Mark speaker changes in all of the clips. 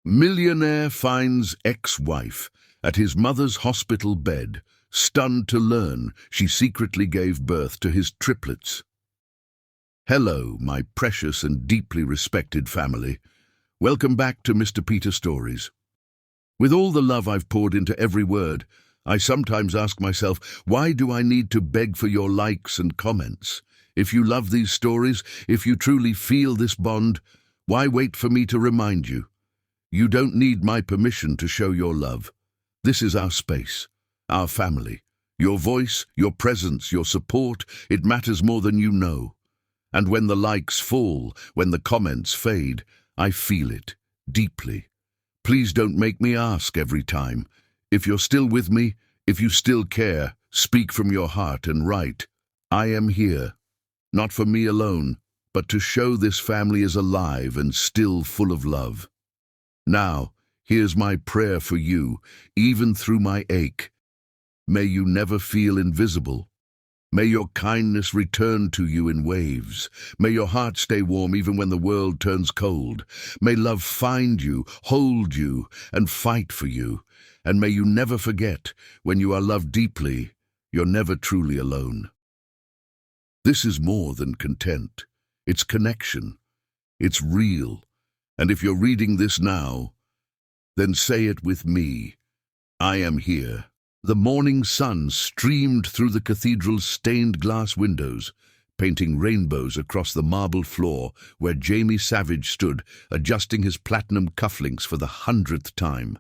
Speaker 1: Millionaire finds ex-wife at his mother's hospital bed, stunned to learn she secretly gave birth to his triplets. Hello, my precious and deeply respected family. Welcome back to Mr. Peter Stories. With all the love I've poured into every word, I sometimes ask myself, why do I need to beg for your likes and comments? If you love these stories, if you truly feel this bond, why wait for me to remind you? You don't need my permission to show your love. This is our space, our family. Your voice, your presence, your support, it matters more than you know. And when the likes fall, when the comments fade, I feel it, deeply. Please don't make me ask every time. If you're still with me, if you still care, speak from your heart and write, I am here, not for me alone, but to show this family is alive and still full of love. Now, here's my prayer for you, even through my ache. May you never feel invisible. May your kindness return to you in waves. May your heart stay warm even when the world turns cold. May love find you, hold you, and fight for you. And may you never forget, when you are loved deeply, you're never truly alone. This is more than content. It's connection. It's real. And if you're reading this now, then say it with me. I am here. The morning sun streamed through the cathedral's stained glass windows, painting rainbows across the marble floor where Jamie Savage stood, adjusting his platinum cufflinks for the 100th time.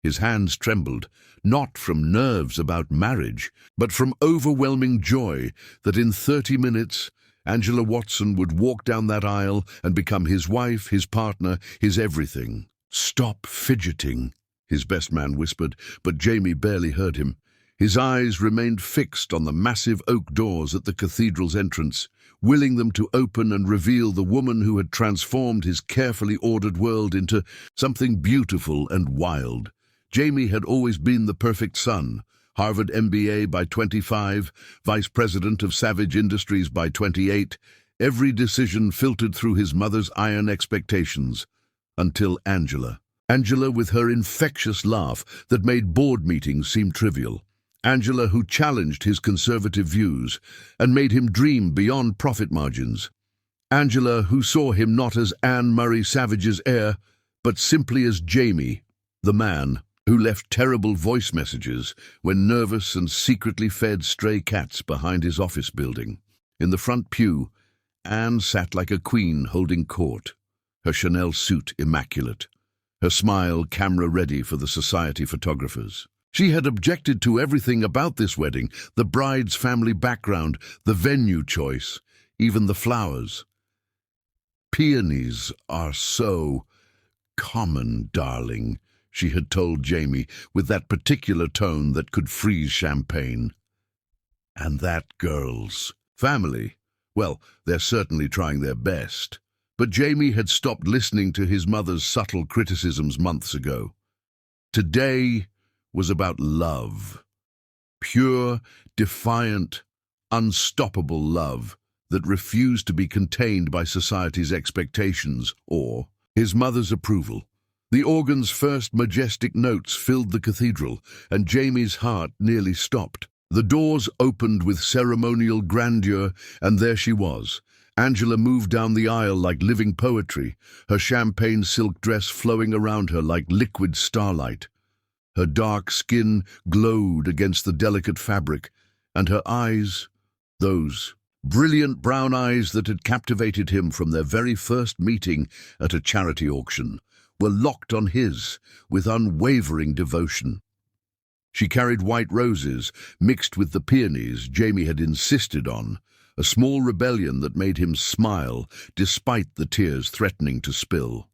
Speaker 1: His hands trembled, not from nerves about marriage, but from overwhelming joy that in 30 minutes, Angela Watson would walk down that aisle and become his wife, his partner, his everything. Stop fidgeting, his best man whispered, but Jamie barely heard him. His eyes remained fixed on the massive oak doors at the cathedral's entrance, willing them to open and reveal the woman who had transformed his carefully ordered world into something beautiful and wild. Jamie had always been the perfect son, Harvard MBA by 25, vice president of Savage Industries by 28, every decision filtered through his mother's iron expectations, until Angela. Angela with her infectious laugh that made board meetings seem trivial. Angela who challenged his conservative views and made him dream beyond profit margins. Angela who saw him not as Anne Murray Savage's heir, but simply as Jamie, the man who left terrible voice messages when nervous and secretly fed stray cats behind his office building. In the front pew, Anne sat like a queen holding court, her Chanel suit immaculate, her smile camera-ready for the society photographers. She had objected to everything about this wedding, the bride's family background, the venue choice, even the flowers. Peonies are so common, darling, she had told Jamie with that particular tone that could freeze champagne. And that girl's family, well, they're certainly trying their best. But Jamie had stopped listening to his mother's subtle criticisms months ago. Today was about love. Pure, defiant, unstoppable love that refused to be contained by society's expectations or his mother's approval. The organ's first majestic notes filled the cathedral, and Jamie's heart nearly stopped. The doors opened with ceremonial grandeur, and there she was. Angela moved down the aisle like living poetry, her champagne silk dress flowing around her like liquid starlight. Her dark skin glowed against the delicate fabric, and her eyes, those brilliant brown eyes that had captivated him from their very first meeting at a charity auction, were locked on his with unwavering devotion. She carried white roses mixed with the peonies Jamie had insisted on, a small rebellion that made him smile despite the tears threatening to spill.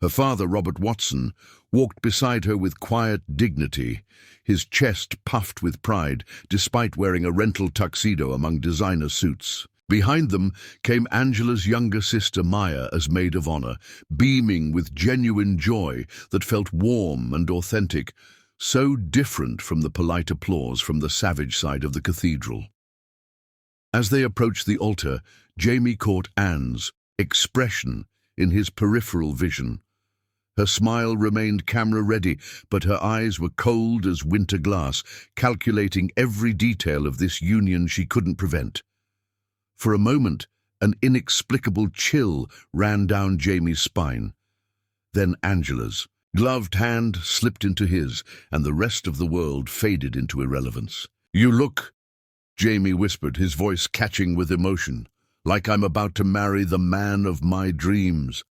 Speaker 1: Her father, Robert Watson, walked beside her with quiet dignity, his chest puffed with pride despite wearing a rental tuxedo among designer suits. Behind them came Angela's younger sister Maya as maid of honor, beaming with genuine joy that felt warm and authentic, so different from the polite applause from the Savage side of the cathedral. As they approached the altar, Jamie caught Anne's expression in his peripheral vision. Her smile remained camera-ready, but her eyes were cold as winter glass, calculating every detail of this union she couldn't prevent. For a moment, an inexplicable chill ran down Jamie's spine. Then Angela's gloved hand slipped into his, and the rest of the world faded into irrelevance. "You look," Jamie whispered, his voice catching with emotion, "like I'm about to marry the man of my dreams."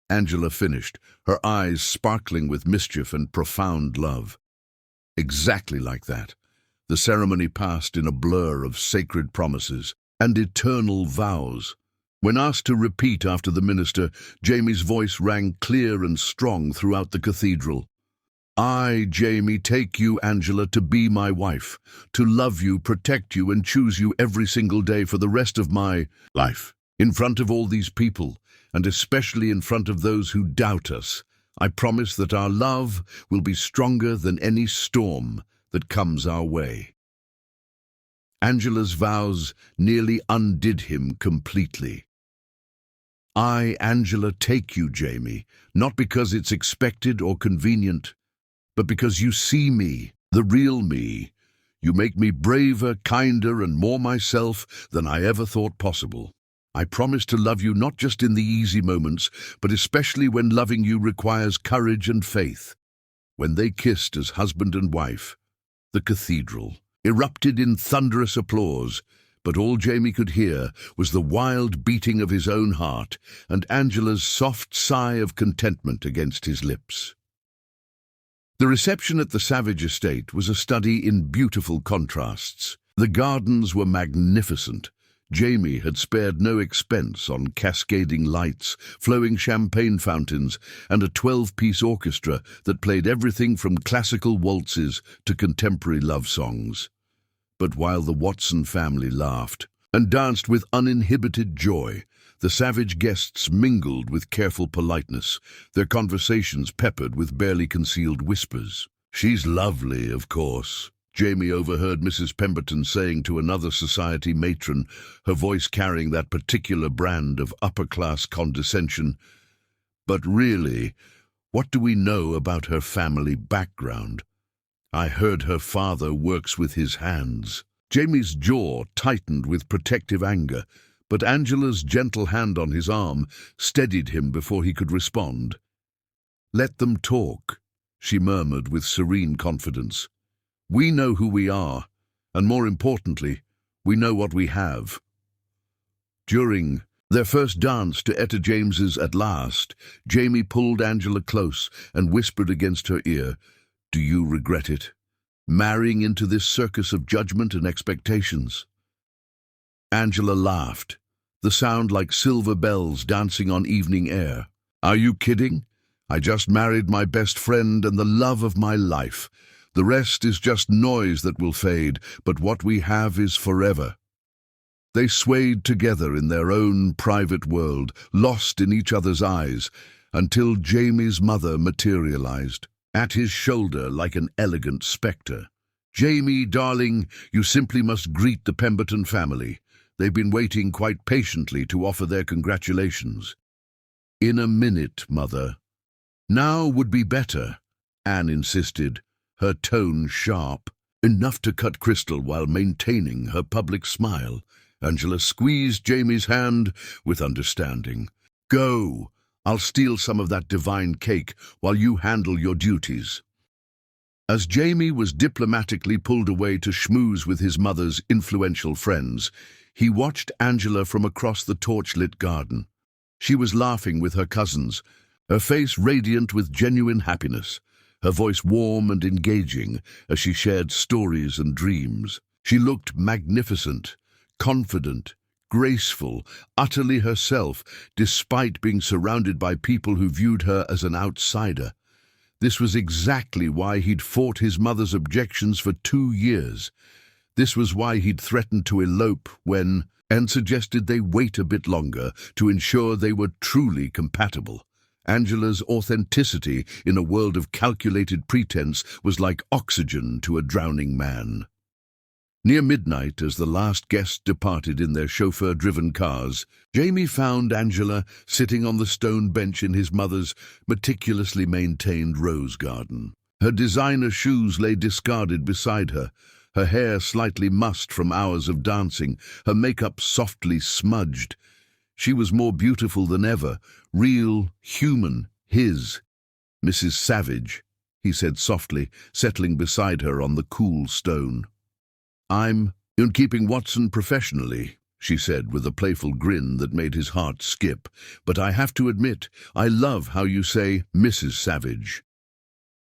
Speaker 1: Angela finished, her eyes sparkling with mischief and profound love. Exactly like that. The ceremony passed in a blur of sacred promises and eternal vows. When asked to repeat after the minister, Jamie's voice rang clear and strong throughout the cathedral. "I, Jamie, take you, Angela, to be my wife, to love you, protect you, and choose you every single day for the rest of my life. In front of all these people, and especially in front of those who doubt us, I promise that our love will be stronger than any storm that comes our way." Angela's vows nearly undid him completely. "I, Angela, take you, Jamie, not because it's expected or convenient, but because you see me, the real me. You make me braver, kinder, and more myself than I ever thought possible. I promise to love you not just in the easy moments, but especially when loving you requires courage and faith." When they kissed as husband and wife, the cathedral erupted in thunderous applause, but all Jamie could hear was the wild beating of his own heart and Angela's soft sigh of contentment against his lips. The reception at the Savage estate was a study in beautiful contrasts. The gardens were magnificent. Jamie had spared no expense on cascading lights, flowing champagne fountains, and a 12-piece orchestra that played everything from classical waltzes to contemporary love songs. But while the Watson family laughed and danced with uninhibited joy, the Savage guests mingled with careful politeness, their conversations peppered with barely concealed whispers. "She's lovely, of course," Jamie overheard Mrs. Pemberton saying to another society matron, her voice carrying that particular brand of upper-class condescension. "But really, what do we know about her family background? I heard her father works with his hands." Jamie's jaw tightened with protective anger, but Angela's gentle hand on his arm steadied him before he could respond. "Let them talk," she murmured with serene confidence. "We know who we are, and more importantly, we know what we have." During their first dance to Etta James's At Last, Jamie pulled Angela close and whispered against her ear, "Do you regret it? Marrying into this circus of judgment and expectations?" Angela laughed, the sound like silver bells dancing on evening air. "Are you kidding? I just married my best friend and the love of my life. The rest is just noise that will fade, but what we have is forever." They swayed together in their own private world, lost in each other's eyes, until Jamie's mother materialized at his shoulder like an elegant spectre. "Jamie, darling, you simply must greet the Pemberton family. They've been waiting quite patiently to offer their congratulations." "In a minute, Mother." "Now would be better," Anne insisted, her tone sharp, enough to cut crystal while maintaining her public smile. Angela squeezed Jamie's hand with understanding. "Go. I'll steal some of that divine cake while you handle your duties." As Jamie was diplomatically pulled away to schmooze with his mother's influential friends, he watched Angela from across the torchlit garden. She was laughing with her cousins, her face radiant with genuine happiness, her voice warm and engaging as she shared stories and dreams. She looked magnificent, confident, graceful, utterly herself, despite being surrounded by people who viewed her as an outsider. This was exactly why he'd fought his mother's objections for 2 years. This was why he'd threatened to elope when Anne suggested they wait a bit longer to ensure they were truly compatible. Angela's authenticity in a world of calculated pretense was like oxygen to a drowning man. Near midnight, as the last guest departed in their chauffeur-driven cars, Jamie found Angela sitting on the stone bench in his mother's meticulously maintained rose garden. Her designer shoes lay discarded beside her, her hair slightly mussed from hours of dancing, her makeup softly smudged. She was more beautiful than ever, real, human, his. "Mrs. Savage," he said softly, settling beside her on the cool stone. "I'm in keeping Watson professionally," she said with a playful grin that made his heart skip. "But I have to admit, I love how you say Mrs. Savage."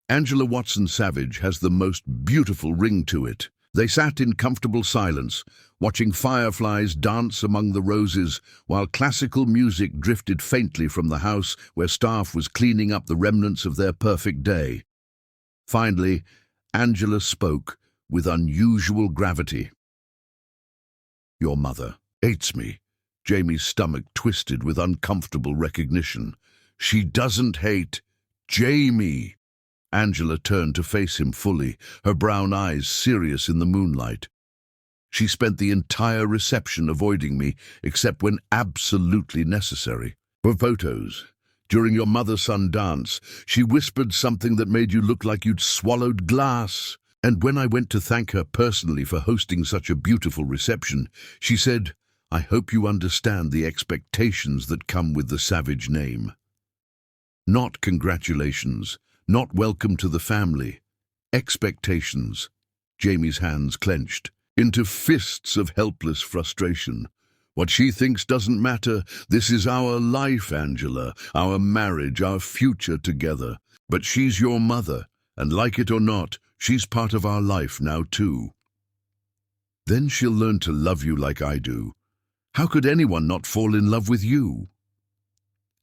Speaker 1: Angela Watson Savage has the most beautiful ring to it. They sat in comfortable silence, watching fireflies dance among the roses, while classical music drifted faintly from the house where staff was cleaning up the remnants of their perfect day. Finally, Angela spoke with unusual gravity. "Your mother hates me." Jamie's stomach twisted with uncomfortable recognition. "She doesn't hate Jamie." Angela turned to face him fully, her brown eyes serious in the moonlight. "She spent the entire reception avoiding me, except when absolutely necessary. For photos. During your mother-son dance, she whispered something that made you look like you'd swallowed glass. And when I went to thank her personally for hosting such a beautiful reception, she said, 'I hope you understand the expectations that come with the Savage name.' Not congratulations, not welcome to the family. Expectations." Jamie's hands clenched into fists of helpless frustration. "What she thinks doesn't matter. This is our life, Angela, our marriage, our future together. But she's your mother, and like it or not, she's part of our life now too. Then she'll learn to love you like I do. How could anyone not fall in love with you?"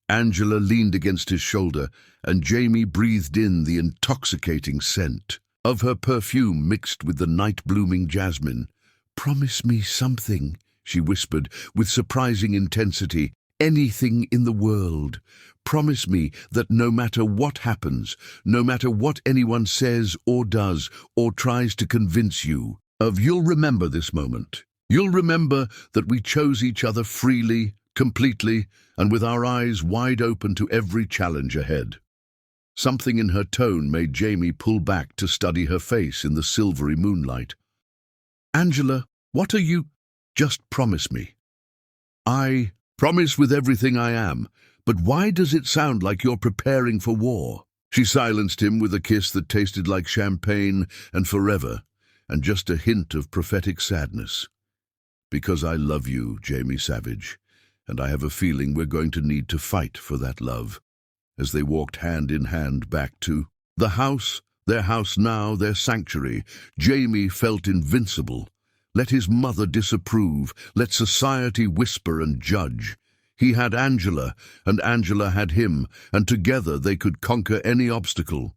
Speaker 1: Angela leaned against his shoulder, and Jamie breathed in the intoxicating scent of her perfume mixed with the night-blooming jasmine. "Promise me something," she whispered with surprising intensity. "Anything in the world. Promise me that no matter what happens, no matter what anyone says or does or tries to convince you of, you'll remember this moment. You'll remember that we chose each other freely, completely, and with our eyes wide open to every challenge ahead." Something in her tone made Jamie pull back to study her face in the silvery moonlight. "Angela, what are you—" "Just promise me." "I promise with everything I am, but why does it sound like you're preparing for war?" She silenced him with a kiss that tasted like champagne and forever, and just a hint of prophetic sadness. "Because I love you, Jamie Savage, and I have a feeling we're going to need to fight for that love." As they walked hand in hand back to the house, their house now, their sanctuary, Jamie felt invincible. Let his mother disapprove, let society whisper and judge. He had Angela, and Angela had him, and together they could conquer any obstacle.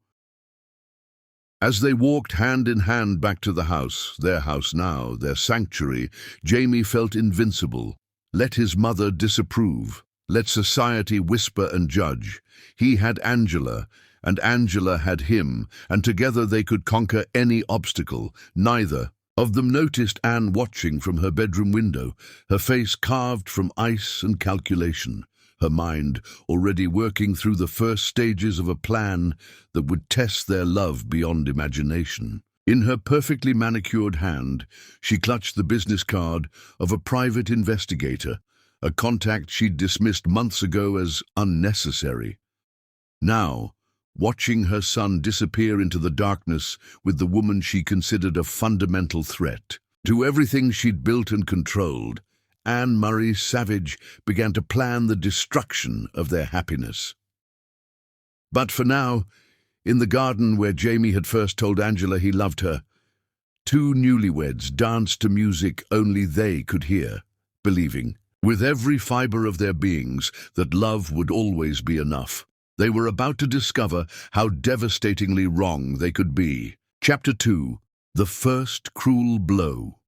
Speaker 1: As they walked hand in hand back to the house, their house now, their sanctuary, Jamie felt invincible. Let his mother disapprove. Let society whisper and judge. He had Angela, and Angela had him, and together they could conquer any obstacle. Neither of them noticed Anne watching from her bedroom window, her face carved from ice and calculation, her mind already working through the first stages of a plan that would test their love beyond imagination. In her perfectly manicured hand, she clutched the business card of a private investigator, a contact she'd dismissed months ago as unnecessary. Now, watching her son disappear into the darkness with the woman she considered a fundamental threat to everything she'd built and controlled, Anne Marie Savage began to plan the destruction of their happiness. But for now, in the garden where Jamie had first told Angela he loved her, two newlyweds danced to music only they could hear, believing, with every fiber of their beings, that love would always be enough. They were about to discover how devastatingly wrong they could be. Chapter 2. The First Cruel Blow.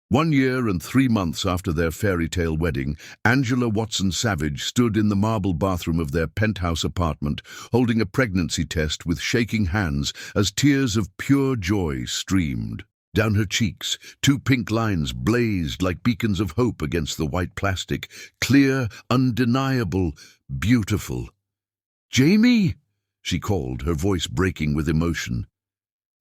Speaker 1: 1 year and 3 months after their fairy tale wedding, Angela Watson Savage stood in the marble bathroom of their penthouse apartment, holding a pregnancy test with shaking hands as tears of pure joy streamed. Down her cheeks, two pink lines blazed like beacons of hope against the white plastic. Clear, undeniable, beautiful. "Jamie!" she called, her voice breaking with emotion.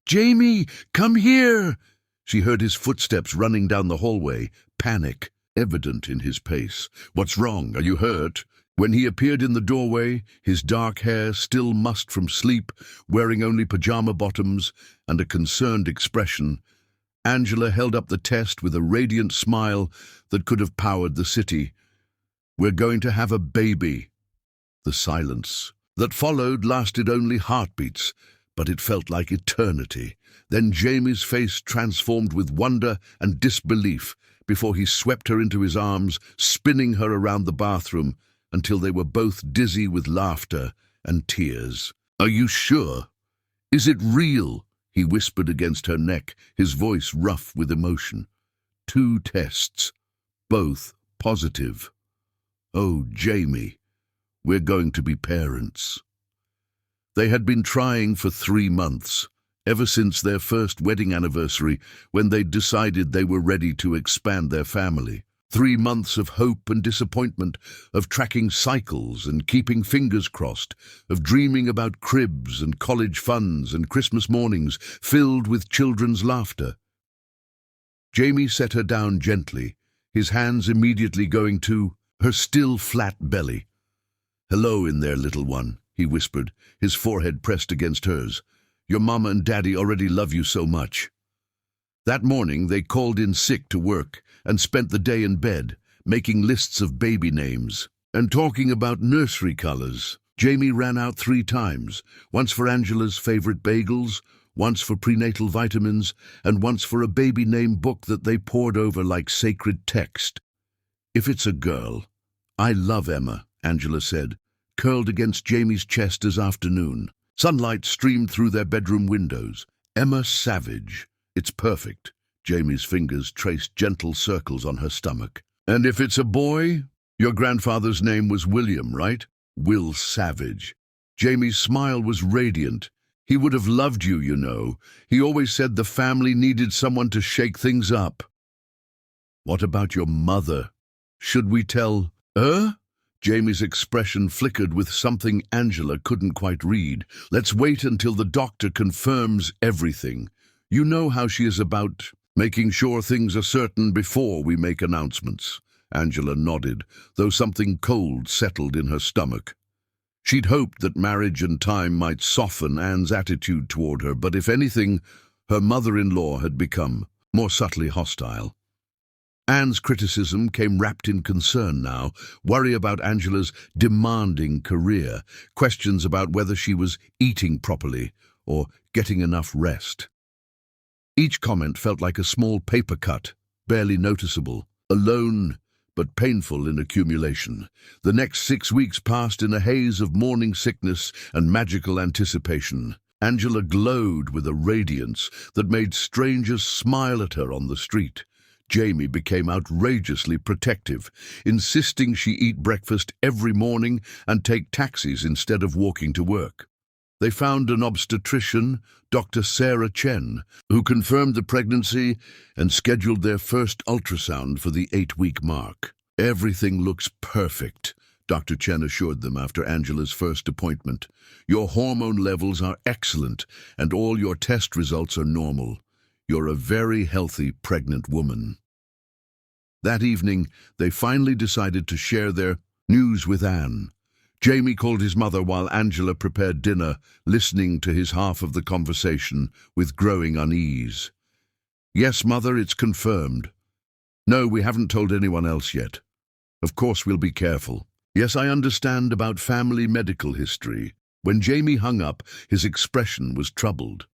Speaker 1: "Jamie, come here!" She heard his footsteps running down the hallway, panic evident in his pace. "What's wrong? Are you hurt?" When he appeared in the doorway, his dark hair still mussed from sleep, wearing only pajama bottoms and a concerned expression, Angela held up the test with a radiant smile that could have powered the city. "We're going to have a baby." The silence that followed lasted only heartbeats, but it felt like eternity. Then Jamie's face transformed with wonder and disbelief before he swept her into his arms, spinning her around the bathroom until they were both dizzy with laughter and tears. "Are you sure? Is it real?" he whispered against her neck, his voice rough with emotion. "2 tests, both positive. Oh, Jamie, we're going to be parents." They had been trying for 3 months, ever since their first wedding anniversary, when they'd decided they were ready to expand their family. 3 months of hope and disappointment, of tracking cycles and keeping fingers crossed, of dreaming about cribs and college funds and Christmas mornings filled with children's laughter. Jamie set her down gently, his hands immediately going to her still flat belly. "Hello in there, little one," he whispered, his forehead pressed against hers. "Your mama and daddy already love you so much." That morning they called in sick to work and spent the day in bed, making lists of baby names and talking about nursery colors. Jamie ran out 3 times, once for Angela's favorite bagels, once for prenatal vitamins, and once for a baby name book that they pored over like sacred text. "If it's a girl, I love Emma," Angela said, curled against Jamie's chest as afternoon. Sunlight streamed through their bedroom windows. "Emma Savage. It's perfect." Jamie's fingers traced gentle circles on her stomach. "And if it's a boy, your grandfather's name was William, right? Will Savage." Jamie's smile was radiant. "He would have loved you, you know. He always said the family needed someone to shake things up." "What about your mother? Should we tell her?" Jamie's expression flickered with something Angela couldn't quite read. "Let's wait until the doctor confirms everything. You know how she is about making sure things are certain before we make announcements." Angela nodded, though something cold settled in her stomach. She'd hoped that marriage and time might soften Anne's attitude toward her, but if anything, her mother-in-law had become more subtly hostile. Anne's criticism came wrapped in concern now, worry about Angela's demanding career, questions about whether she was eating properly or getting enough rest. Each comment felt like a small paper cut, barely noticeable, alone but painful in accumulation. The next 6 weeks passed in a haze of morning sickness and magical anticipation. Angela glowed with a radiance that made strangers smile at her on the street. Jamie became outrageously protective, insisting she eat breakfast every morning and take taxis instead of walking to work. They found an obstetrician, Dr. Sarah Chen, who confirmed the pregnancy and scheduled their first ultrasound for the 8-week mark. "Everything looks perfect," Dr. Chen assured them after Angela's first appointment. "Your hormone levels are excellent, and all your test results are normal. You're a very healthy pregnant woman." That evening, they finally decided to share their news with Anne. Jamie called his mother while Angela prepared dinner, listening to his half of the conversation with growing unease. "Yes, Mother, it's confirmed. No, we haven't told anyone else yet. Of course we'll be careful. Yes, I understand about family medical history." When Jamie hung up, his expression was troubled.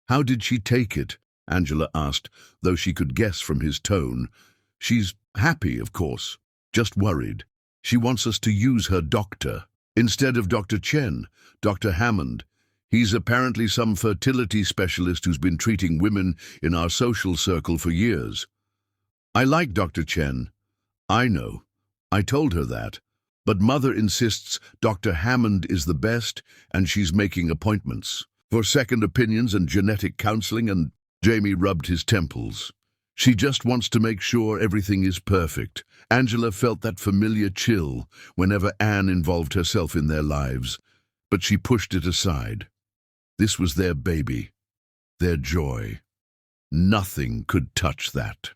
Speaker 1: "How did she take it?" Angela asked, though she could guess from his tone. "She's happy, of course, just worried. She wants us to use her doctor instead of Dr. Chen, Dr. Hammond. He's apparently some fertility specialist who's been treating women in our social circle for years." "I like Dr. Chen. I know. I told her that. But Mother insists Dr. Hammond is the best, and she's making appointments for second opinions and genetic counseling, and Jamie rubbed his temples. She just wants to make sure everything is perfect. Angela felt that familiar chill whenever Anne involved herself in their lives, but she pushed it aside. This was their baby, their joy. Nothing could touch that.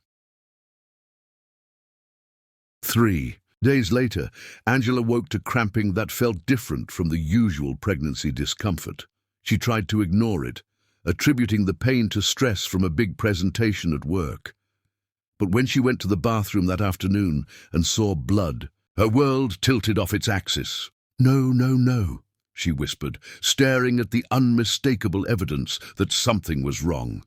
Speaker 1: 3 days later, Angela woke to cramping that felt different from the usual pregnancy discomfort. She tried to ignore it, attributing the pain to stress from a big presentation at work. But when she went to the bathroom that afternoon and saw blood, her world tilted off its axis. "No, no, no," she whispered, staring at the unmistakable evidence that something was wrong.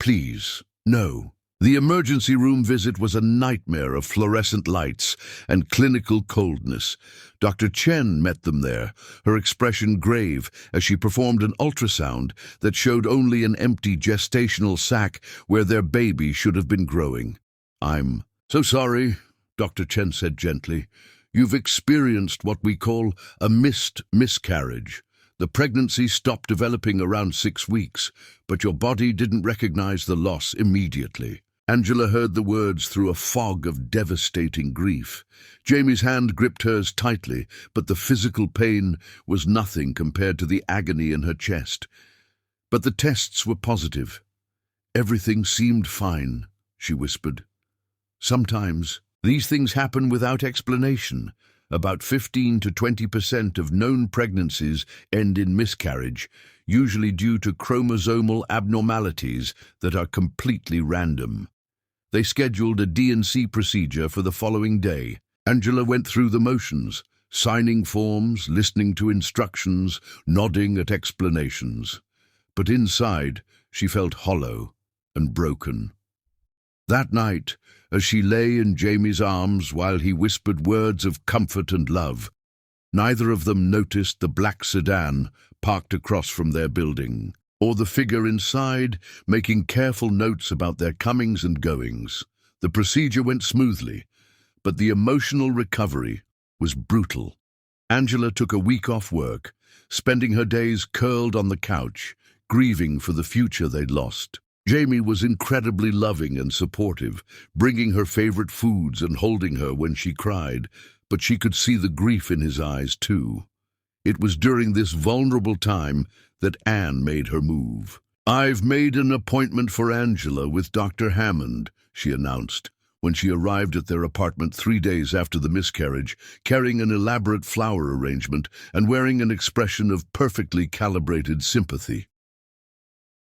Speaker 1: "Please, no." The emergency room visit was a nightmare of fluorescent lights and clinical coldness. Dr. Chen met them there, her expression grave as she performed an ultrasound that showed only an empty gestational sac where their baby should have been growing. "I'm so sorry," Dr. Chen said gently. "You've experienced what we call a missed miscarriage. The pregnancy stopped developing around 6 weeks, but your body didn't recognize the loss immediately." Angela heard the words through a fog of devastating grief. Jamie's hand gripped hers tightly, but the physical pain was nothing compared to the agony in her chest. But the tests were positive. "Everything seemed fine," she whispered. "Sometimes these things happen without explanation. About 15 to 20% of known pregnancies end in miscarriage, usually due to chromosomal abnormalities that are completely random." They scheduled a D&C procedure for the following day. Angela went through the motions, signing forms, listening to instructions, nodding at explanations. But inside, she felt hollow and broken. That night, as she lay in Jamie's arms while he whispered words of comfort and love, neither of them noticed the black sedan parked across from their building, or the figure inside making careful notes about their comings and goings. The procedure went smoothly, but the emotional recovery was brutal. Angela took a week off work, spending her days curled on the couch, grieving for the future they'd lost. Jamie was incredibly loving and supportive, bringing her favorite foods and holding her when she cried, but she could see the grief in his eyes too. It was during this vulnerable time that Anne made her move. "I've made an appointment for Angela with Dr. Hammond," she announced, when she arrived at their apartment 3 days after the miscarriage, carrying an elaborate flower arrangement and wearing an expression of perfectly calibrated sympathy.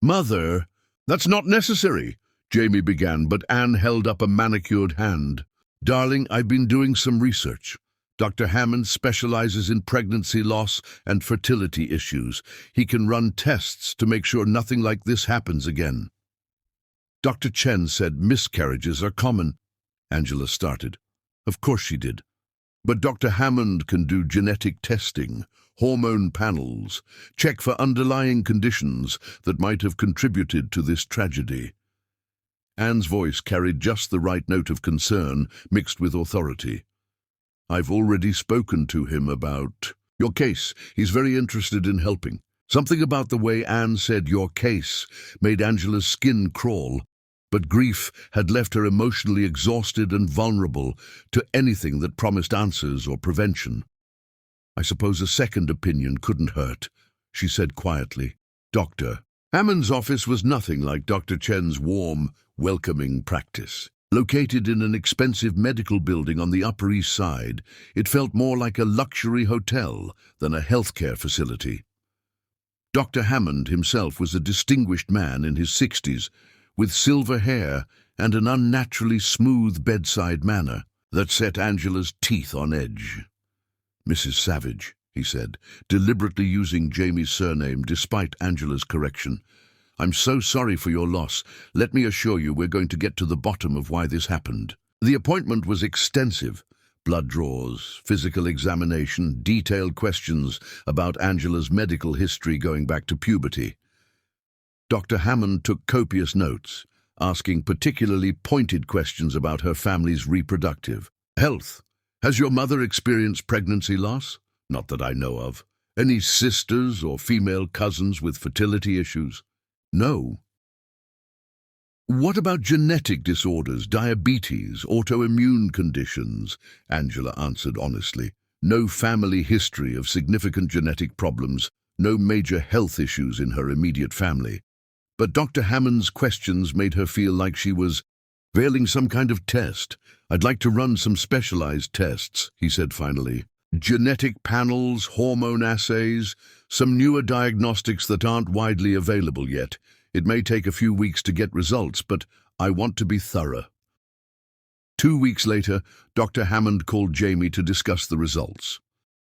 Speaker 1: "Mother, that's not necessary," Jamie began, but Anne held up a manicured hand. "Darling, I've been doing some research. Dr. Hammond specializes in pregnancy loss and fertility issues. He can run tests to make sure nothing like this happens again." Dr. Chen said miscarriages are common. Angela started. Of course she did. But Dr. Hammond can do genetic testing, hormone panels, check for underlying conditions that might have contributed to this tragedy. Anne's voice carried just the right note of concern mixed with authority. "I've already spoken to him about your case. He's very interested in helping." Something about the way Anne said "your case" made Angela's skin crawl, but grief had left her emotionally exhausted and vulnerable to anything that promised answers or prevention. "I suppose a second opinion couldn't hurt," she said quietly. Dr. Hammond's office was nothing like Dr. Chen's warm, welcoming practice. Located in an expensive medical building on the Upper East Side, it felt more like a luxury hotel than a healthcare facility. Dr. Hammond himself was a distinguished man in his 60s, with silver hair and an unnaturally smooth bedside manner that set Angela's teeth on edge. "Mrs. Savage," he said, deliberately using Jamie's surname despite Angela's correction. "I'm so sorry for your loss. Let me assure you we're going to get to the bottom of why this happened." The appointment was extensive. Blood draws, physical examination, detailed questions about Angela's medical history going back to puberty. Dr. Hammond took copious notes, asking particularly pointed questions about her family's reproductive health. "Has your mother experienced pregnancy loss?" "Not that I know of." "Any sisters or female cousins with fertility issues?" "No." What about genetic disorders, diabetes, autoimmune conditions? Angela answered honestly. No family history of significant genetic problems, no major health issues in her immediate family. But Dr. Hammond's questions made her feel like she was failing some kind of test. I'd like to run some specialized tests, he said finally. Genetic panels, hormone assays, some newer diagnostics that aren't widely available yet. It may take a few weeks to get results, but I want to be thorough. 2 weeks later, Dr. Hammond called Jamie to discuss the results.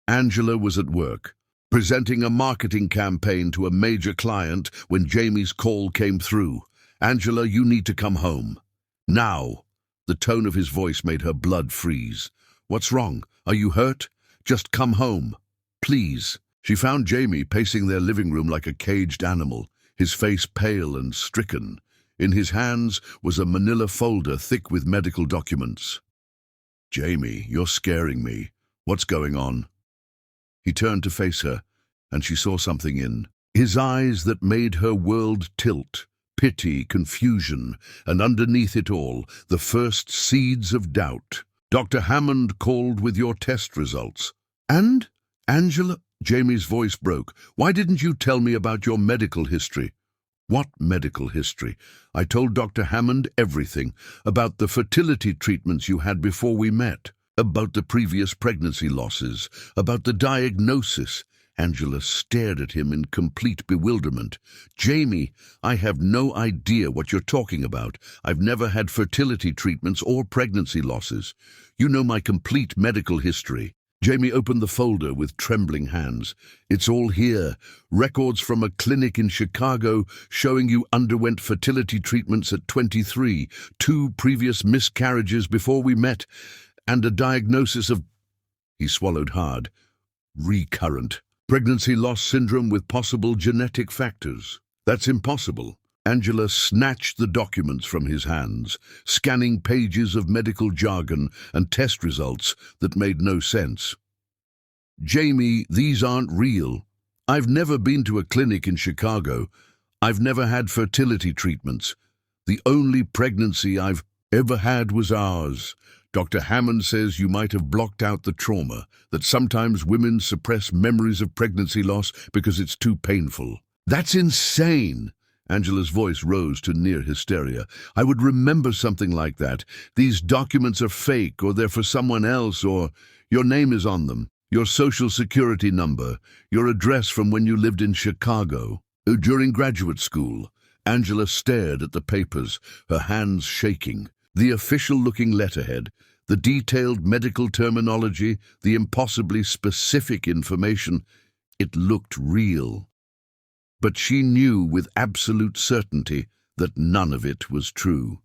Speaker 1: Angela was at work, presenting a marketing campaign to a major client when Jamie's call came through. Angela, you need to come home. Now. The tone of his voice made her blood freeze. What's wrong? Are you hurt? Just come home. Please. She found Jamie pacing their living room like a caged animal, his face pale and stricken. In his hands was a manila folder thick with medical documents. Jamie, you're scaring me. What's going on? He turned to face her, and she saw something in his eyes that made her world tilt. Pity, confusion, and underneath it all, the first seeds of doubt. Dr. Hammond called with your test results. And? Angela? Jamie's voice broke. Why didn't you tell me about your medical history? What medical history? I told Dr. Hammond everything. About the fertility treatments you had before we met. About the previous pregnancy losses. About the diagnosis. Angela stared at him in complete bewilderment. Jamie, I have no idea what you're talking about. I've never had fertility treatments or pregnancy losses. You know my complete medical history. Jamie opened the folder with trembling hands. It's all here. Records from a clinic in Chicago showing you underwent fertility treatments at 23, 2 previous miscarriages before we met, and a diagnosis of... He swallowed hard. Recurrent. Pregnancy loss syndrome with possible genetic factors. That's impossible. Angela snatched the documents from his hands, scanning pages of medical jargon and test results that made no sense. Jamie, these aren't real. I've never been to a clinic in Chicago. I've never had fertility treatments. The only pregnancy I've ever had was ours. Dr. Hammond says you might have blocked out the trauma, that sometimes women suppress memories of pregnancy loss because it's too painful. That's insane! Angela's voice rose to near hysteria. I would remember something like that. These documents are fake, or they're for someone else, or your name is on them, your social security number, your address from when you lived in Chicago. During graduate school, Angela stared at the papers, her hands shaking. The official-looking letterhead, the detailed medical terminology, the impossibly specific information, it looked real. But she knew with absolute certainty that none of it was true.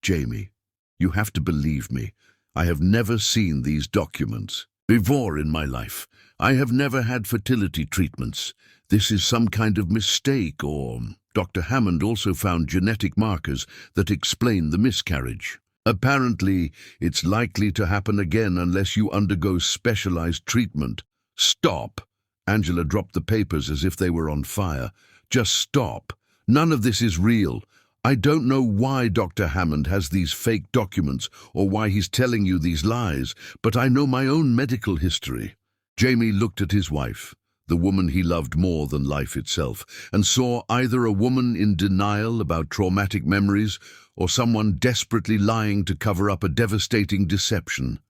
Speaker 1: Jamie, you have to believe me. I have never seen these documents before in my life. I have never had fertility treatments. This is some kind of mistake, or... Dr. Hammond also found genetic markers that explain the miscarriage. Apparently, it's likely to happen again unless you undergo specialized treatment. Stop! Angela dropped the papers as if they were on fire. Just stop. None of this is real. I don't know why Dr. Hammond has these fake documents or why he's telling you these lies, but I know my own medical history. Jamie looked at his wife, the woman he loved more than life itself, and saw either a woman in denial about traumatic memories or someone desperately lying to cover up a devastating deception.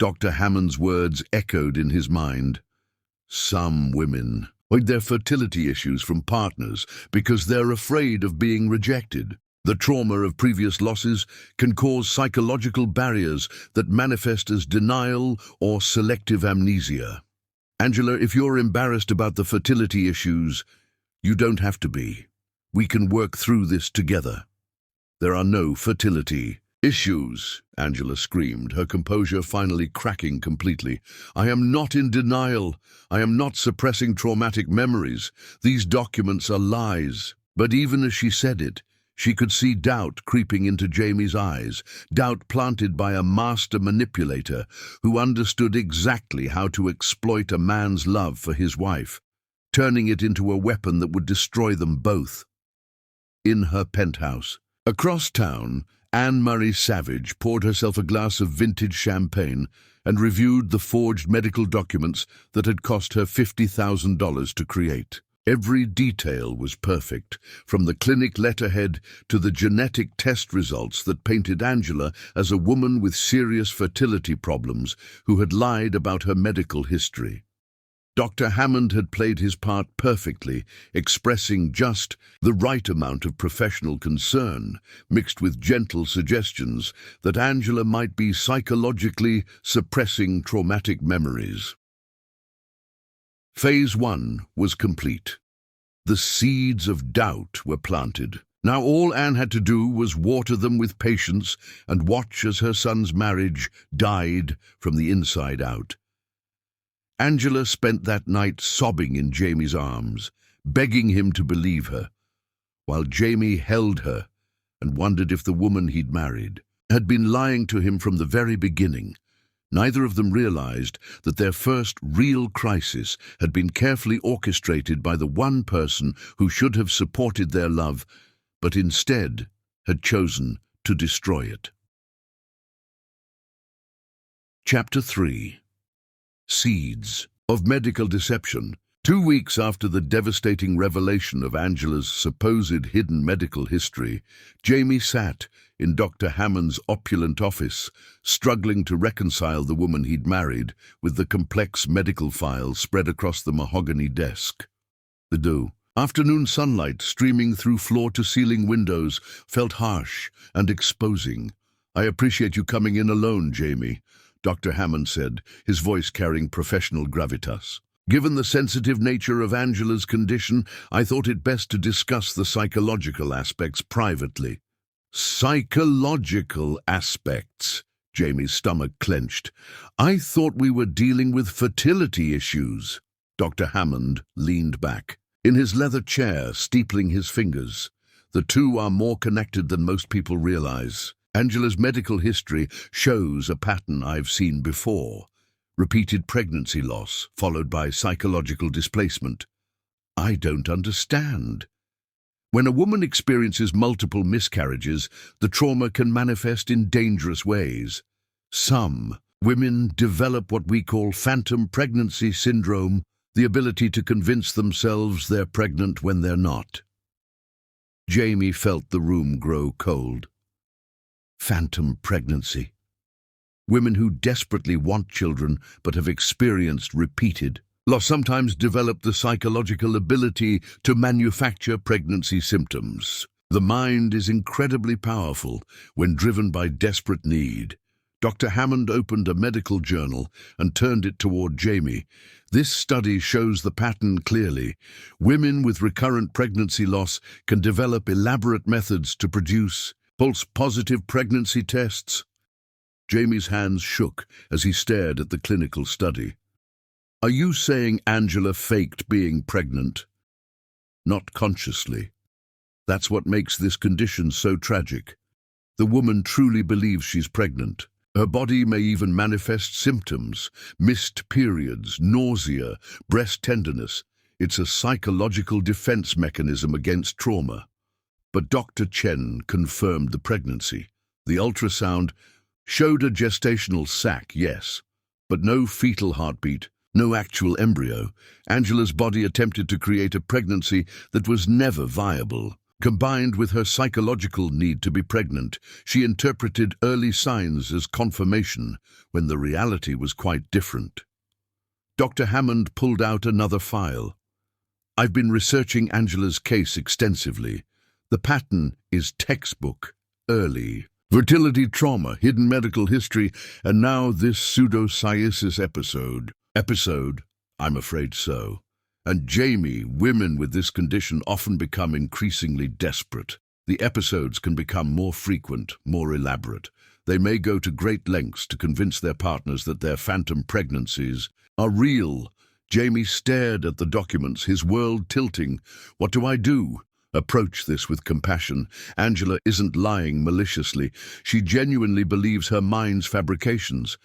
Speaker 1: Dr. Hammond's words echoed in his mind. Some women hide their fertility issues from partners because they're afraid of being rejected. The trauma of previous losses can cause psychological barriers that manifest as denial or selective amnesia. Angela, if you're embarrassed about the fertility issues, you don't have to be. We can work through this together. There are no fertility issues, Angela screamed, her composure finally cracking completely. I am not in denial. I am not suppressing traumatic memories. These documents are lies. But even as she said it, she could see doubt creeping into Jamie's eyes, doubt planted by a master manipulator who understood exactly how to exploit a man's love for his wife, turning it into a weapon that would destroy them both. In her penthouse, Across town, Anne-Marie Savage poured herself a glass of vintage champagne and reviewed the forged medical documents that had cost her $50,000 to create. Every detail was perfect, from the clinic letterhead to the genetic test results that painted Angela as a woman with serious fertility problems who had lied about her medical history. Dr. Hammond had played his part perfectly, expressing just the right amount of professional concern, mixed with gentle suggestions that Angela might be psychologically suppressing traumatic memories. Phase 1 was complete. The seeds of doubt were planted. Now all Anne had to do was water them with patience and watch as her son's marriage died from the inside out. Angela spent that night sobbing in Jamie's arms, begging him to believe her, while Jamie held her and wondered if the woman he'd married had been lying to him from the very beginning. Neither of them realized that their first real crisis had been carefully orchestrated by the one person who should have supported their love, but instead had chosen to destroy it. Chapter 3. Seeds of Medical Deception. 2 weeks after the devastating revelation of Angela's supposed hidden medical history, Jamie sat in Dr. Hammond's opulent office, struggling to reconcile the woman he'd married with the complex medical files spread across the mahogany desk. The afternoon sunlight streaming through floor-to-ceiling windows felt harsh and exposing. "I appreciate you coming in alone, Jamie," Dr. Hammond said, his voice carrying professional gravitas. "Given the sensitive nature of Angela's condition, I thought it best to discuss the psychological aspects privately." "Psychological aspects?" Jamie's stomach clenched. "I thought we were dealing with fertility issues." Dr. Hammond leaned back, in his leather chair, steepling his fingers. "The two are more connected than most people realize. Angela's medical history shows a pattern I've seen before. Repeated pregnancy loss, followed by psychological displacement. I don't understand. When a woman experiences multiple miscarriages, the trauma can manifest in dangerous ways. Some women develop what we call phantom pregnancy syndrome, the ability to convince themselves they're pregnant when they're not." Jamie felt the room grow cold. Phantom pregnancy. Women who desperately want children but have experienced repeated loss sometimes develop the psychological ability to manufacture pregnancy symptoms. The mind is incredibly powerful when driven by desperate need. Dr. Hammond opened a medical journal and turned it toward Jamie. "This study shows the pattern clearly. Women with recurrent pregnancy loss can develop elaborate methods to produce false-positive pregnancy tests." Jamie's hands shook as he stared at the clinical study. "Are you saying Angela faked being pregnant?" "Not consciously. That's what makes this condition so tragic. The woman truly believes she's pregnant. Her body may even manifest symptoms, missed periods, nausea, breast tenderness. It's a psychological defense mechanism against trauma." But Dr. Chen confirmed the pregnancy. The ultrasound showed a gestational sac, yes, but no fetal heartbeat, no actual embryo. Angela's body attempted to create a pregnancy that was never viable. Combined with her psychological need to be pregnant, she interpreted early signs as confirmation, when the reality was quite different. Dr. Hammond pulled out another file. "I've been researching Angela's case extensively. The pattern is textbook, early fertility trauma, hidden medical history, and now this pseudosciasis episode. I'm afraid so. And Jamie, women with this condition often become increasingly desperate. The episodes can become more frequent, more elaborate. They may go to great lengths to convince their partners that their phantom pregnancies are real." Jamie stared at the documents, his world tilting. "What do I do?" "Approach this with compassion. Angela isn't lying maliciously. She genuinely believes her mind's fabrications.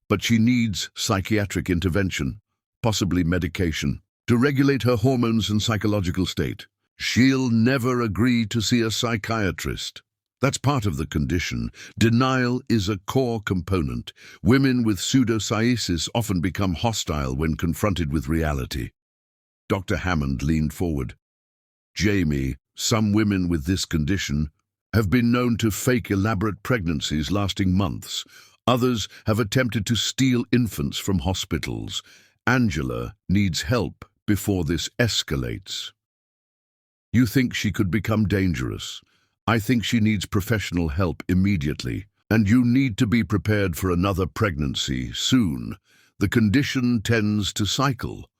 Speaker 1: But she needs psychiatric intervention, possibly medication, to regulate her hormones and psychological state. She'll never agree to see a psychiatrist." That's part of the condition. Denial is a core component. Women with pseudocyesis often become hostile when confronted with reality. Dr. Hammond leaned forward. Jamie, some women with this condition have been known to fake elaborate pregnancies lasting months. Others have attempted to steal infants from hospitals. Angela needs help before this escalates. You think she could become dangerous. I think she needs professional help immediately. And you need to be prepared for another pregnancy soon. The condition tends to cycle.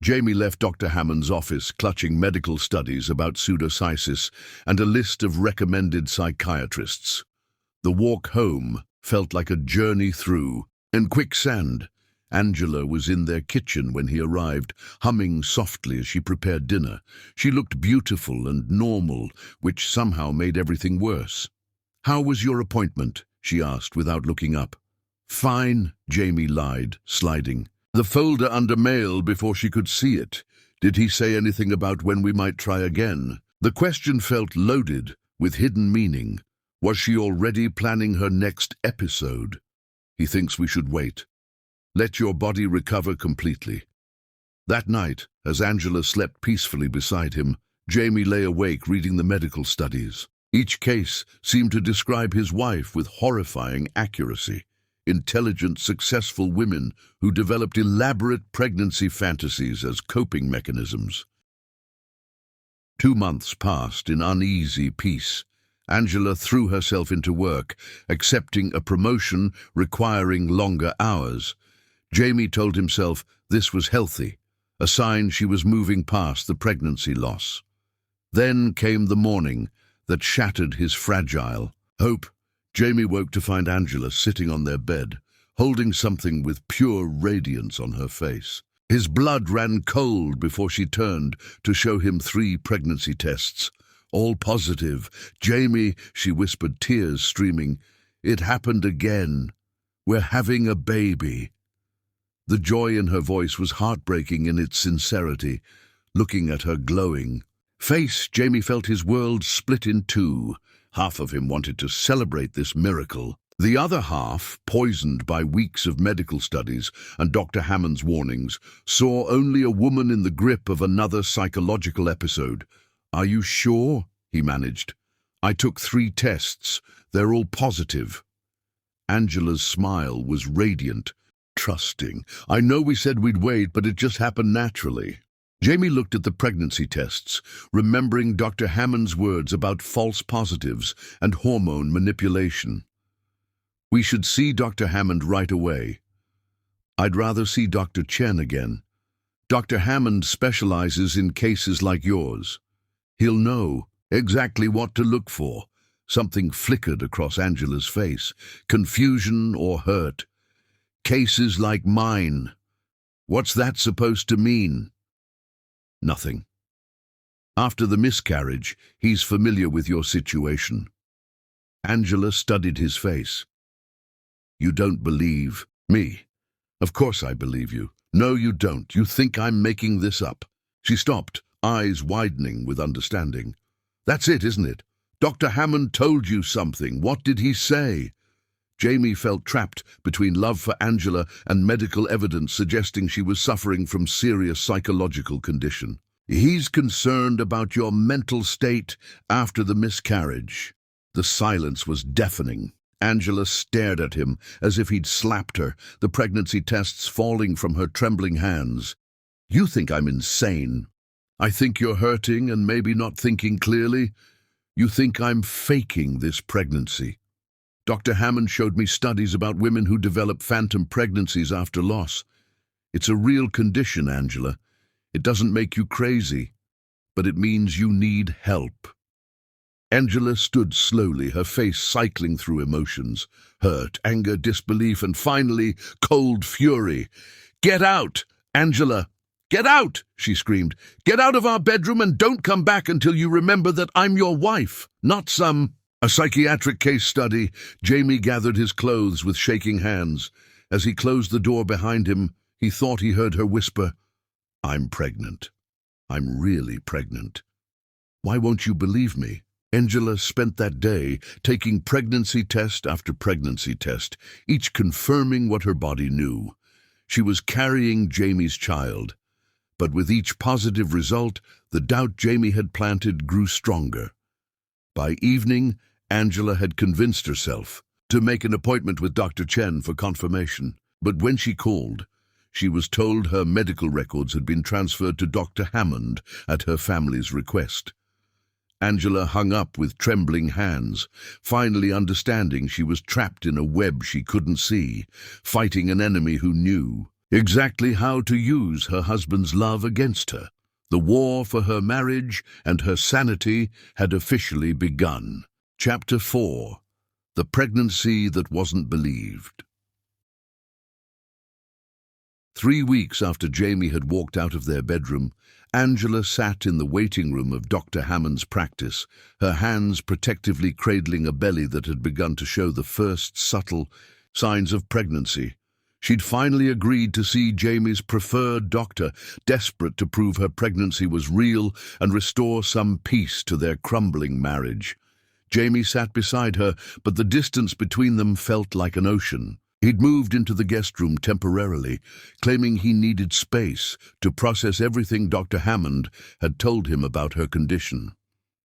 Speaker 1: Jamie left Dr. Hammond's office clutching medical studies about pseudocyesis and a list of recommended psychiatrists. The walk home felt like a journey through quicksand. Angela was in their kitchen when he arrived, humming softly as she prepared dinner. She looked beautiful and normal, which somehow made everything worse. "How was your appointment?" she asked without looking up. "Fine," Jamie lied, sliding the folder under mail before she could see it. Did he say anything about when we might try again? The question felt loaded with hidden meaning. Was she already planning her next episode? He thinks we should wait. Let your body recover completely. That night, as Angela slept peacefully beside him, Jamie lay awake reading the medical studies. Each case seemed to describe his wife with horrifying accuracy. Intelligent, successful women who developed elaborate pregnancy fantasies as coping mechanisms. 2 months passed in uneasy peace. Angela threw herself into work, accepting a promotion requiring longer hours. Jamie told himself this was healthy, a sign she was moving past the pregnancy loss. Then came the morning that shattered his fragile hope. Jamie woke to find Angela sitting on their bed, holding something with pure radiance on her face. His blood ran cold before she turned to show him 3 pregnancy tests, all positive. "Jamie," she whispered, tears streaming, "it happened again. We're having a baby." The joy in her voice was heartbreaking in its sincerity. Looking at her glowing face, Jamie felt his world split in two. Half of him wanted to celebrate this miracle. The other half, poisoned by weeks of medical studies and Dr. Hammond's warnings, saw only a woman in the grip of another psychological episode. "Are you sure?" he managed. "I took 3 tests. They're all positive." Angela's smile was radiant, trusting. "I know we said we'd wait, but it just happened naturally." Jamie looked at the pregnancy tests, remembering Dr. Hammond's words about false positives and hormone manipulation. "We should see Dr. Hammond right away." "I'd rather see Dr. Chen again. Dr. Hammond specializes in cases like yours. He'll know exactly what to look for." Something flickered across Angela's face. Confusion or hurt. "Cases like mine. What's that supposed to mean?" "Nothing. After the miscarriage, he's familiar with your situation." Angela studied his face. "You don't believe me." "Of course I believe you." "No, you don't. You think I'm making this up." She stopped, eyes widening with understanding. "That's it, isn't it? Dr. Hammond told you something. What did he say?" Jamie felt trapped between love for Angela and medical evidence suggesting she was suffering from serious psychological condition. "He's concerned about your mental state after the miscarriage." The silence was deafening. Angela stared at him as if he'd slapped her, the pregnancy tests falling from her trembling hands. "You think I'm insane. I think you're hurting and maybe not thinking clearly. You think I'm faking this pregnancy. Dr. Hammond showed me studies about women who develop phantom pregnancies after loss. It's a real condition, Angela. It doesn't make you crazy, but it means you need help." Angela stood slowly, her face cycling through emotions. Hurt, anger, disbelief, and finally, cold fury. "Get out, Angela! Get out!" she screamed. "Get out of our bedroom and don't come back until you remember that I'm your wife, not some..." A psychiatric case study. Jamie gathered his clothes with shaking hands. As he closed the door behind him, he thought he heard her whisper, "I'm pregnant. I'm really pregnant. Why won't you believe me?" Angela spent that day taking pregnancy test after pregnancy test, each confirming what her body knew. She was carrying Jamie's child. But with each positive result, the doubt Jamie had planted grew stronger. By evening, Angela had convinced herself to make an appointment with Dr. Chen for confirmation. But when she called, she was told her medical records had been transferred to Dr. Hammond at her family's request. Angela hung up with trembling hands, finally understanding she was trapped in a web she couldn't see, fighting an enemy who knew exactly how to use her husband's love against her. The war for her marriage and her sanity had officially begun. Chapter 4. The Pregnancy That Wasn't Believed. 3 weeks after Jamie had walked out of their bedroom, Angela sat in the waiting room of Dr. Hammond's practice, her hands protectively cradling a belly that had begun to show the first subtle signs of pregnancy. She'd finally agreed to see Jamie's preferred doctor, desperate to prove her pregnancy was real and restore some peace to their crumbling marriage. Jamie sat beside her, but the distance between them felt like an ocean. He'd moved into the guest room temporarily, claiming he needed space to process everything Dr. Hammond had told him about her condition.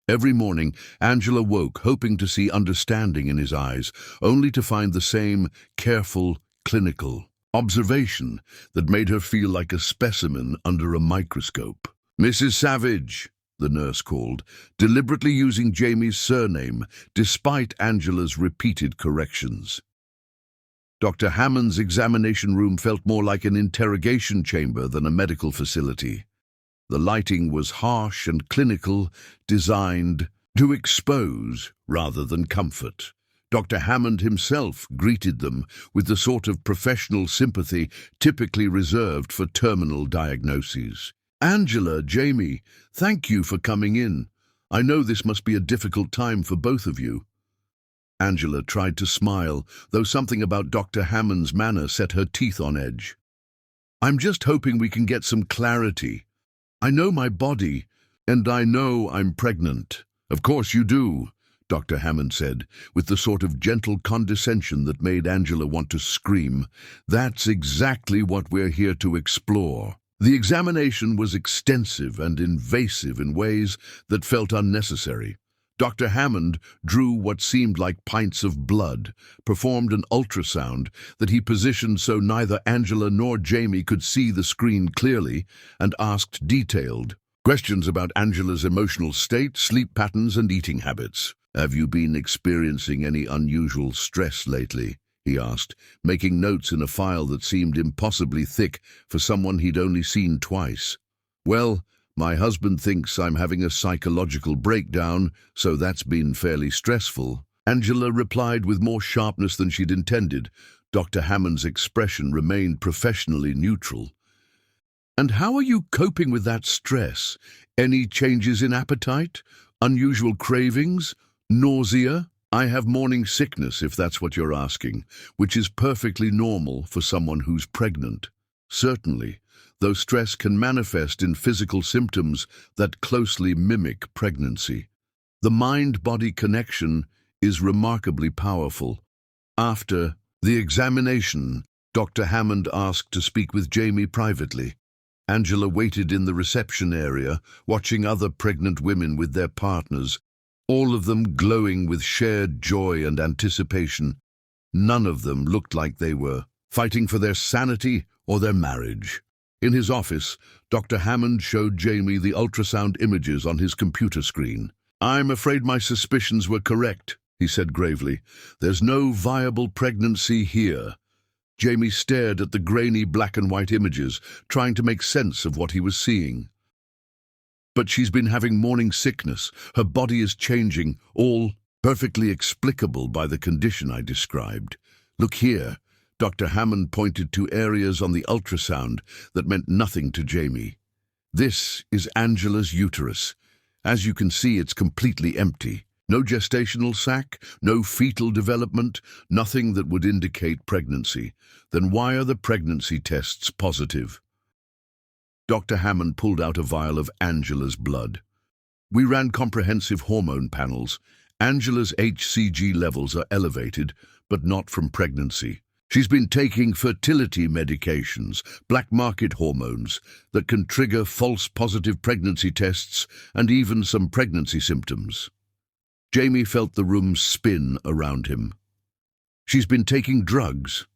Speaker 1: Every morning, Angela woke, hoping to see understanding in his eyes, only to find the same careful, clinical observation that made her feel like a specimen under a microscope. "Mrs. Savage," the nurse called, deliberately using Jamie's surname, despite Angela's repeated corrections. Dr. Hammond's examination room felt more like an interrogation chamber than a medical facility. The lighting was harsh and clinical, designed to expose rather than comfort. Dr. Hammond himself greeted them with the sort of professional sympathy typically reserved for terminal diagnoses. "Angela, Jamie, thank you for coming in. I know this must be a difficult time for both of you." Angela tried to smile, though something about Dr. Hammond's manner set her teeth on edge. "I'm just hoping we can get some clarity. I know my body, and I know I'm pregnant." "Of course you do," Dr. Hammond said, with the sort of gentle condescension that made Angela want to scream. "That's exactly what we're here to explore." The examination was extensive and invasive in ways that felt unnecessary. Dr. Hammond drew what seemed like pints of blood, performed an ultrasound that he positioned so neither Angela nor Jamie could see the screen clearly, and asked detailed questions about Angela's emotional state, sleep patterns, and eating habits. "Have you been experiencing any unusual stress lately?" he asked, making notes in a file that seemed impossibly thick for someone he'd only seen twice. "Well, my husband thinks I'm having a psychological breakdown, so that's been fairly stressful." Angela replied with more sharpness than she'd intended. Dr. Hammond's expression remained professionally neutral. "And how are you coping with that stress? Any changes in appetite? Unusual cravings? Nausea?" "I have morning sickness, if that's what you're asking, which is perfectly normal for someone who's pregnant. Certainly, though stress can manifest in physical symptoms that closely mimic pregnancy. The mind-body connection is remarkably powerful." After the examination, Dr. Hammond asked to speak with Jamie privately. Angela waited in the reception area, watching other pregnant women with their partners, all of them glowing with shared joy and anticipation. None of them looked like they were fighting for their sanity or their marriage. In his office, Dr. Hammond showed Jamie the ultrasound images on his computer screen. "I'm afraid my suspicions were correct," he said gravely. "There's no viable pregnancy here." Jamie stared at the grainy black and white images, trying to make sense of what he was seeing. "But she's been having morning sickness. Her body is changing, all perfectly explicable by the condition I described. Look here." Dr. Hammond pointed to areas on the ultrasound that meant nothing to Jamie. "This is Angela's uterus. As you can see, it's completely empty. No gestational sac, no fetal development, nothing that would indicate pregnancy. Then why are the pregnancy tests positive?" Dr. Hammond pulled out a vial of Angela's blood. We ran comprehensive hormone panels. Angela's HCG levels are elevated, but not from pregnancy. She's been taking fertility medications, black market hormones, that can trigger false positive pregnancy tests and even some pregnancy symptoms. Jamie felt the room spin around him. She's been taking drugs.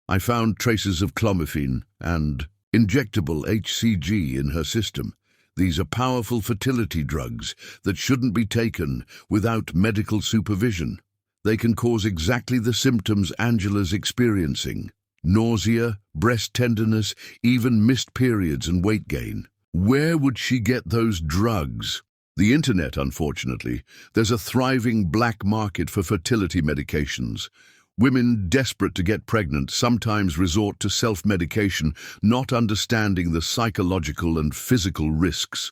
Speaker 1: I found traces of clomiphene and injectable HCG in her system. These are powerful fertility drugs that shouldn't be taken without medical supervision. They can cause exactly the symptoms Angela's experiencing: nausea, breast tenderness, even missed periods and weight gain. Where would she get those drugs? The internet, unfortunately. There's a thriving black market for fertility medications. Women desperate to get pregnant sometimes resort to self-medication, not understanding the psychological and physical risks.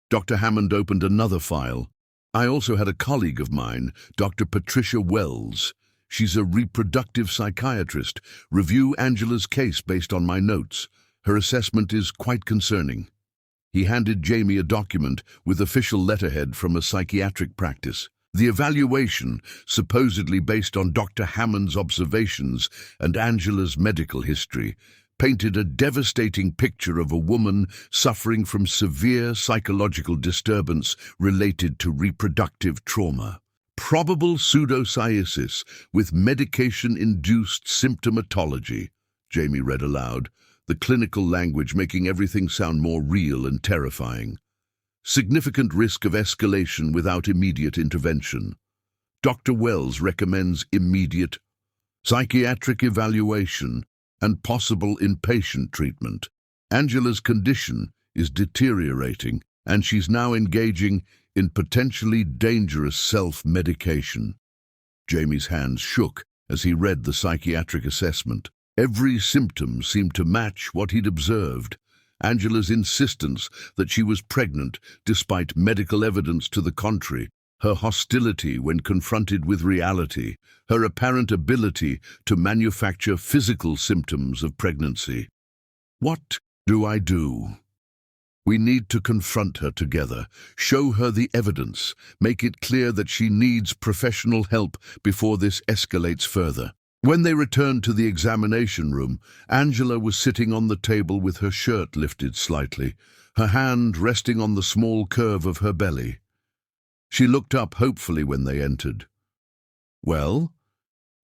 Speaker 1: Dr. Hammond opened another file. I also had a colleague of mine, Dr. Patricia Wells. She's a reproductive psychiatrist. Review Angela's case based on my notes. Her assessment is quite concerning. He handed Jamie a document with official letterhead from a psychiatric practice. The evaluation, supposedly based on Dr. Hammond's observations and Angela's medical history, painted a devastating picture of a woman suffering from severe psychological disturbance related to reproductive trauma. Probable pseudopsoriasis with medication-induced symptomatology, Jamie read aloud, the clinical language making everything sound more real and terrifying. Significant risk of escalation without immediate intervention. Dr. Wells recommends immediate psychiatric evaluation and possible inpatient treatment. Angela's condition is deteriorating, and she's now engaging in potentially dangerous self-medication. Jamie's hands shook as he read the psychiatric assessment. Every symptom seemed to match what he'd observed. Angela's insistence that she was pregnant, despite medical evidence to the contrary, her hostility when confronted with reality, her apparent ability to manufacture physical symptoms of pregnancy. What do I do? We need to confront her together, show her the evidence, make it clear that she needs professional help before this escalates further. When they returned to the examination room, Angela was sitting on the table with her shirt lifted slightly, her hand resting on the small curve of her belly. She looked up hopefully when they entered. Well,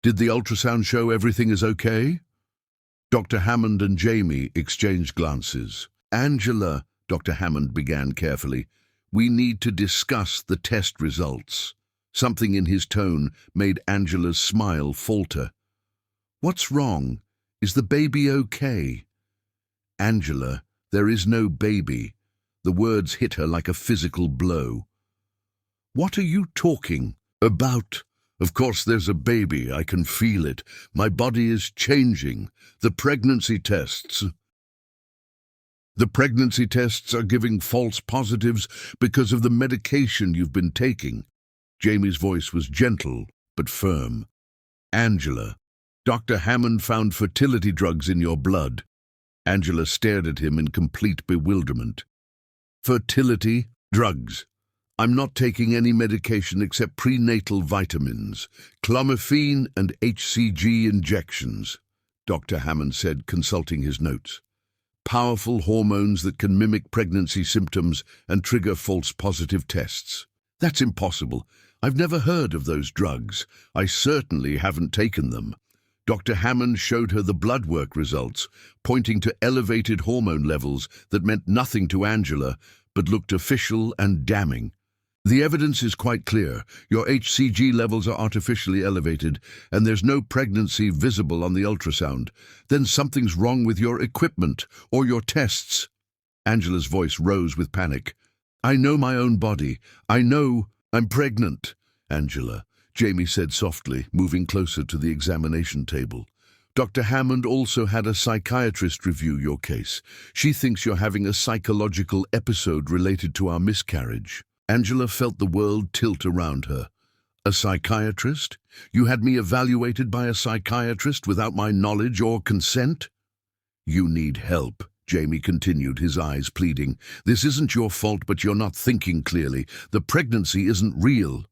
Speaker 1: did the ultrasound show everything is okay? Dr. Hammond and Jamie exchanged glances. Angela, Dr. Hammond began carefully, we need to discuss the test results. Something in his tone made Angela's smile falter. What's wrong? Is the baby okay? Angela, there is no baby. The words hit her like a physical blow. What are you talking about? Of course there's a baby, I can feel it. My body is changing. The pregnancy tests are giving false positives because of the medication you've been taking. Jamie's voice was gentle but firm. Angela, Dr. Hammond found fertility drugs in your blood. Angela stared at him in complete bewilderment. Fertility drugs? I'm not taking any medication except prenatal vitamins, clomiphene and HCG injections, Dr. Hammond said, consulting his notes. Powerful hormones that can mimic pregnancy symptoms and trigger false positive tests. That's impossible. I've never heard of those drugs. I certainly haven't taken them. Dr. Hammond showed her the blood work results, pointing to elevated hormone levels that meant nothing to Angela, but looked official and damning. The evidence is quite clear. Your HCG levels are artificially elevated, and there's no pregnancy visible on the ultrasound. Then something's wrong with your equipment or your tests. Angela's voice rose with panic. I know my own body. I know I'm pregnant. Angela, Jamie said softly, moving closer to the examination table. Dr. Hammond also had a psychiatrist review your case. She thinks you're having a psychological episode related to our miscarriage. Angela felt the world tilt around her. A psychiatrist? You had me evaluated by a psychiatrist without my knowledge or consent? You need help, Jamie continued, his eyes pleading. "This isn't your fault, but you're not thinking clearly. The pregnancy isn't real."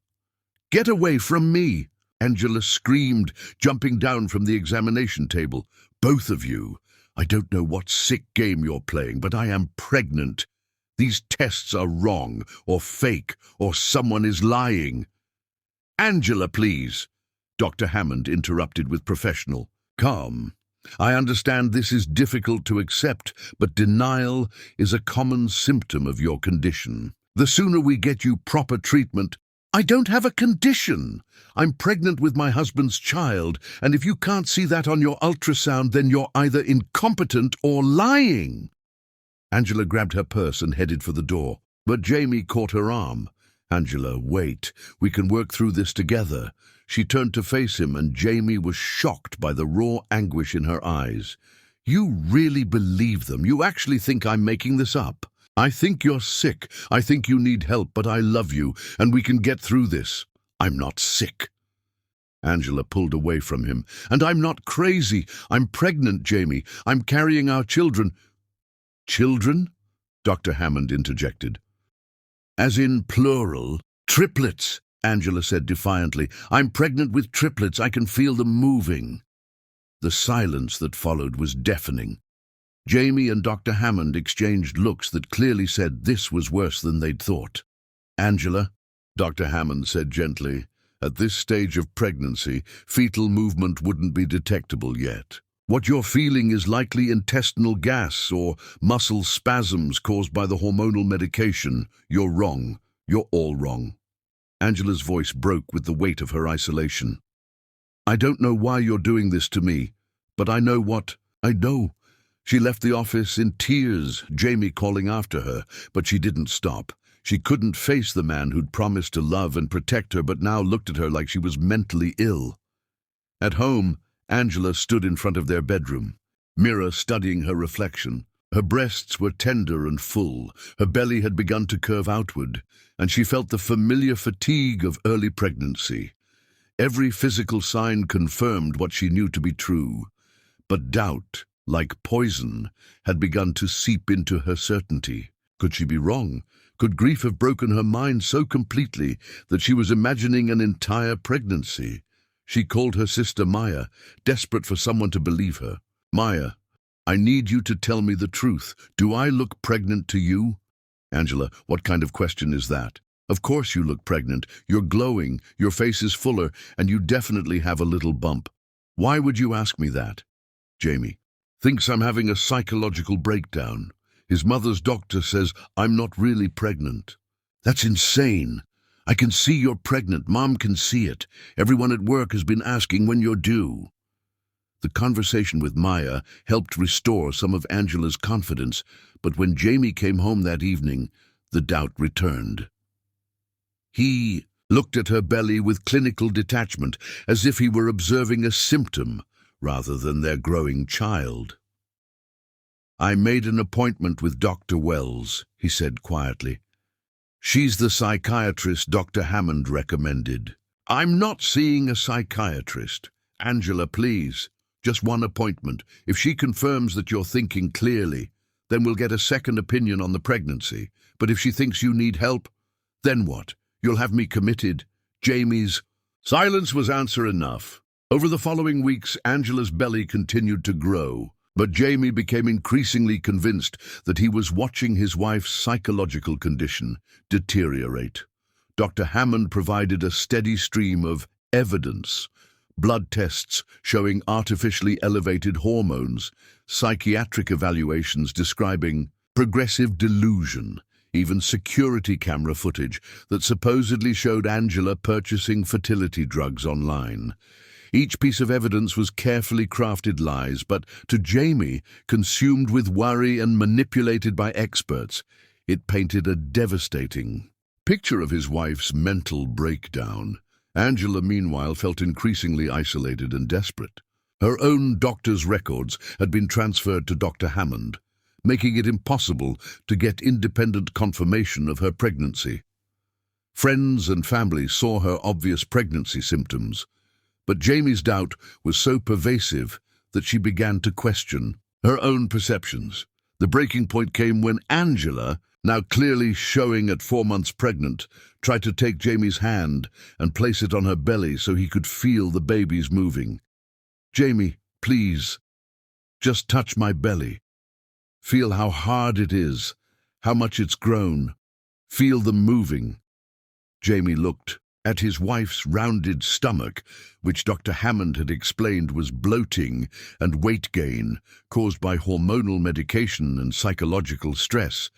Speaker 1: "Get away from me!" Angela screamed, jumping down from the examination table. "Both of you! I don't know what sick game you're playing, but I am pregnant. These tests are wrong, or fake, or someone is lying." "Angela, please," Dr. Hammond interrupted with professional calm. "I understand this is difficult to accept, but denial is a common symptom of your condition. The sooner we get you proper treatment—" "I don't have a condition. I'm pregnant with my husband's child, and if you can't see that on your ultrasound, then you're either incompetent or lying." Angela grabbed her purse and headed for the door, but Jamie caught her arm. "Angela, wait. We can work through this together." She turned to face him, and Jamie was shocked by the raw anguish in her eyes. "You really believe them? You actually think I'm making this up? I think you're sick. I think you need help, but I love you, and we can get through this." "I'm not sick." Angela pulled away from him. "And I'm not crazy. I'm pregnant, Jamie. I'm carrying our children." "Children?" Dr. Hammond interjected. "As in plural. Triplets," Angela said defiantly. "I'm pregnant with triplets. I can feel them moving." The silence that followed was deafening. Jamie and Dr. Hammond exchanged looks that clearly said this was worse than they'd thought. "Angela," Dr. Hammond said gently, "at this stage of pregnancy, fetal movement wouldn't be detectable yet. What you're feeling is likely intestinal gas or muscle spasms caused by the hormonal medication. You're wrong. You're all wrong." Angela's voice broke with the weight of her isolation. "I don't know why you're doing this to me, but I know what I know." She left the office in tears, Jamie calling after her, but she didn't stop. She couldn't face the man who'd promised to love and protect her, but now looked at her like she was mentally ill. At home, Angela stood in front of their bedroom, mirror studying her reflection. Her breasts were tender and full, her belly had begun to curve outward, and she felt the familiar fatigue of early pregnancy. Every physical sign confirmed what she knew to be true, but doubt, like poison, had begun to seep into her certainty. Could she be wrong? Could grief have broken her mind so completely that she was imagining an entire pregnancy? She called her sister Maya, desperate for someone to believe her. "Maya, I need you to tell me the truth. Do I look pregnant to you?" "Angela, what kind of question is that? Of course you look pregnant. You're glowing, your face is fuller, and you definitely have a little bump. Why would you ask me that?" Jamie thinks I'm having a psychological breakdown. His mother's doctor says I'm not really pregnant. That's insane. I can see you're pregnant. Mom can see it. Everyone at work has been asking when you're due. The conversation with Maya helped restore some of Angela's confidence, but when Jamie came home that evening, the doubt returned. He looked at her belly with clinical detachment, as if he were observing a symptom rather than their growing child. "I made an appointment with Dr. Wells," he said quietly. "She's the psychiatrist Dr. Hammond recommended." "I'm not seeing a psychiatrist. Angela, please. Just one appointment. If she confirms that you're thinking clearly, then we'll get a second opinion on the pregnancy. But if she thinks you need help, then what? You'll have me committed." Jamie's silence was answer enough. Over the following weeks, Angela's belly continued to grow, but Jamie became increasingly convinced that he was watching his wife's psychological condition deteriorate. Dr. Hammond provided a steady stream of evidence: blood tests showing artificially elevated hormones, psychiatric evaluations describing progressive delusion, even security camera footage that supposedly showed Angela purchasing fertility drugs online. Each piece of evidence was carefully crafted lies, but to Jamie, consumed with worry and manipulated by experts, it painted a devastating picture of his wife's mental breakdown. Angela, meanwhile, felt increasingly isolated and desperate. Her own doctor's records had been transferred to Dr. Hammond, making it impossible to get independent confirmation of her pregnancy. Friends and family saw her obvious pregnancy symptoms, but Jamie's doubt was so pervasive that she began to question her own perceptions. The breaking point came when Angela, now clearly showing at 4 months pregnant, tried to take Jamie's hand and place it on her belly so he could feel the babies moving. "Jamie, please, just touch my belly. Feel how hard it is, how much it's grown. Feel them moving." Jamie looked at his wife's rounded stomach, which Dr. Hammond had explained was bloating and weight gain caused by hormonal medication and psychological stress,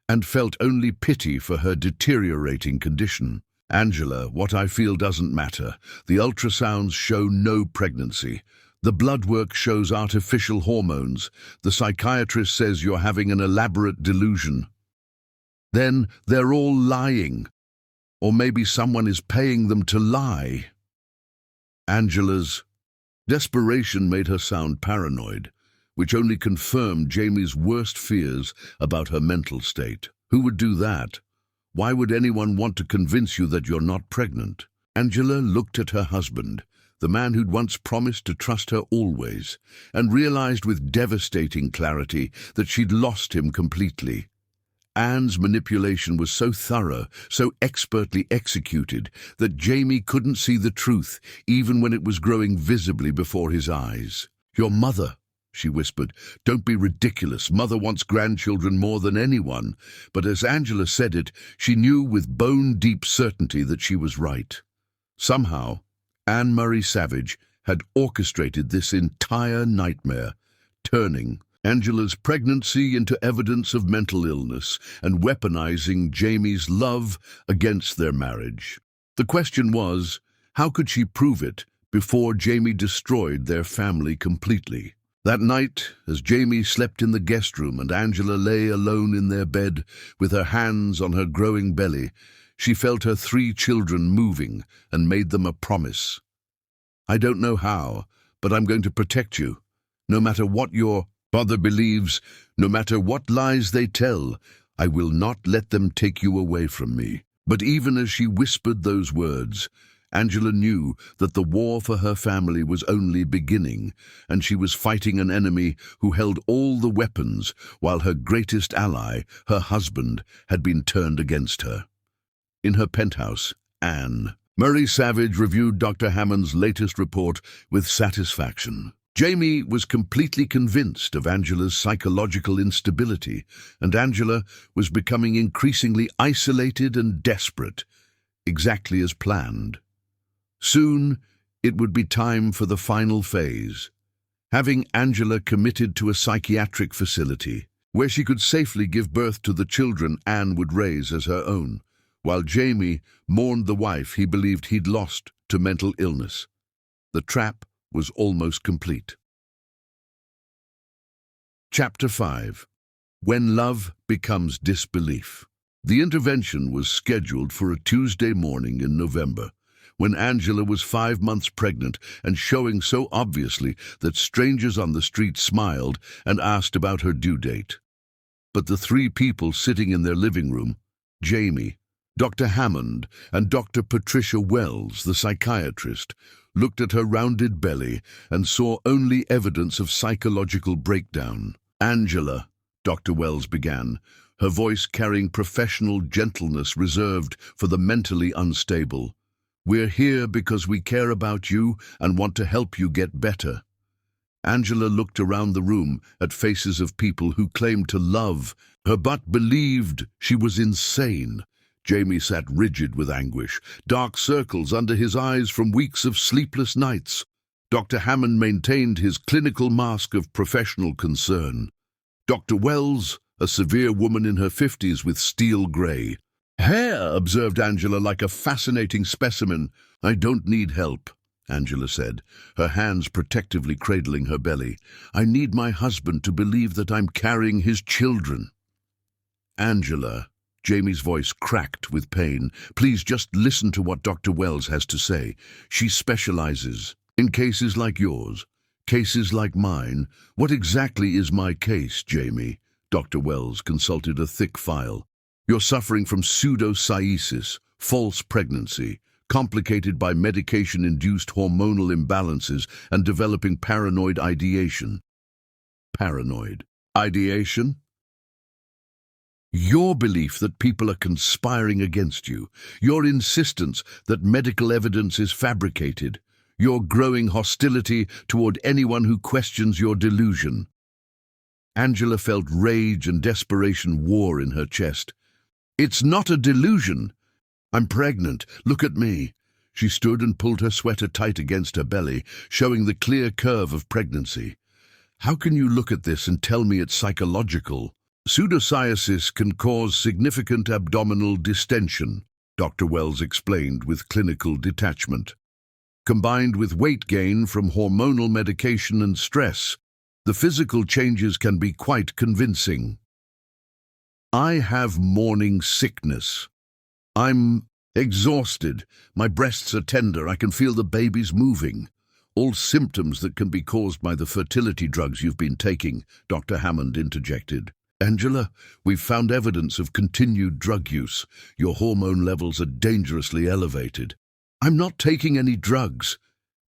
Speaker 1: and felt only pity for her deteriorating condition. "Angela, what I feel doesn't matter. The ultrasounds show no pregnancy. The blood work shows artificial hormones. The psychiatrist says you're having an elaborate delusion." "Then they're all lying. Or maybe someone is paying them to lie." Angela's desperation made her sound paranoid, which only confirmed Jamie's worst fears about her mental state. "Who would do that? Why would anyone want to convince you that you're not pregnant?" Angela looked at her husband, the man who'd once promised to trust her always, and realized with devastating clarity that she'd lost him completely. Anne's manipulation was so thorough, so expertly executed, that Jamie couldn't see the truth, even when it was growing visibly before his eyes. "Your mother," she whispered. "Don't be ridiculous. Mother wants grandchildren more than anyone." But as Angela said it, she knew with bone-deep certainty that she was right. Somehow, Anne Murray Savage had orchestrated this entire nightmare, turning Angela's pregnancy into evidence of mental illness and weaponizing Jamie's love against their marriage. The question was, how could she prove it before Jamie destroyed their family completely? That night, as Jamie slept in the guest room and Angela lay alone in their bed with her hands on her growing belly, she felt her 3 children moving and made them a promise. "I don't know how, but I'm going to protect you. No matter what your father believes, no matter what lies they tell, I will not let them take you away from me." But even as she whispered those words, Angela knew that the war for her family was only beginning, and she was fighting an enemy who held all the weapons, while her greatest ally, her husband, had been turned against her. In her penthouse, Anne Murray Savage reviewed Dr. Hammond's latest report with satisfaction. Jamie was completely convinced of Angela's psychological instability, and Angela was becoming increasingly isolated and desperate, exactly as planned. Soon, it would be time for the final phase, having Angela committed to a psychiatric facility, where she could safely give birth to the children Anne would raise as her own, while Jamie mourned the wife he believed he'd lost to mental illness. The trap was almost complete. Chapter 5. When Love Becomes Disbelief. The intervention was scheduled for a Tuesday morning in November, when Angela was 5 months pregnant and showing so obviously that strangers on the street smiled and asked about her due date. But the 3 people sitting in their living room, Jamie, Dr. Hammond, and Dr. Patricia Wells, the psychiatrist, looked at her rounded belly and saw only evidence of psychological breakdown. "Angela," Dr. Wells began, her voice carrying professional gentleness reserved for the mentally unstable. "We're here because we care about you and want to help you get better." Angela looked around the room at faces of people who claimed to love her but believed she was insane. Jamie sat rigid with anguish, dark circles under his eyes from weeks of sleepless nights. Dr. Hammond maintained his clinical mask of professional concern. Dr. Wells, a severe woman in her 50s with steel grey hair, observed Angela like a fascinating specimen. "I don't need help," Angela said, her hands protectively cradling her belly. "I need my husband to believe that I'm carrying his children." "Angela," Jamie's voice cracked with pain, "please just listen to what Dr. Wells has to say. She specializes in cases like yours, cases like mine." "What exactly is my case, Jamie?" Dr. Wells consulted a thick file. "You're suffering from pseudocyesis, false pregnancy, complicated by medication-induced hormonal imbalances and developing paranoid ideation." "Paranoid?" Ideation? Your belief that people are conspiring against you, your insistence that medical evidence is fabricated, your growing hostility toward anyone who questions your delusion. Angela felt rage and desperation war in her chest. It's not a delusion. I'm pregnant. Look at me. She stood and pulled her sweater tight against her belly, showing the clear curve of pregnancy. How can you look at this and tell me it's psychological? Pseudocyesis can cause significant abdominal distension, Dr. Wells explained with clinical detachment. Combined with weight gain from hormonal medication and stress, the physical changes can be quite convincing. I have morning sickness. I'm exhausted. My breasts are tender. I can feel the babies moving. All symptoms that can be caused by the fertility drugs you've been taking, Dr. Hammond interjected. Angela, we've found evidence of continued drug use. Your hormone levels are dangerously elevated. I'm not taking any drugs.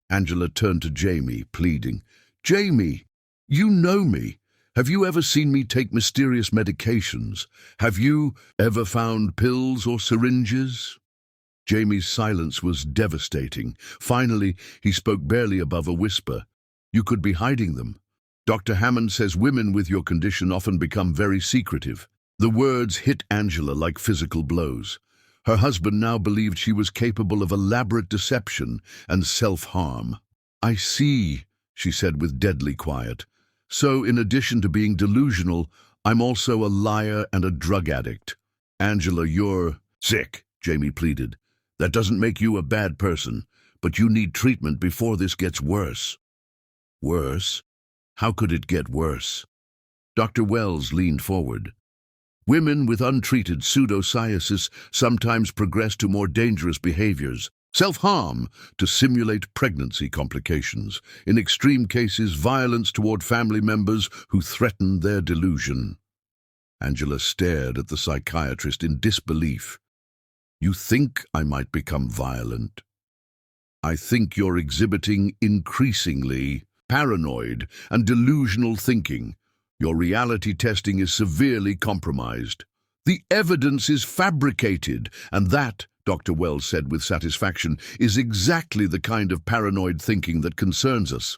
Speaker 1: Angela turned to Jamie, pleading. Jamie, you know me. Have you ever seen me take mysterious medications? Have you ever found pills or syringes? Jamie's silence was devastating. Finally, he spoke barely above a whisper. You could be hiding them. Dr. Hammond says women with your condition often become very secretive. The words hit Angela like physical blows. Her husband now believed she was capable of elaborate deception and self-harm. I see, she said with deadly quiet. So, in addition to being delusional, I'm also a liar and a drug addict. Angela, you're sick, Jamie pleaded. That doesn't make you a bad person, but you need treatment before this gets worse. Worse? How could it get worse? Dr. Wells leaned forward. Women with untreated pseudocyesis sometimes progress to more dangerous behaviors, self-harm to simulate pregnancy complications, in extreme cases violence toward family members who threaten their delusion. Angela stared at the psychiatrist in disbelief. You think I might become violent? I think you're exhibiting increasingly paranoid and delusional thinking. Your reality testing is severely compromised. The evidence is fabricated, and that, Dr. Wells said with satisfaction, is exactly the kind of paranoid thinking that concerns us.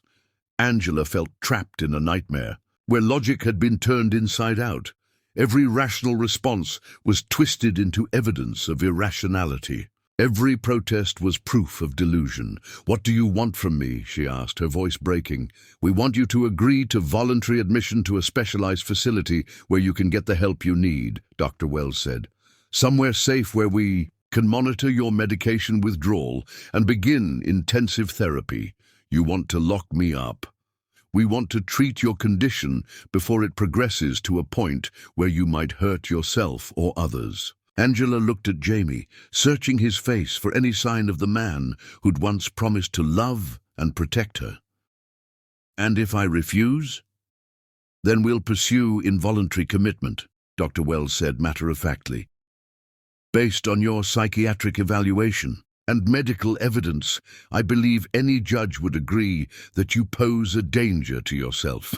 Speaker 1: Angela felt trapped in a nightmare, where logic had been turned inside out. Every rational response was twisted into evidence of irrationality. Every protest was proof of delusion. What do you want from me? She asked, her voice breaking. We want you to agree to voluntary admission to a specialized facility where you can get the help you need, Dr. Wells said. Somewhere safe where we can monitor your medication withdrawal and begin intensive therapy. You want to lock me up. We want to treat your condition before it progresses to a point where you might hurt yourself or others. Angela looked at Jamie, searching his face for any sign of the man who'd once promised to love and protect her. And if I refuse? Then we'll pursue involuntary commitment, Dr. Wells said matter-of-factly. Based on your psychiatric evaluation and medical evidence, I believe any judge would agree that you pose a danger to yourself.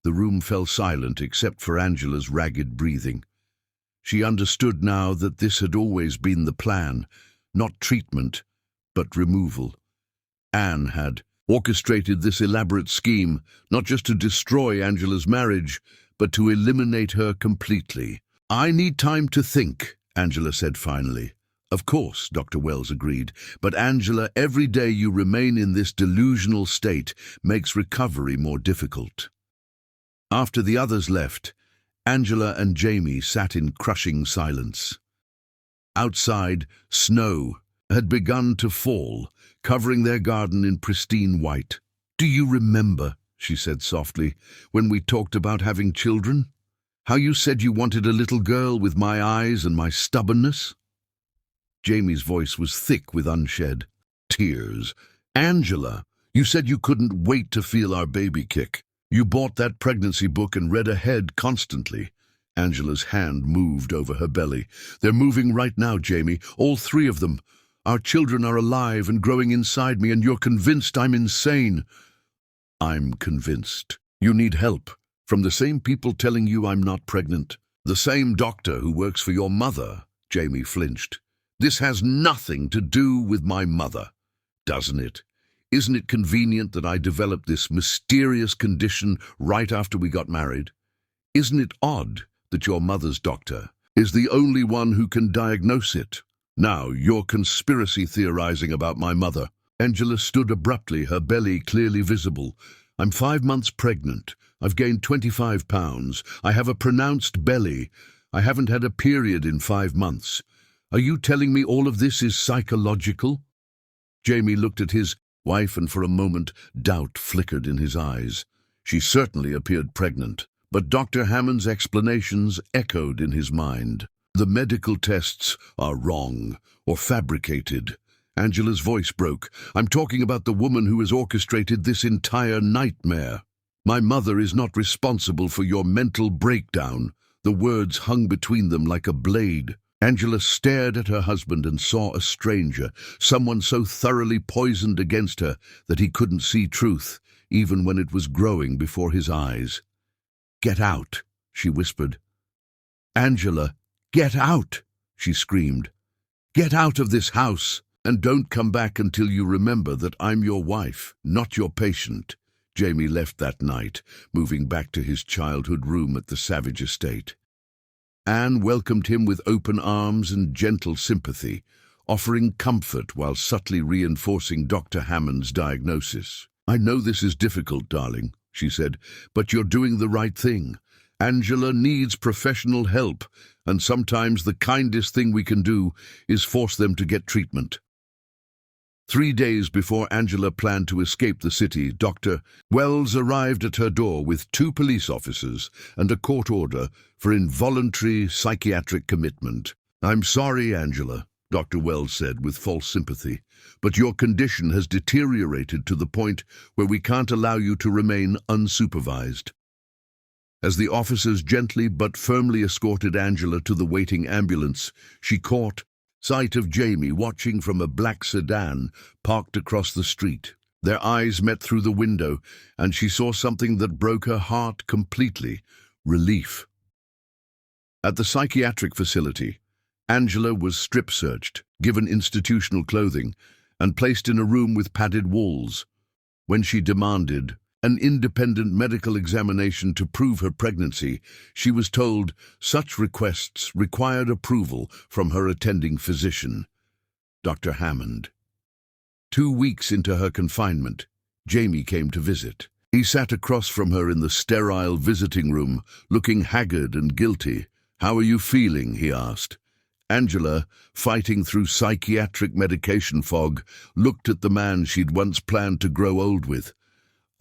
Speaker 1: The room fell silent except for Angela's ragged breathing. She understood now that this had always been the plan, not treatment, but removal. Anne had orchestrated this elaborate scheme, not just to destroy Angela's marriage, but to eliminate her completely. I need time to think, Angela said finally. Of course, Dr. Wells agreed, but Angela, every day you remain in this delusional state makes recovery more difficult. After the others left, Angela and Jamie sat in crushing silence. Outside, snow had begun to fall, covering their garden in pristine white. Do you remember, she said softly, when we talked about having children? How you said you wanted a little girl with my eyes and my stubbornness? Jamie's voice was thick with unshed tears. Angela, you said you couldn't wait to feel our baby kick. You bought that pregnancy book and read ahead constantly. Angela's hand moved over her belly. They're moving right now, Jamie, all three of them. Our children are alive and growing inside me, and you're convinced I'm insane. I'm convinced. You need help. From the same people telling you I'm not pregnant? The same doctor who works for your mother? Jamie flinched. This has nothing to do with my mother, doesn't it? Isn't it convenient that I developed this mysterious condition right after we got married? Isn't it odd that your mother's doctor is the only one who can diagnose it? Now you're conspiracy theorizing about my mother. Angela stood abruptly, her belly clearly visible. I'm 5 months pregnant. I've gained 25 pounds. I have a pronounced belly. I haven't had a period in 5 months. Are you telling me all of this is psychological? Jamie looked at his wife, and for a moment doubt flickered in his eyes. She certainly appeared pregnant, but Dr. Hammond's explanations echoed in his mind. The medical tests are wrong or fabricated. Angela's voice broke. I'm talking about the woman who has orchestrated this entire nightmare. My mother is not responsible for your mental breakdown. The words hung between them like a blade. Angela stared at her husband and saw a stranger, someone so thoroughly poisoned against her that he couldn't see truth, even when it was growing before his eyes. "Get out," she whispered. "Angela, get out," she screamed. "Get out of this house, and don't come back until you remember that I'm your wife, not your patient." Jamie left that night, moving back to his childhood room at the Savage estate. Anne welcomed him with open arms and gentle sympathy, offering comfort while subtly reinforcing Dr. Hammond's diagnosis. "I know this is difficult, darling," she said, "but you're doing the right thing. Angela needs professional help, and sometimes the kindest thing we can do is force them to get treatment." 3 days before Angela planned to escape the city, Dr. Wells arrived at her door with 2 police officers and a court order for involuntary psychiatric commitment. "I'm sorry, Angela," Dr. Wells said with false sympathy, "but your condition has deteriorated to the point where we can't allow you to remain unsupervised." As the officers gently but firmly escorted Angela to the waiting ambulance, she caught sight of Jamie watching from a black sedan parked across the street. Their eyes met through the window, and she saw something that broke her heart completely: relief. At the psychiatric facility, Angela was strip-searched, given institutional clothing, and placed in a room with padded walls. When she demanded an independent medical examination to prove her pregnancy, she was told such requests required approval from her attending physician, Dr. Hammond. 2 weeks into her confinement, Jamie came to visit. He sat across from her in the sterile visiting room, looking haggard and guilty. "How are you feeling?" he asked. Angela, fighting through psychiatric medication fog, looked at the man she'd once planned to grow old with.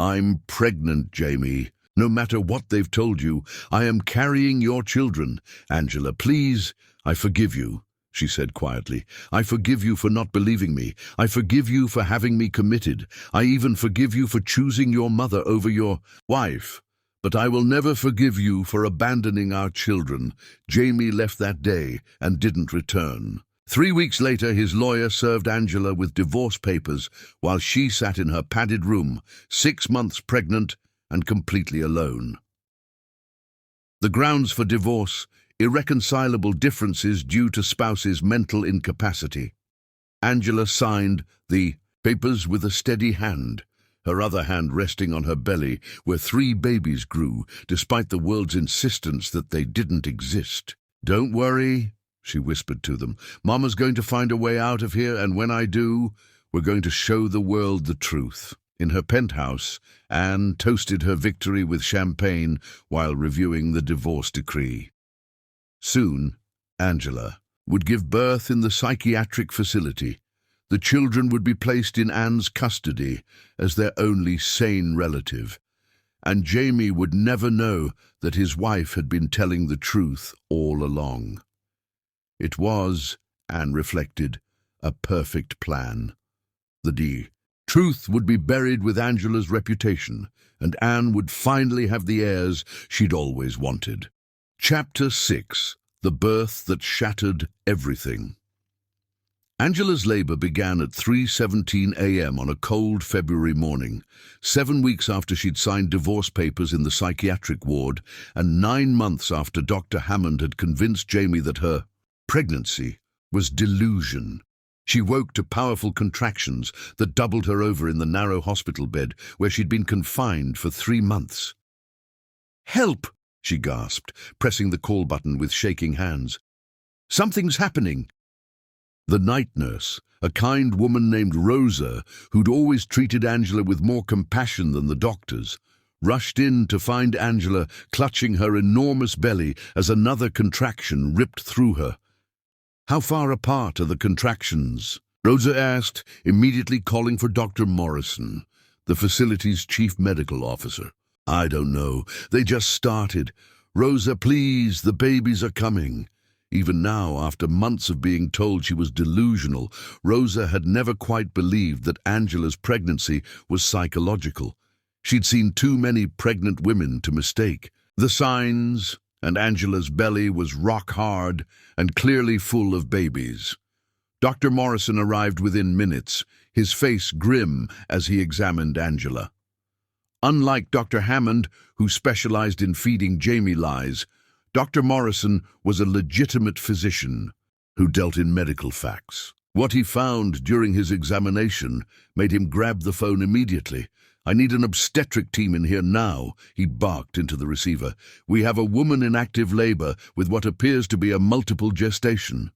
Speaker 1: "I'm pregnant, Jamie. No matter what they've told you, I am carrying your children. Angela, please, I forgive you," she said quietly. "I forgive you for not believing me. I forgive you for having me committed. I even forgive you for choosing your mother over your wife. But I will never forgive you for abandoning our children." Jamie left that day and didn't return. 3 weeks later, his lawyer served Angela with divorce papers while she sat in her padded room, 6 months pregnant and completely alone. The grounds for divorce: irreconcilable differences due to spouse's mental incapacity. Angela signed the papers with a steady hand, her other hand resting on her belly, where 3 babies grew, despite the world's insistence that they didn't exist. "Don't worry," she whispered to them. "Mama's going to find a way out of here, and when I do, we're going to show the world the truth." In her penthouse, Anne toasted her victory with champagne while reviewing the divorce decree. Soon, Angela would give birth in the psychiatric facility. The children would be placed in Anne's custody as their only sane relative, and Jamie would never know that his wife had been telling the truth all along. It was, Anne reflected, a perfect plan. The truth would be buried with Angela's reputation, and Anne would finally have the heirs she'd always wanted. Chapter 6: The Birth That Shattered Everything. Angela's labor began at 3:17 a.m. on a cold February morning, 7 weeks after she'd signed divorce papers in the psychiatric ward, and 9 months after Dr. Hammond had convinced Jamie that her pregnancy was delusion. She woke to powerful contractions that doubled her over in the narrow hospital bed where she'd been confined for 3 months. "Help!" she gasped, pressing the call button with shaking hands. "Something's happening." The night nurse, a kind woman named Rosa, who'd always treated Angela with more compassion than the doctors, rushed in to find Angela clutching her enormous belly as another contraction ripped through her. "How far apart are the contractions?" Rosa asked, immediately calling for Dr. Morrison, the facility's chief medical officer. "I don't know. They just started. Rosa, please, the babies are coming." Even now, after months of being told she was delusional, Rosa had never quite believed that Angela's pregnancy was psychological. She'd seen too many pregnant women to mistake the signs, and Angela's belly was rock hard and clearly full of babies. Dr. Morrison arrived within minutes, his face grim as he examined Angela. Unlike Dr. Hammond, who specialized in feeding Jamie lies, Dr. Morrison was a legitimate physician who dealt in medical facts. What he found during his examination made him grab the phone immediately. "I need an obstetric team in here now," he barked into the receiver. "We have a woman in active labor with what appears to be a multiple gestation."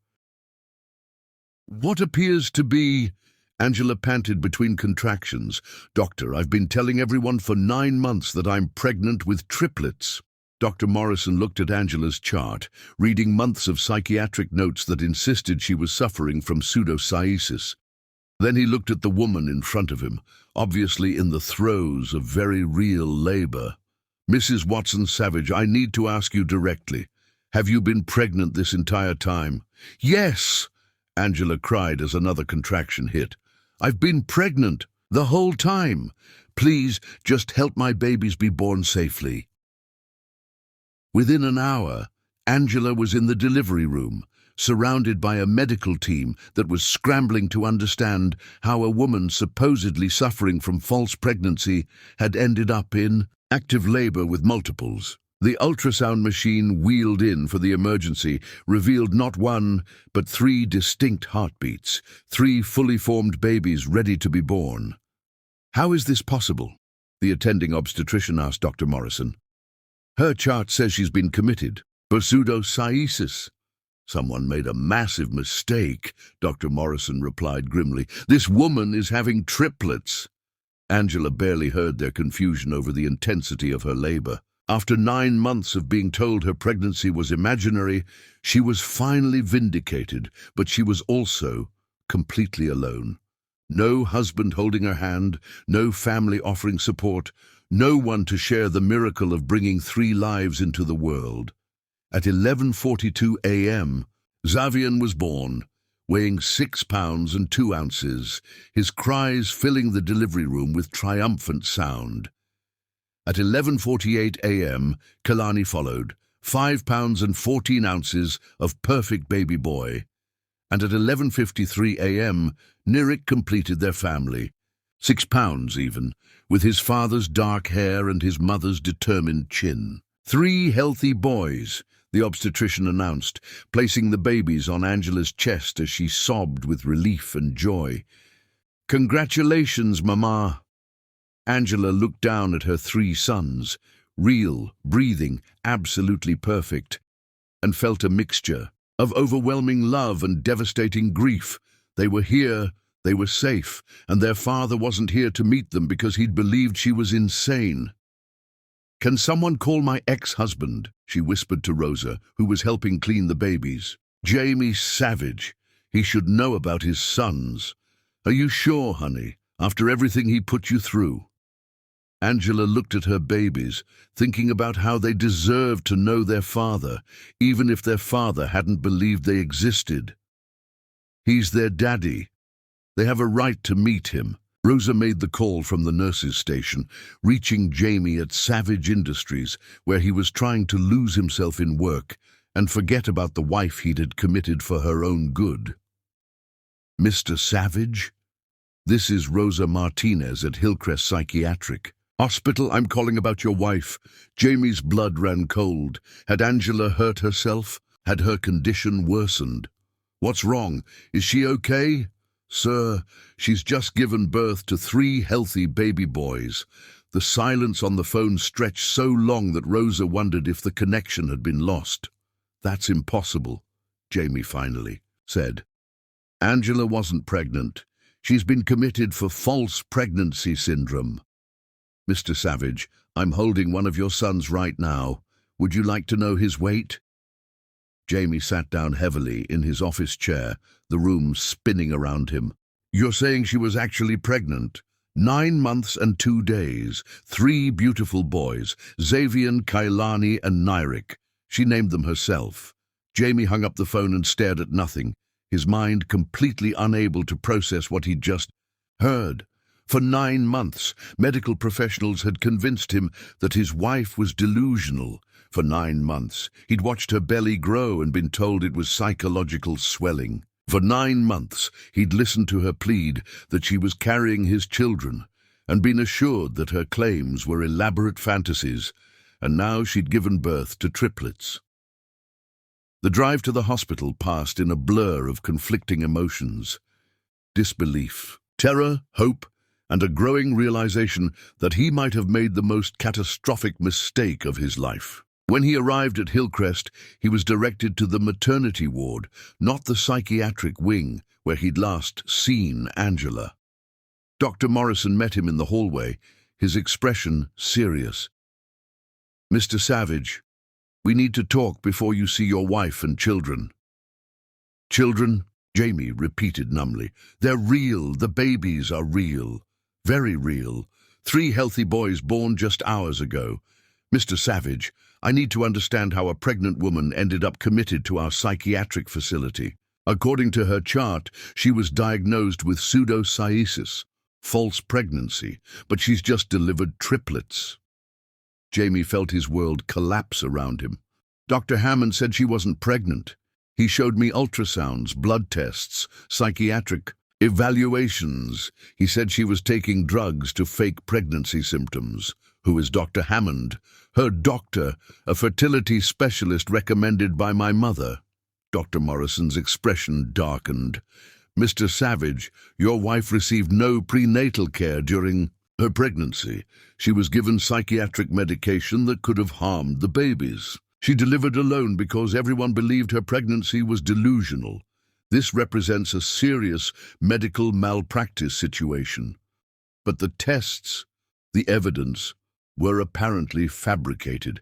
Speaker 1: "What appears to be?" Angela panted between contractions. "Doctor, I've been telling everyone for 9 months that I'm pregnant with triplets." Dr. Morrison looked at Angela's chart, reading months of psychiatric notes that insisted she was suffering from pseudocyesis. Then he looked at the woman in front of him, obviously in the throes of very real labor. "Mrs. Watson-Savage, I need to ask you directly. Have you been pregnant this entire time?" "Yes!" Angela cried as another contraction hit. "I've been pregnant the whole time. Please, just help my babies be born safely." Within an hour, Angela was in the delivery room, surrounded by a medical team that was scrambling to understand how a woman supposedly suffering from false pregnancy had ended up in active labor with multiples. The ultrasound machine wheeled in for the emergency revealed not one, but 3 distinct heartbeats, 3 fully formed babies ready to be born. "How is this possible?" the attending obstetrician asked Dr. Morrison. "Her chart says she's been committed for pseudocyesis." "Someone made a massive mistake," Dr. Morrison replied grimly. "This woman is having triplets." Angela barely heard their confusion over the intensity of her labor. After 9 months of being told her pregnancy was imaginary, she was finally vindicated, but she was also completely alone. No husband holding her hand, no family offering support, no one to share the miracle of bringing 3 lives into the world. At 11:42 a.m., Xavier was born, weighing 6 pounds and 2 ounces, his cries filling the delivery room with triumphant sound. At 11:48 a.m., Kalani followed, 5 pounds and 14 ounces of perfect baby boy. And at 11:53 a.m., Nirik completed their family, 6 pounds even, with his father's dark hair and his mother's determined chin. 3 healthy boys, the obstetrician announced, placing the babies on Angela's chest as she sobbed with relief and joy. "Congratulations, Mama." Angela looked down at her 3 sons, real, breathing, absolutely perfect, and felt a mixture of overwhelming love and devastating grief. They were here, they were safe, and their father wasn't here to meet them because he'd believed she was insane. "Can someone call my ex-husband?" she whispered to Rosa, who was helping clean the babies. "Jamie Savage. He should know about his sons. Are you sure, honey, after everything he put you through?" Angela looked at her babies, thinking about how they deserved to know their father, even if their father hadn't believed they existed. He's their daddy. They have a right to meet him. Rosa made the call from the nurse's station, reaching Jamie at Savage Industries, where he was trying to lose himself in work and forget about the wife he'd had committed for her own good. Mr. Savage? This is Rosa Martinez at Hillcrest Psychiatric Hospital. I'm calling about your wife. Jamie's blood ran cold. Had Angela hurt herself? Had her condition worsened? What's wrong? Is she okay? Sir, she's just given birth to 3 healthy baby boys. The silence on the phone stretched so long that Rosa wondered if the connection had been lost. That's impossible, Jamie finally said. Angela wasn't pregnant. She's been committed for false pregnancy syndrome. Mr. Savage, I'm holding one of your sons right now. Would you like to know his weight? Jamie sat down heavily in his office chair, the room spinning around him. You're saying she was actually pregnant? 9 months and 2 days, 3 beautiful boys, Xavian, Kailani and Nairik. She named them herself. Jamie hung up the phone and stared at nothing, his mind completely unable to process what he'd just heard. For 9 months, medical professionals had convinced him that his wife was delusional. For 9 months, he'd watched her belly grow and been told it was psychological swelling. For 9 months, he'd listened to her plead that she was carrying his children and been assured that her claims were elaborate fantasies, and now she'd given birth to triplets. The drive to the hospital passed in a blur of conflicting emotions. Disbelief, terror, hope, and a growing realization that he might have made the most catastrophic mistake of his life. When he arrived at Hillcrest, he was directed to the maternity ward, not the psychiatric wing where he'd last seen Angela. Dr. Morrison met him in the hallway, his expression serious. Mr. Savage, we need to talk before you see your wife and children. Children? Jamie repeated numbly. They're real. The babies are real. Very real. 3 healthy boys born just hours ago. Mr. Savage, I need to understand how a pregnant woman ended up committed to our psychiatric facility. According to her chart, she was diagnosed with pseudocyesis, false pregnancy, but she's just delivered triplets. Jamie felt his world collapse around him. Dr. Hammond said she wasn't pregnant. He showed me ultrasounds, blood tests, psychiatric evaluations. He said she was taking drugs to fake pregnancy symptoms. Who is Dr. Hammond? Her doctor, a fertility specialist recommended by my mother. Dr. Morrison's expression darkened. Mr. Savage, your wife received no prenatal care during her pregnancy. She was given psychiatric medication that could have harmed the babies. She delivered alone because everyone believed her pregnancy was delusional. This represents a serious medical malpractice situation. But the tests, the evidence, were apparently fabricated.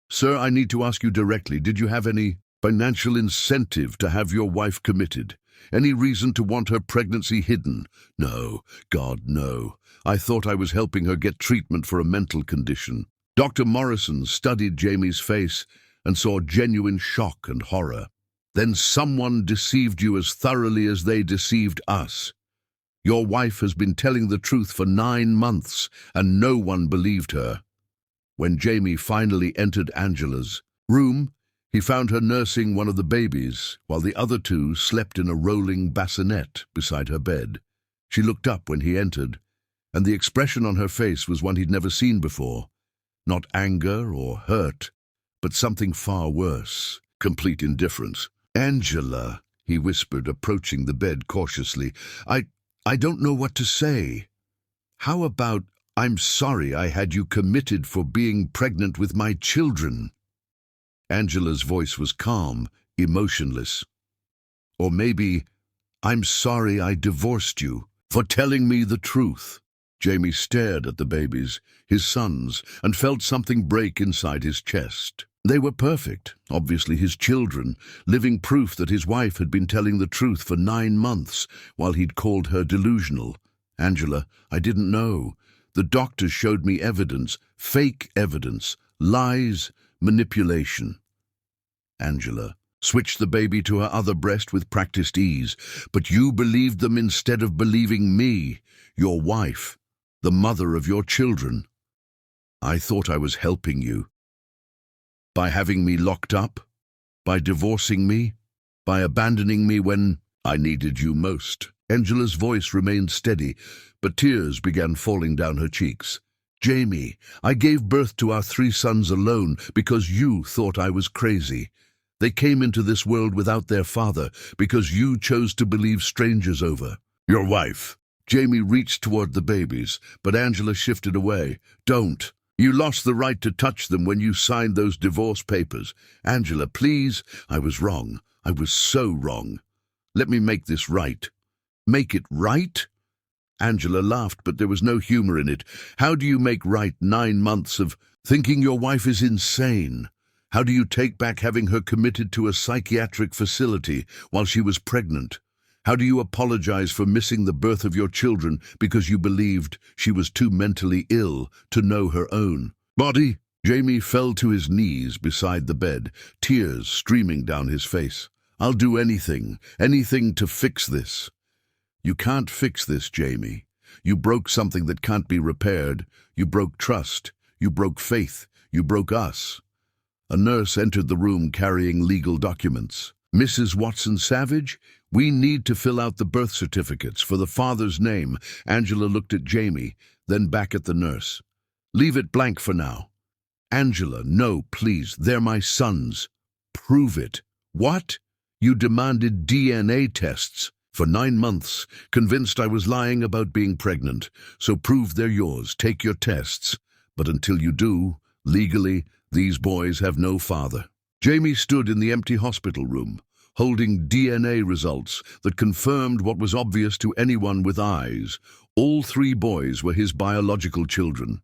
Speaker 1: Sir, I need to ask you directly, did you have any financial incentive to have your wife committed? Any reason to want her pregnancy hidden? No, God, no. I thought I was helping her get treatment for a mental condition. Dr. Morrison studied Jamie's face and saw genuine shock and horror. Then someone deceived you as thoroughly as they deceived us. Your wife has been telling the truth for 9 months, and no one believed her. When Jamie finally entered Angela's room, he found her nursing one of the babies, while the other 2 slept in a rolling bassinet beside her bed. She looked up when he entered, and the expression on her face was one he'd never seen before. Not anger or hurt, but something far worse, complete indifference. Angela, he whispered, approaching the bed cautiously, I don't know what to say. How about, I'm sorry I had you committed for being pregnant with my children? Angela's voice was calm, emotionless. Or maybe, I'm sorry I divorced you for telling me the truth. Jamie stared at the babies, his sons, and felt something break inside his chest. They were perfect, obviously his children, living proof that his wife had been telling the truth for 9 months, while he'd called her delusional. Angela, I didn't know. The doctors showed me evidence, fake evidence, lies, manipulation. Angela switched the baby to her other breast with practiced ease. But you believed them instead of believing me, your wife, the mother of your children. I thought I was helping you. By having me locked up? By divorcing me? By abandoning me when I needed you most? Angela's voice remained steady, but tears began falling down her cheeks. "Jamie, I gave birth to our 3 sons alone because you thought I was crazy. They came into this world without their father because you chose to believe strangers over. Your wife." Jamie reached toward the babies, but Angela shifted away. "Don't. You lost the right to touch them when you signed those divorce papers. Angela, please. I was wrong. I was so wrong. Let me make this right." "Make it right?" Angela laughed, but there was no humor in it. "How do you make right 9 months of thinking your wife is insane? How do you take back having her committed to a psychiatric facility while she was pregnant? How do you apologize for missing the birth of your children because you believed she was too mentally ill to know her own body?" Jamie fell to his knees beside the bed, tears streaming down his face. "I'll do anything to fix this." "You can't fix this, Jamie. You broke something that can't be repaired. You broke trust. You broke faith. You broke us." A nurse entered the room carrying legal documents. "Mrs. Watson-Savage, we need to fill out the birth certificates for the father's name." Angela looked at Jamie, then back at the nurse. "Leave it blank for now." "Angela, no, please. They're my sons." "Prove it." "What?" "You demanded DNA tests for 9 months, convinced I was lying about being pregnant. So prove they're yours. Take your tests. But until you do, legally, these boys have no father." Jamie stood in the empty hospital room, holding DNA results that confirmed what was obvious to anyone with eyes. All 3 boys were his biological children.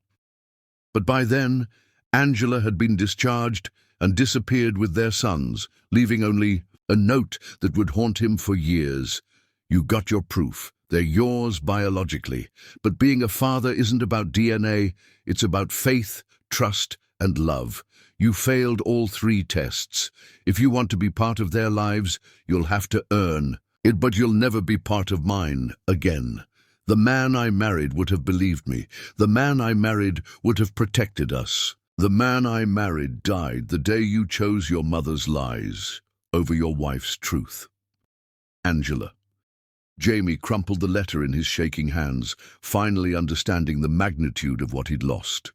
Speaker 1: But by then, Angela had been discharged and disappeared with their sons, leaving only a note that would haunt him for years. "You got your proof. They're yours biologically. But being a father isn't about DNA. It's about faith, trust, and love. You failed all 3 tests. If you want to be part of their lives, you'll have to earn it, but you'll never be part of mine again. The man I married would have believed me. The man I married would have protected us. The man I married died the day you chose your mother's lies over your wife's truth." Angela. Jamie crumpled the letter in his shaking hands, finally understanding the magnitude of what he'd lost.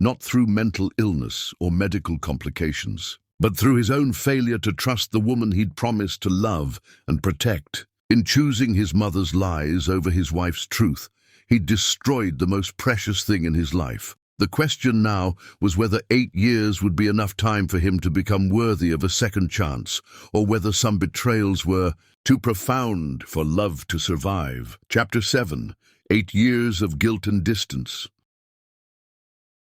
Speaker 1: Not through mental illness or medical complications, but through his own failure to trust the woman he'd promised to love and protect. In choosing his mother's lies over his wife's truth, he'd destroyed the most precious thing in his life. The question now was whether 8 years would be enough time for him to become worthy of a second chance, or whether some betrayals were too profound for love to survive. Chapter 7. 8 Years of Guilt and Distance.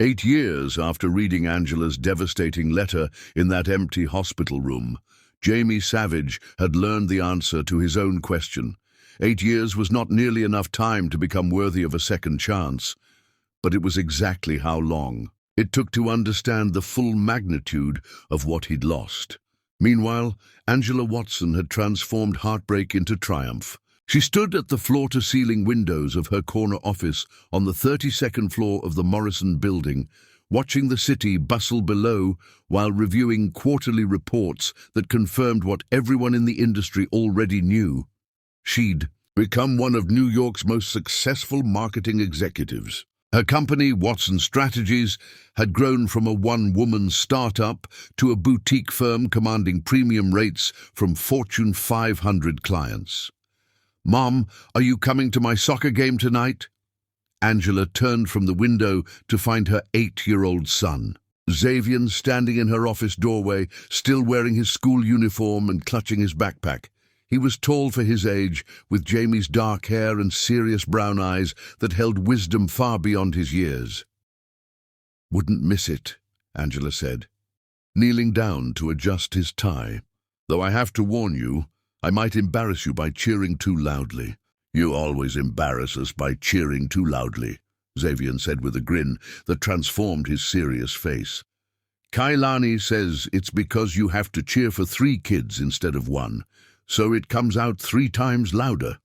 Speaker 1: 8 years after reading Angela's devastating letter in that empty hospital room, Jamie Savage had learned the answer to his own question. 8 years was not nearly enough time to become worthy of a second chance, but it was exactly how long it took to understand the full magnitude of what he'd lost. Meanwhile, Angela Watson had transformed heartbreak into triumph. She stood at the floor-to-ceiling windows of her corner office on the 32nd floor of the Morrison building, watching the city bustle below while reviewing quarterly reports that confirmed what everyone in the industry already knew. She'd become one of New York's most successful marketing executives. Her company, Watson Strategies, had grown from a one-woman startup to a boutique firm commanding premium rates from Fortune 500 clients. "Mom, are you coming to my soccer game tonight?" Angela turned from the window to find her 8-year-old son, Xavier, standing in her office doorway, still wearing his school uniform and clutching his backpack. He was tall for his age, with Jamie's dark hair and serious brown eyes that held wisdom far beyond his years. "Wouldn't miss it," Angela said, kneeling down to adjust his tie. "Though I have to warn you, I might embarrass you by cheering too loudly." "You always embarrass us by cheering too loudly," Xavier said with a grin that transformed his serious face. "Kailani says it's because you have to cheer for 3 kids instead of 1. So it comes out 3 times louder."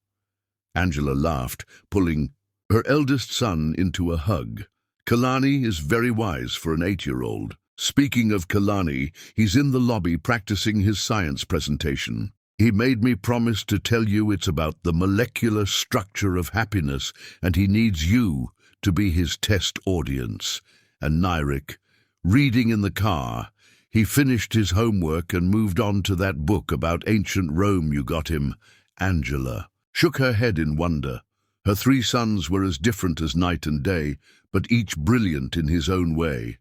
Speaker 1: Angela laughed, pulling her eldest son into a hug. "Kalani is very wise for an 8-year-old. Speaking of Kalani, he's in the lobby practicing his science presentation." He made me promise to tell you it's about the molecular structure of happiness, and he needs you to be his test audience. And Nyrik, reading in the car, he finished his homework and moved on to that book about ancient Rome you got him. Angela shook her head in wonder. Her 3 sons were as different as night and day, but each brilliant in his own way.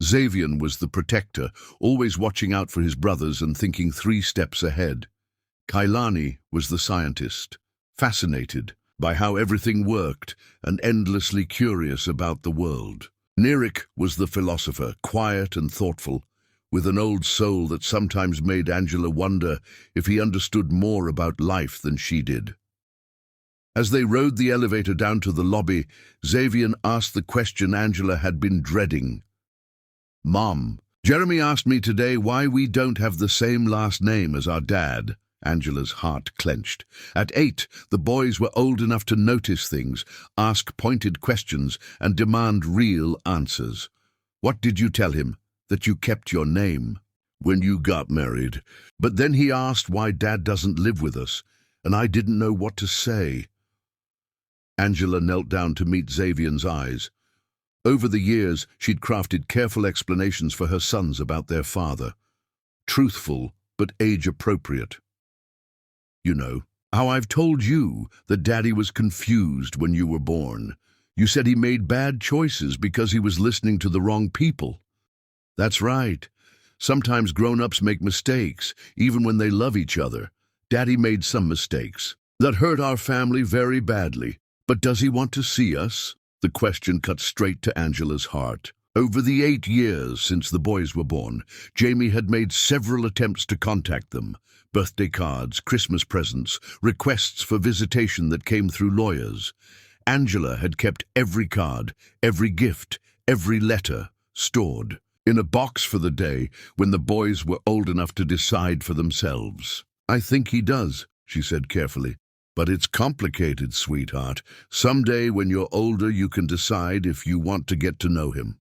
Speaker 1: Xavier was the protector, always watching out for his brothers and thinking 3 steps ahead. Kailani was the scientist, fascinated by how everything worked and endlessly curious about the world. Nyrik was the philosopher, quiet and thoughtful, with an old soul that sometimes made Angela wonder if he understood more about life than she did. As they rode the elevator down to the lobby, Xavier asked the question Angela had been dreading. "Mom, Jeremy asked me today why we don't have the same last name as our dad." Angela's heart clenched. At 8, the boys were old enough to notice things, ask pointed questions, and demand real answers. "What did you tell him? That you kept your name when you got married. But then he asked why Dad doesn't live with us, and I didn't know what to say." Angela knelt down to meet Xavier's eyes. Over the years, she'd crafted careful explanations for her sons about their father. Truthful, but age-appropriate. "You know, how I've told you that Daddy was confused when you were born. You said he made bad choices because he was listening to the wrong people." "That's right. Sometimes grown-ups make mistakes, even when they love each other. Daddy made some mistakes that hurt our family very badly. But does he want to see us?" The question cut straight to Angela's heart. Over the 8 years since the boys were born, Jamie had made several attempts to contact them. Birthday cards, Christmas presents, requests for visitation that came through lawyers. Angela had kept every card, every gift, every letter stored in a box for the day when the boys were old enough to decide for themselves. "I think he does," she said carefully. "But it's complicated, sweetheart. Someday when you're older you can decide if you want to get to know him."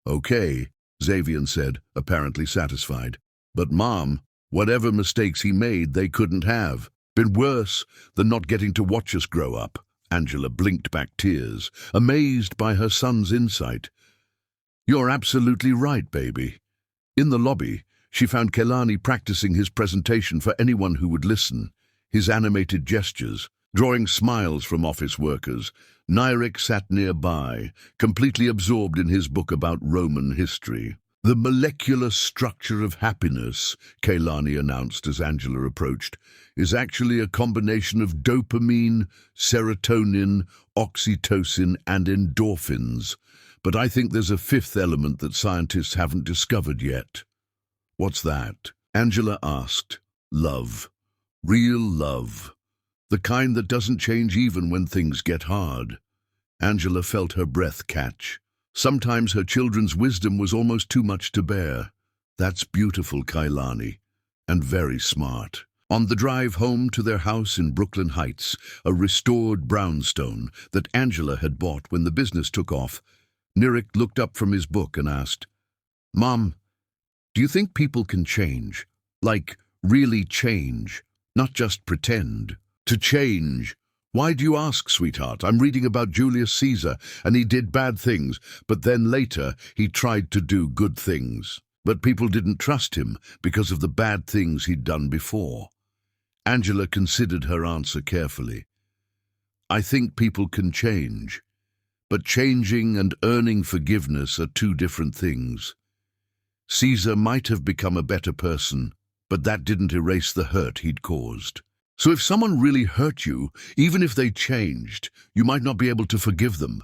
Speaker 1: "Okay," Xavier said, apparently satisfied. "But Mom, whatever mistakes he made, they couldn't have been worse than not getting to watch us grow up." Angela blinked back tears, amazed by her son's insight. "You're absolutely right, baby." In the lobby, she found Kelani practicing his presentation for anyone who would listen. His animated gestures, drawing smiles from office workers. Nyrik sat nearby, completely absorbed in his book about Roman history. "The molecular structure of happiness," Kailani announced as Angela approached, "is actually a combination of dopamine, serotonin, oxytocin, and endorphins. But I think there's a 5th element that scientists haven't discovered yet." "What's that?" Angela asked. "Love. Real love. The kind that doesn't change even when things get hard." Angela felt her breath catch. Sometimes her children's wisdom was almost too much to bear. "That's beautiful, Kailani, and very smart." On the drive home to their house in Brooklyn Heights, a restored brownstone that Angela had bought when the business took off, Nyrik looked up from his book and asked, "Mom, do you think people can change? Like, really change, not just pretend?" "To change? Why do you ask, sweetheart? I'm reading about Julius Caesar, and he did bad things, but then later he tried to do good things. But people didn't trust him because of the bad things he'd done before." Angela considered her answer carefully. "I think people can change, but changing and earning forgiveness are 2 different things. Caesar might have become a better person, but that didn't erase the hurt he'd caused. So if someone really hurt you, even if they changed, you might not be able to forgive them.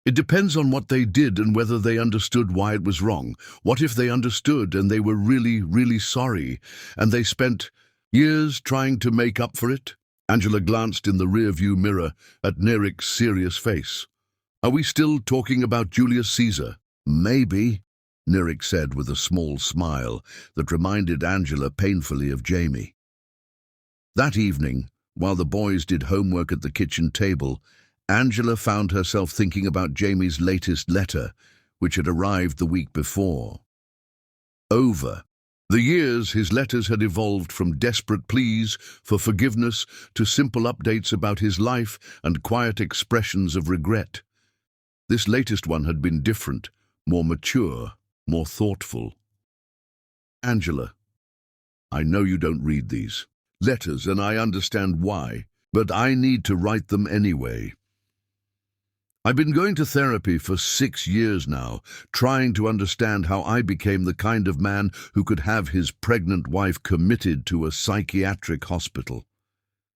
Speaker 1: It depends on what they did and whether they understood why it was wrong. What if they understood and they were really, really sorry, and they spent years trying to make up for it?" Angela glanced in the rearview mirror at Nyrik's serious face. "Are we still talking about Julius Caesar?" "Maybe," Nyrik said with a small smile that reminded Angela painfully of Jamie. That evening, while the boys did homework at the kitchen table, Angela found herself thinking about Jamie's latest letter, which had arrived the week before. Over. The years, his letters had evolved from desperate pleas for forgiveness to simple updates about his life and quiet expressions of regret. This latest one had been different, more mature, more thoughtful. Angela, I know you don't read these letters, and I understand why, but I need to write them anyway. I've been going to therapy for 6 years now, trying to understand how I became the kind of man who could have his pregnant wife committed to a psychiatric hospital.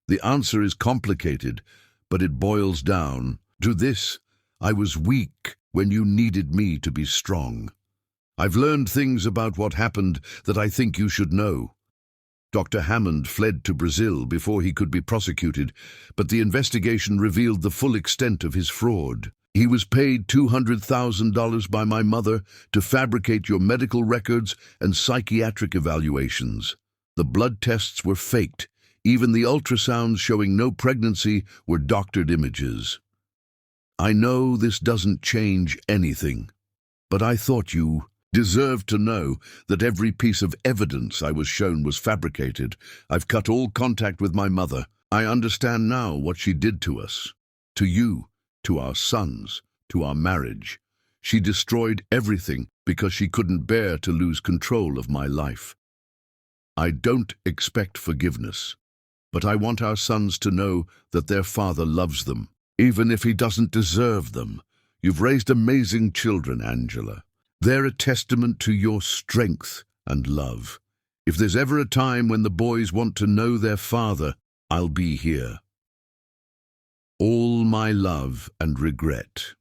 Speaker 1: The answer is complicated, but it boils down to this: I was weak when you needed me to be strong. I've learned things about what happened that I think you should know. Dr. Hammond fled to Brazil before he could be prosecuted, but the investigation revealed the full extent of his fraud. He was paid $200,000 by my mother to fabricate your medical records and psychiatric evaluations. The blood tests were faked. Even the ultrasounds showing no pregnancy were doctored images. I know this doesn't change anything, but I thought you deserved to know that every piece of evidence I was shown was fabricated. I've cut all contact with my mother. I understand now what she did to us, to you, to our sons, to our marriage. She destroyed everything because she couldn't bear to lose control of my life. I don't expect forgiveness, but I want our sons to know that their father loves them, even if he doesn't deserve them. You've raised amazing children, Angela. They're a testament to your strength and love. If there's ever a time when the boys want to know their father, I'll be here. All my love and regret.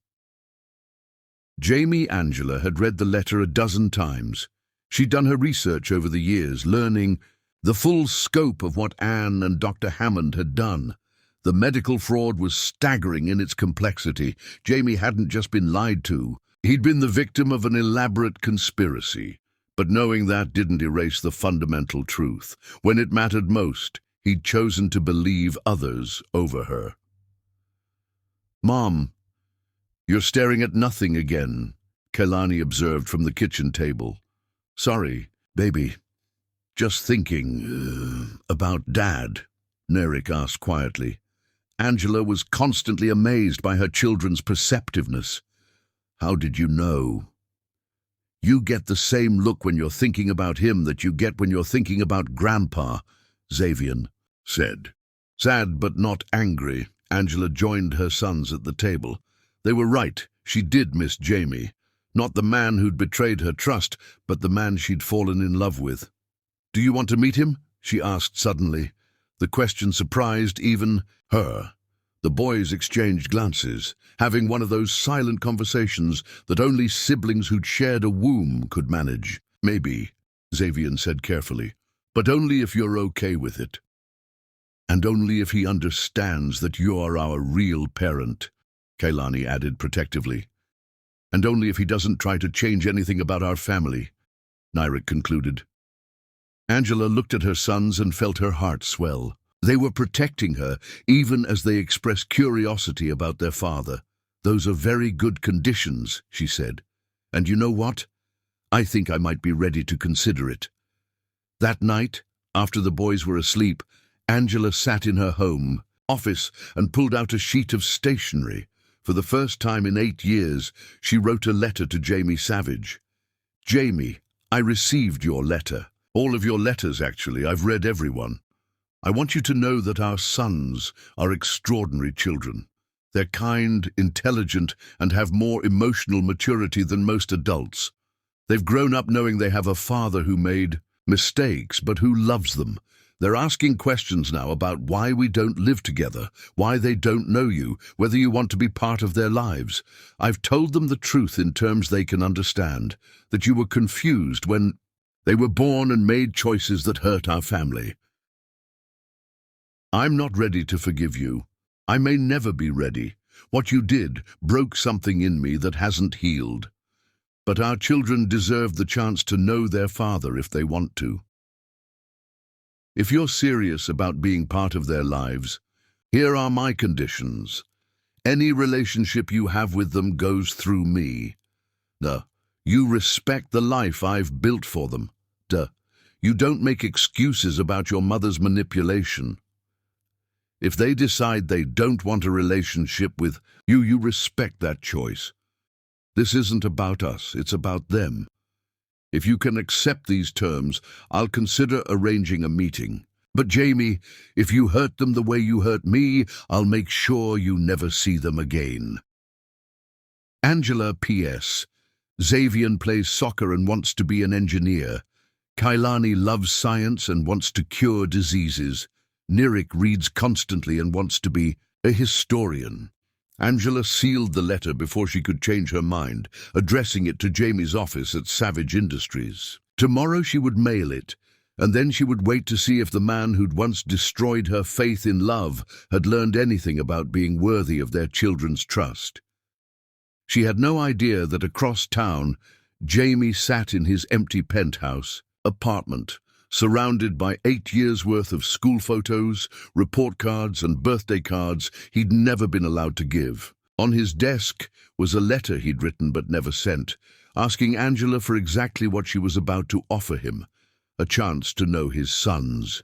Speaker 1: Jamie Angela had read the letter a dozen times. She'd done her research over the years, learning the full scope of what Anne and Dr. Hammond had done. The medical fraud was staggering in its complexity. Jamie hadn't just been lied to. He'd been the victim of an elaborate conspiracy. But knowing that didn't erase the fundamental truth. When it mattered most, he'd chosen to believe others over her. "Mom, you're staring at nothing again," Kailani observed from the kitchen table. "Sorry, baby. Just thinking about Dad," Nerek asked quietly. Angela was constantly amazed by her children's perceptiveness. "How did you know?" "You get the same look when you're thinking about him that you get when you're thinking about Grandpa," Xavier said. Sad but not angry, Angela joined her sons at the table. They were right. She did miss Jamie. Not the man who'd betrayed her trust, but the man she'd fallen in love with. "Do you want to meet him?" she asked suddenly. The question surprised even her. The boys exchanged glances, having one of those silent conversations that only siblings who'd shared a womb could manage. "Maybe," Xavier said carefully, "but only if you're okay with it. And only if he understands that you're our real parent," Kailani added protectively. "And only if he doesn't try to change anything about our family," Nerek concluded. Angela looked at her sons and felt her heart swell. They were protecting her, even as they expressed curiosity about their father. "Those are very good conditions," she said. "And you know what? I think I might be ready to consider it." That night, after the boys were asleep, Angela sat in her home office and pulled out a sheet of stationery. For the first time in 8 years, she wrote a letter to Jamie Savage. "Jamie, I received your letter. All of your letters, actually. I've read every one. I want you to know that our sons are extraordinary children. They're kind, intelligent, and have more emotional maturity than most adults. They've grown up knowing they have a father who made mistakes, but who loves them. They're asking questions now about why we don't live together, why they don't know you, whether you want to be part of their lives. I've told them the truth in terms they can understand, that you were confused when they were born and made choices that hurt our family. I'm not ready to forgive you. I may never be ready. What you did broke something in me that hasn't healed. But our children deserve the chance to know their father if they want to. If you're serious about being part of their lives, here are my conditions. Any relationship you have with them goes through me. You respect the life I've built for them. You don't make excuses about your mother's manipulation. If they decide they don't want a relationship with you, you respect that choice. This isn't about us, it's about them. If you can accept these terms, I'll consider arranging a meeting. But Jamie, if you hurt them the way you hurt me, I'll make sure you never see them again. Angela P.S. Xavier plays soccer and wants to be an engineer. Kailani loves science and wants to cure diseases. Nirik reads constantly and wants to be a historian. Angela sealed the letter before she could change her mind, addressing it to Jamie's office at Savage Industries. Tomorrow she would mail it, and then she would wait to see if the man who'd once destroyed her faith in love had learned anything about being worthy of their children's trust. She had no idea that across town, Jamie sat in his empty penthouse apartment, surrounded by 8 years' worth of school photos, report cards, and birthday cards he'd never been allowed to give. On his desk was a letter he'd written but never sent, asking Angela for exactly what she was about to offer him, a chance to know his sons.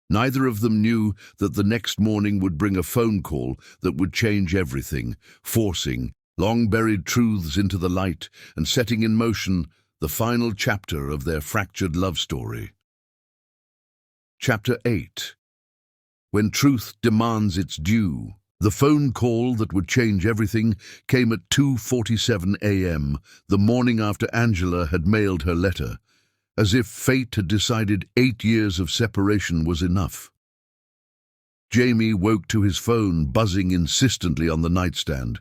Speaker 1: Neither of them knew that the next morning would bring a phone call that would change everything, forcing long-buried truths into the light and setting in motion the final chapter of their fractured love story. Chapter 8. When truth demands its due. The phone call that would change everything came at 2:47 a.m., the morning after Angela had mailed her letter, as if fate had decided 8 years of separation was enough. Jamie woke to his phone buzzing insistently on the nightstand.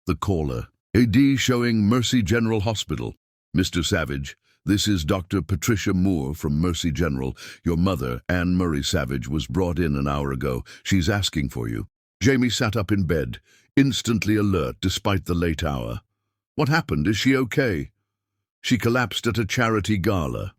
Speaker 1: The caller. AD showing Mercy General Hospital. Mr. Savage, this is Dr. Patricia Moore from Mercy General. Your mother, Anne Murray Savage, was brought in an hour ago. She's asking for you. Jamie sat up in bed, instantly alert despite the late hour. What happened? Is she okay? She collapsed at a charity gala.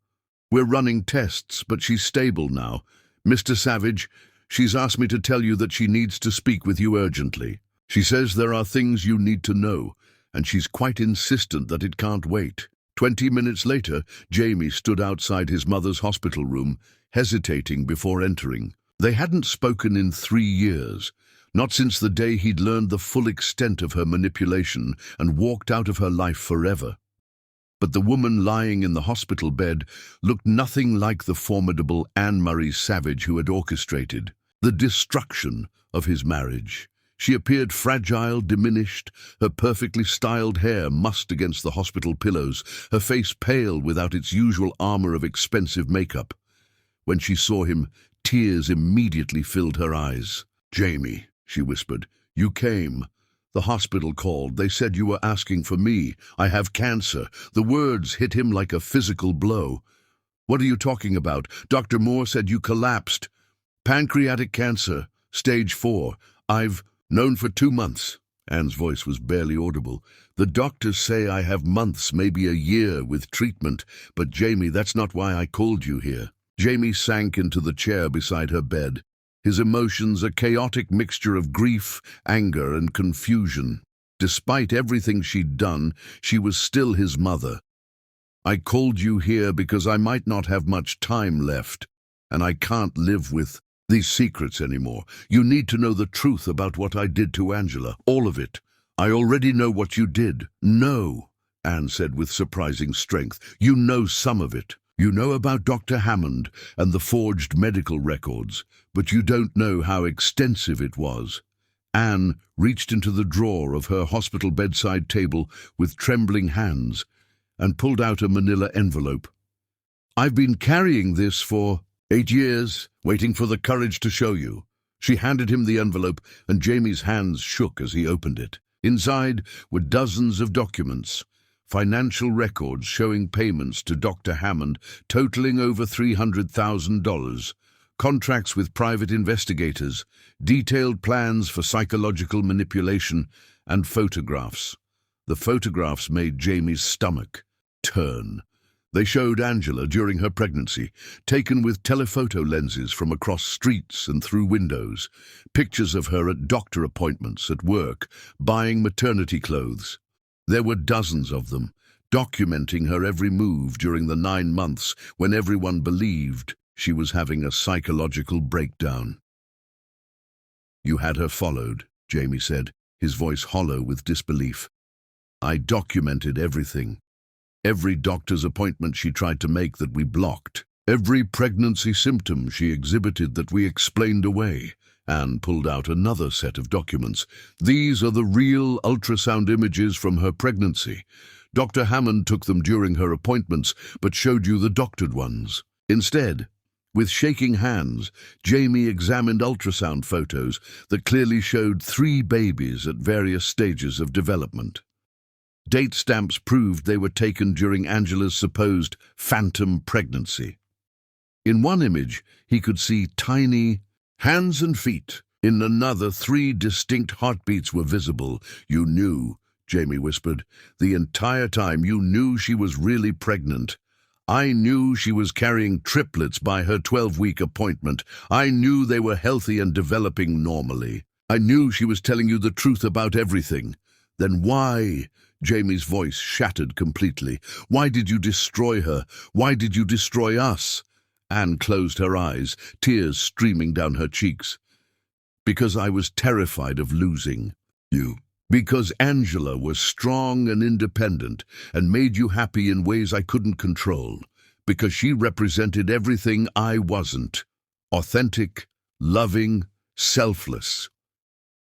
Speaker 1: We're running tests, but she's stable now. Mr. Savage, she's asked me to tell you that she needs to speak with you urgently. She says there are things you need to know, and she's quite insistent that it can't wait. 20 minutes later, Jamie stood outside his mother's hospital room, hesitating before entering. They hadn't spoken in 3 years, not since the day he'd learned the full extent of her manipulation and walked out of her life forever. But the woman lying in the hospital bed looked nothing like the formidable Anne Murray Savage who had orchestrated the destruction of his marriage. She appeared fragile, diminished, her perfectly styled hair mussed against the hospital pillows, her face pale without its usual armor of expensive makeup. When she saw him, tears immediately filled her eyes. "Jamie," she whispered, "you came. The hospital called. They said you were asking for me. I have cancer." The words hit him like a physical blow. "What are you talking about? Dr. Moore said you collapsed. Pancreatic cancer, stage 4. I've known for 2 months. Anne's voice was barely audible. "The doctors say I have months, maybe a year, with treatment. But Jamie, that's not why I called you here." Jamie sank into the chair beside her bed, his emotions a chaotic mixture of grief, anger, and confusion. Despite everything she'd done, she was still his mother. "I called you here because I might not have much time left, and I can't live with these secrets anymore. You need to know the truth about what I did to Angela, all of it. I already know what you did." "No," Anne said with surprising strength. "You know some of it. You know about Dr. Hammond and the forged medical records, but you don't know how extensive it was." Anne reached into the drawer of her hospital bedside table with trembling hands and pulled out a manila envelope. "I've been carrying this for 8 years, waiting for the courage to show you." She handed him the envelope, and Jamie's hands shook as he opened it. Inside were dozens of documents, financial records showing payments to Dr. Hammond totaling over $300,000, contracts with private investigators, detailed plans for psychological manipulation, and photographs. The photographs made Jamie's stomach turn. They showed Angela during her pregnancy, taken with telephoto lenses from across streets and through windows, pictures of her at doctor appointments, at work, buying maternity clothes. There were dozens of them, documenting her every move during the 9 months when everyone believed she was having a psychological breakdown. "You had her followed," Jamie said, his voice hollow with disbelief. "I documented everything. Every doctor's appointment she tried to make that we blocked. Every pregnancy symptom she exhibited that we explained away." Anne pulled out another set of documents. "These are the real ultrasound images from her pregnancy. Dr. Hammond took them during her appointments, but showed you the doctored ones. Instead, with shaking hands, Jamie examined ultrasound photos that clearly showed 3 babies at various stages of development. Date stamps proved they were taken during Angela's supposed phantom pregnancy. In one image, he could see tiny hands and feet. In another, 3 distinct heartbeats were visible. "You knew," Jamie whispered. "The entire time you knew she was really pregnant. I knew she was carrying triplets by her 12-week appointment. I knew they were healthy and developing normally. I knew she was telling you the truth about everything. Then why?" Jamie's voice shattered completely. "Why did you destroy her? Why did you destroy us?" Anne closed her eyes, tears streaming down her cheeks. "Because I was terrified of losing you. Because Angela was strong and independent and made you happy in ways I couldn't control. Because she represented everything I wasn't. Authentic, loving, selfless.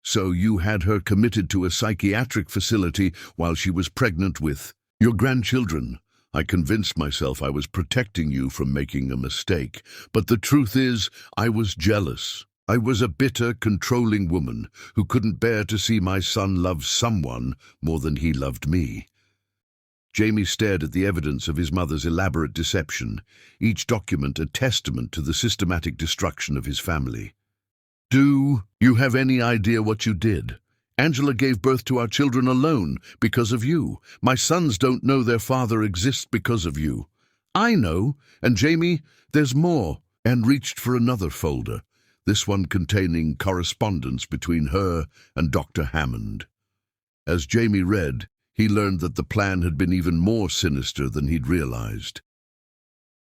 Speaker 1: So you had her committed to a psychiatric facility while she was pregnant with your grandchildren. I convinced myself I was protecting you from making a mistake. But the truth is, I was jealous. I was a bitter, controlling woman who couldn't bear to see my son love someone more than he loved me." Jamie stared at the evidence of his mother's elaborate deception, each document a testament to the systematic destruction of his family. "Do you have any idea what you did? Angela gave birth to our children alone because of you. My sons don't know their father exists because of you. I know, and Jamie, there's more." And reached for another folder, this one containing correspondence between her and Dr. Hammond. As Jamie read, he learned that the plan had been even more sinister than he'd realized.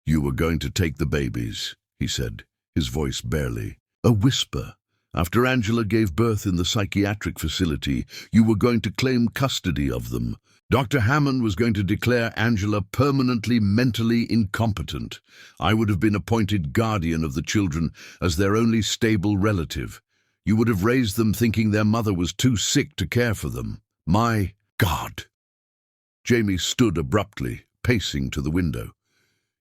Speaker 1: "You were going to take the babies," he said, his voice barely a whisper. "After Angela gave birth in the psychiatric facility, you were going to claim custody of them. Dr. Hammond was going to declare Angela permanently mentally incompetent. I would have been appointed guardian of the children as their only stable relative. You would have raised them thinking their mother was too sick to care for them. My God!" Jamie stood abruptly, pacing to the window.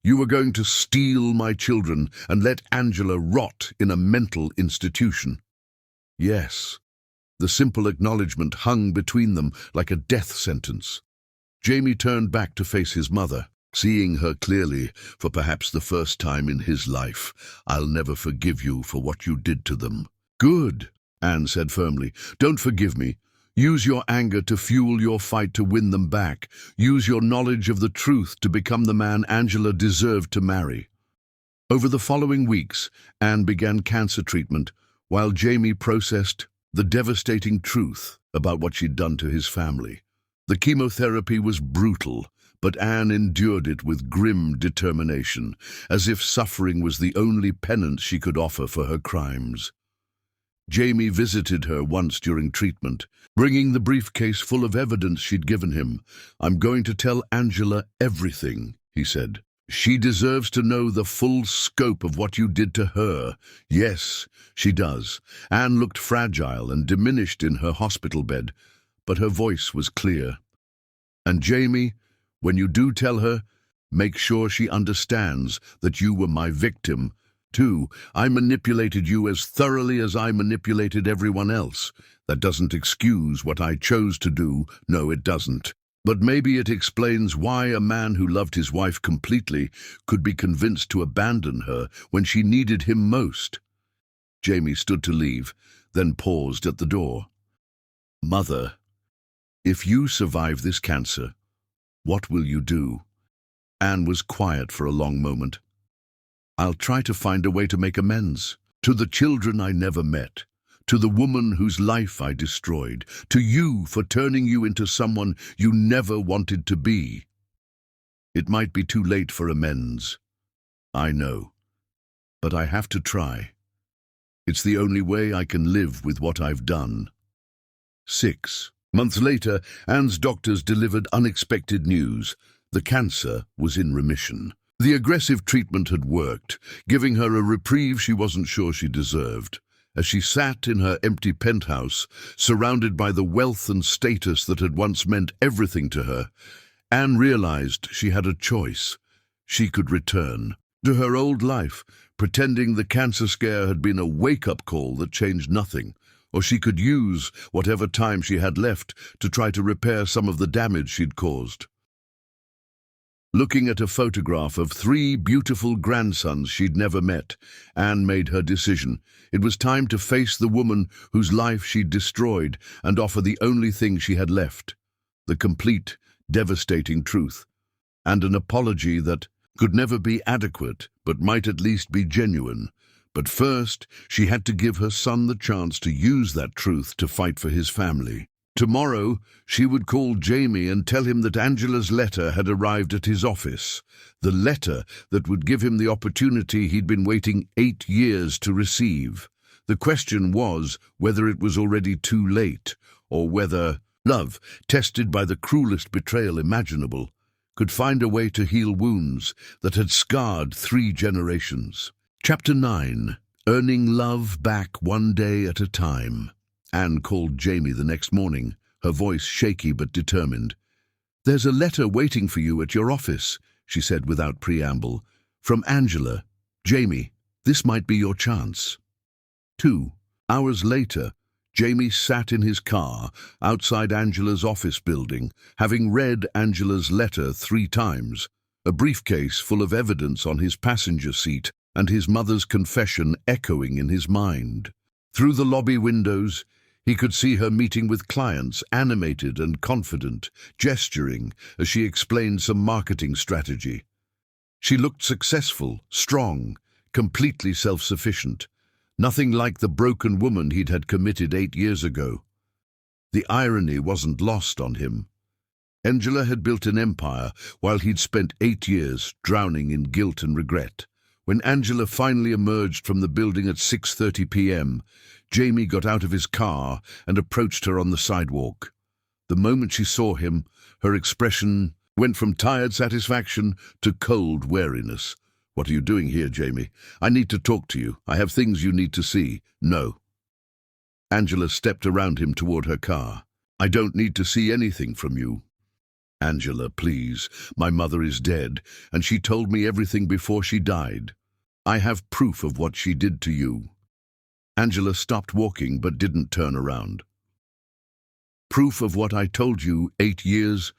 Speaker 1: "You were going to steal my children and let Angela rot in a mental institution." Yes. The simple acknowledgement hung between them like a death sentence. Jamie turned back to face his mother, seeing her clearly for perhaps the first time in his life. "I'll never forgive you for what you did to them." "Good," Anne said firmly. "Don't forgive me. Use your anger to fuel your fight to win them back. Use your knowledge of the truth to become the man Angela deserved to marry." Over the following weeks, Anne began cancer treatment, while Jamie processed the devastating truth about what she'd done to his family. The chemotherapy was brutal, but Anne endured it with grim determination, as if suffering was the only penance she could offer for her crimes. Jamie visited her once during treatment, bringing the briefcase full of evidence she'd given him. "I'm going to tell Angela everything," he said. "She deserves to know the full scope of what you did to her." "Yes, she does." Anne looked fragile and diminished in her hospital bed, but her voice was clear. "And Jamie, when you do tell her, make sure she understands that you were my victim, too. I manipulated you as thoroughly as I manipulated everyone else. That doesn't excuse what I chose to do. No, it doesn't. But maybe it explains why a man who loved his wife completely could be convinced to abandon her when she needed him most." Jamie stood to leave, then paused at the door. "Mother, if you survive this cancer, what will you do?" Anne was quiet for a long moment. "I'll try to find a way to make amends. To the children I never met. To the woman whose life I destroyed. To you for turning you into someone you never wanted to be." It might be too late for amends. I know. But I have to try. It's the only way I can live with what I've done. 6 months later, Anne's doctors delivered unexpected news. The cancer was in remission. The aggressive treatment had worked, giving her a reprieve she wasn't sure she deserved. As she sat in her empty penthouse, surrounded by the wealth and status that had once meant everything to her, Anne realized she had a choice. She could return to her old life, pretending the cancer scare had been a wake-up call that changed nothing, or she could use whatever time she had left to try to repair some of the damage she'd caused. Looking at a photograph of 3 beautiful grandsons she'd never met, Anne made her decision. It was time to face the woman whose life she'd destroyed and offer the only thing she had left: the complete, devastating truth, and an apology that could never be adequate, but might at least be genuine. But first, she had to give her son the chance to use that truth to fight for his family. Tomorrow, she would call Jamie and tell him that Angela's letter had arrived at his office, the letter that would give him the opportunity he'd been waiting 8 years to receive. The question was whether it was already too late, or whether love, tested by the cruelest betrayal imaginable, could find a way to heal wounds that had scarred 3 generations. Chapter 9. Earning love back one day at a time. Anne called Jamie the next morning, her voice shaky but determined. "There's a letter waiting for you at your office," she said without preamble. "From Angela. Jamie, this might be your chance." 2 hours later, Jamie sat in his car outside Angela's office building, having read Angela's letter 3 times, a briefcase full of evidence on his passenger seat and his mother's confession echoing in his mind. Through the lobby windows, he could see her meeting with clients, animated and confident, gesturing as she explained some marketing strategy. She looked successful, strong, completely self-sufficient. Nothing like the broken woman he'd had committed 8 years ago. The irony wasn't lost on him. Angela had built an empire while he'd spent 8 years drowning in guilt and regret. When Angela finally emerged from the building at 6:30 p.m., Jamie got out of his car and approached her on the sidewalk. The moment she saw him, her expression went from tired satisfaction to cold wariness. "What are you doing here, Jamie? I need to talk to you. I have things you need to see." "No." Angela stepped around him toward her car. "I don't need to see anything from you." "Angela, please. My mother is dead, and she told me everything before she died. I have proof of what she did to you." Angela stopped walking but didn't turn around. "Proof of what I told you 8 years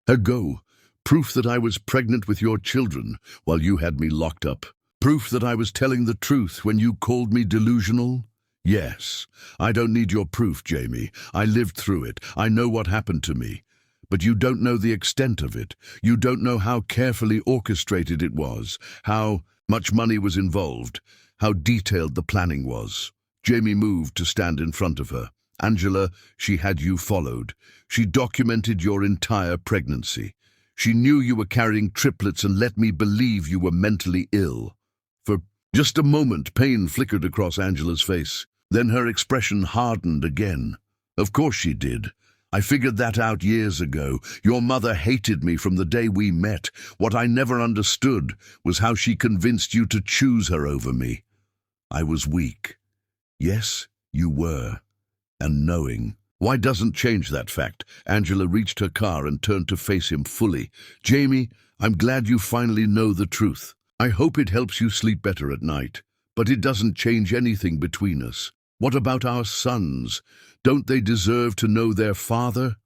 Speaker 1: ago. Proof that I was pregnant with your children while you had me locked up. Proof that I was telling the truth when you called me delusional? Yes. I don't need your proof, Jamie. I lived through it. I know what happened to me. But you don't know the extent of it. You don't know how carefully orchestrated it was, how much money was involved, how detailed the planning was." Jamie moved to stand in front of her. "Angela, she had you followed. She documented your entire pregnancy. She knew you were carrying triplets and let me believe you were mentally ill." For just a moment, pain flickered across Angela's face. Then her expression hardened again. "Of course she did. I figured that out years ago. Your mother hated me from the day we met. What I never understood was how she convinced you to choose her over me. I was weak. Yes, you were. And knowing. Why doesn't change that fact?" Angela reached her car and turned to face him fully. "Jamie, I'm glad you finally know the truth. I hope it helps you sleep better at night. But it doesn't change anything between us. What about our sons? Don't they deserve to know their father?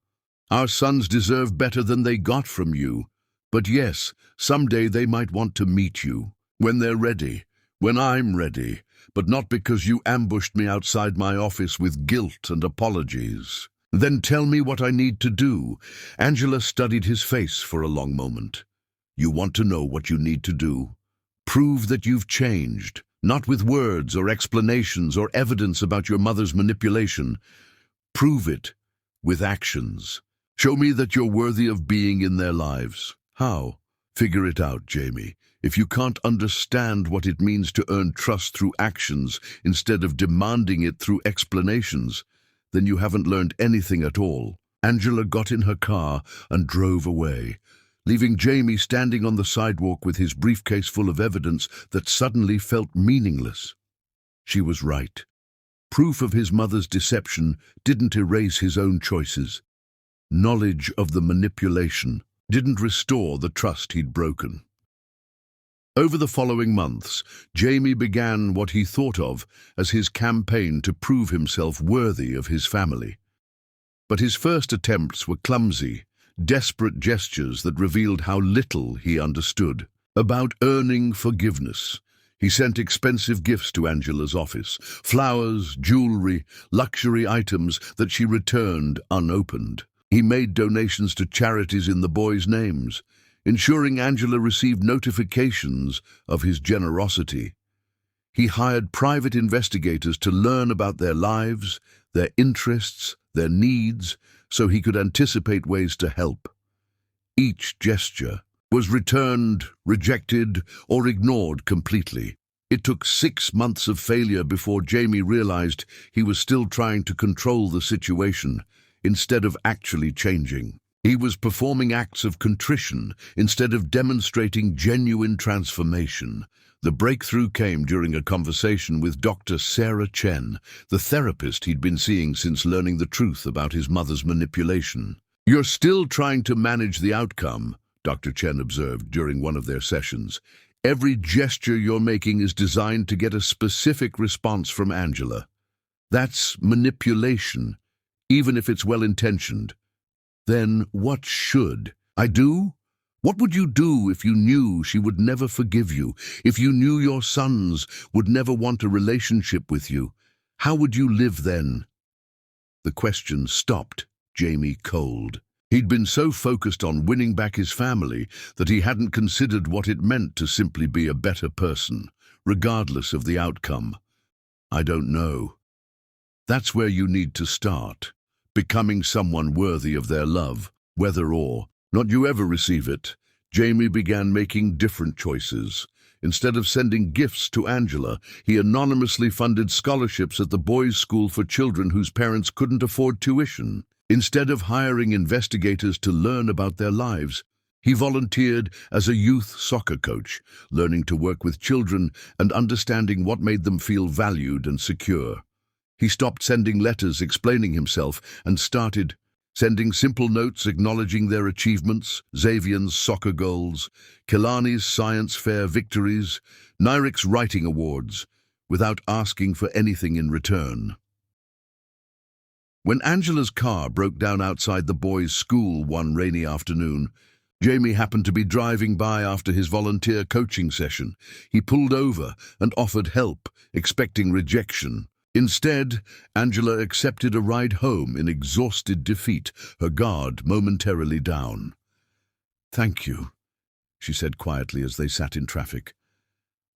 Speaker 1: Our sons deserve better than they got from you. But yes, someday they might want to meet you. When they're ready. When I'm ready. But not because you ambushed me outside my office with guilt and apologies." "Then tell me what I need to do." Angela studied his face for a long moment. "You want to know what you need to do? Prove that you've changed, not with words or explanations or evidence about your mother's manipulation. Prove it with actions. Show me that you're worthy of being in their lives." "How?" Figure it out, Jamie. If you can't understand what it means to earn trust through actions instead of demanding it through explanations, then you haven't learned anything at all. Angela got in her car and drove away, leaving Jamie standing on the sidewalk with his briefcase full of evidence that suddenly felt meaningless. She was right. Proof of his mother's deception didn't erase his own choices. Knowledge of the manipulation didn't restore the trust he'd broken. Over the following months, Jamie began what he thought of as his campaign to prove himself worthy of his family. But his first attempts were clumsy, desperate gestures that revealed how little he understood about earning forgiveness. He sent expensive gifts to Angela's office, flowers, jewelry, luxury items that she returned unopened. He made donations to charities in the boys' names, ensuring Angela received notifications of his generosity. He hired private investigators to learn about their lives, their interests, their needs, so he could anticipate ways to help. Each gesture was returned, rejected, or ignored completely. It took 6 months of failure before Jamie realized he was still trying to control the situation instead of actually changing. He was performing acts of contrition instead of demonstrating genuine transformation. The breakthrough came during a conversation with Dr. Sarah Chen, the therapist he'd been seeing since learning the truth about his mother's manipulation. "You're still trying to manage the outcome," Dr. Chen observed during one of their sessions. "Every gesture you're making is designed to get a specific response from Angela. That's manipulation, even if it's well-intentioned. Then what should I do? What would you do if you knew she would never forgive you? If you knew your sons would never want a relationship with you? How would you live then?" The question stopped Jamie cold. He'd been so focused on winning back his family that he hadn't considered what it meant to simply be a better person, regardless of the outcome. "I don't know." That's where you need to start. Becoming someone worthy of their love, whether or not you ever receive it. Jamie began making different choices. Instead of sending gifts to Angela, he anonymously funded scholarships at the boys' school for children whose parents couldn't afford tuition. Instead of hiring investigators to learn about their lives, he volunteered as a youth soccer coach, learning to work with children and understanding what made them feel valued and secure. He stopped sending letters explaining himself and started sending simple notes acknowledging their achievements: Xavier's soccer goals, Kelani's science fair victories, Nyrik's writing awards, without asking for anything in return. When Angela's car broke down outside the boys' school one rainy afternoon, Jamie happened to be driving by after his volunteer coaching session. He pulled over and offered help, expecting rejection. Instead, Angela accepted a ride home in exhausted defeat, her guard momentarily down. "Thank you," she said quietly as they sat in traffic.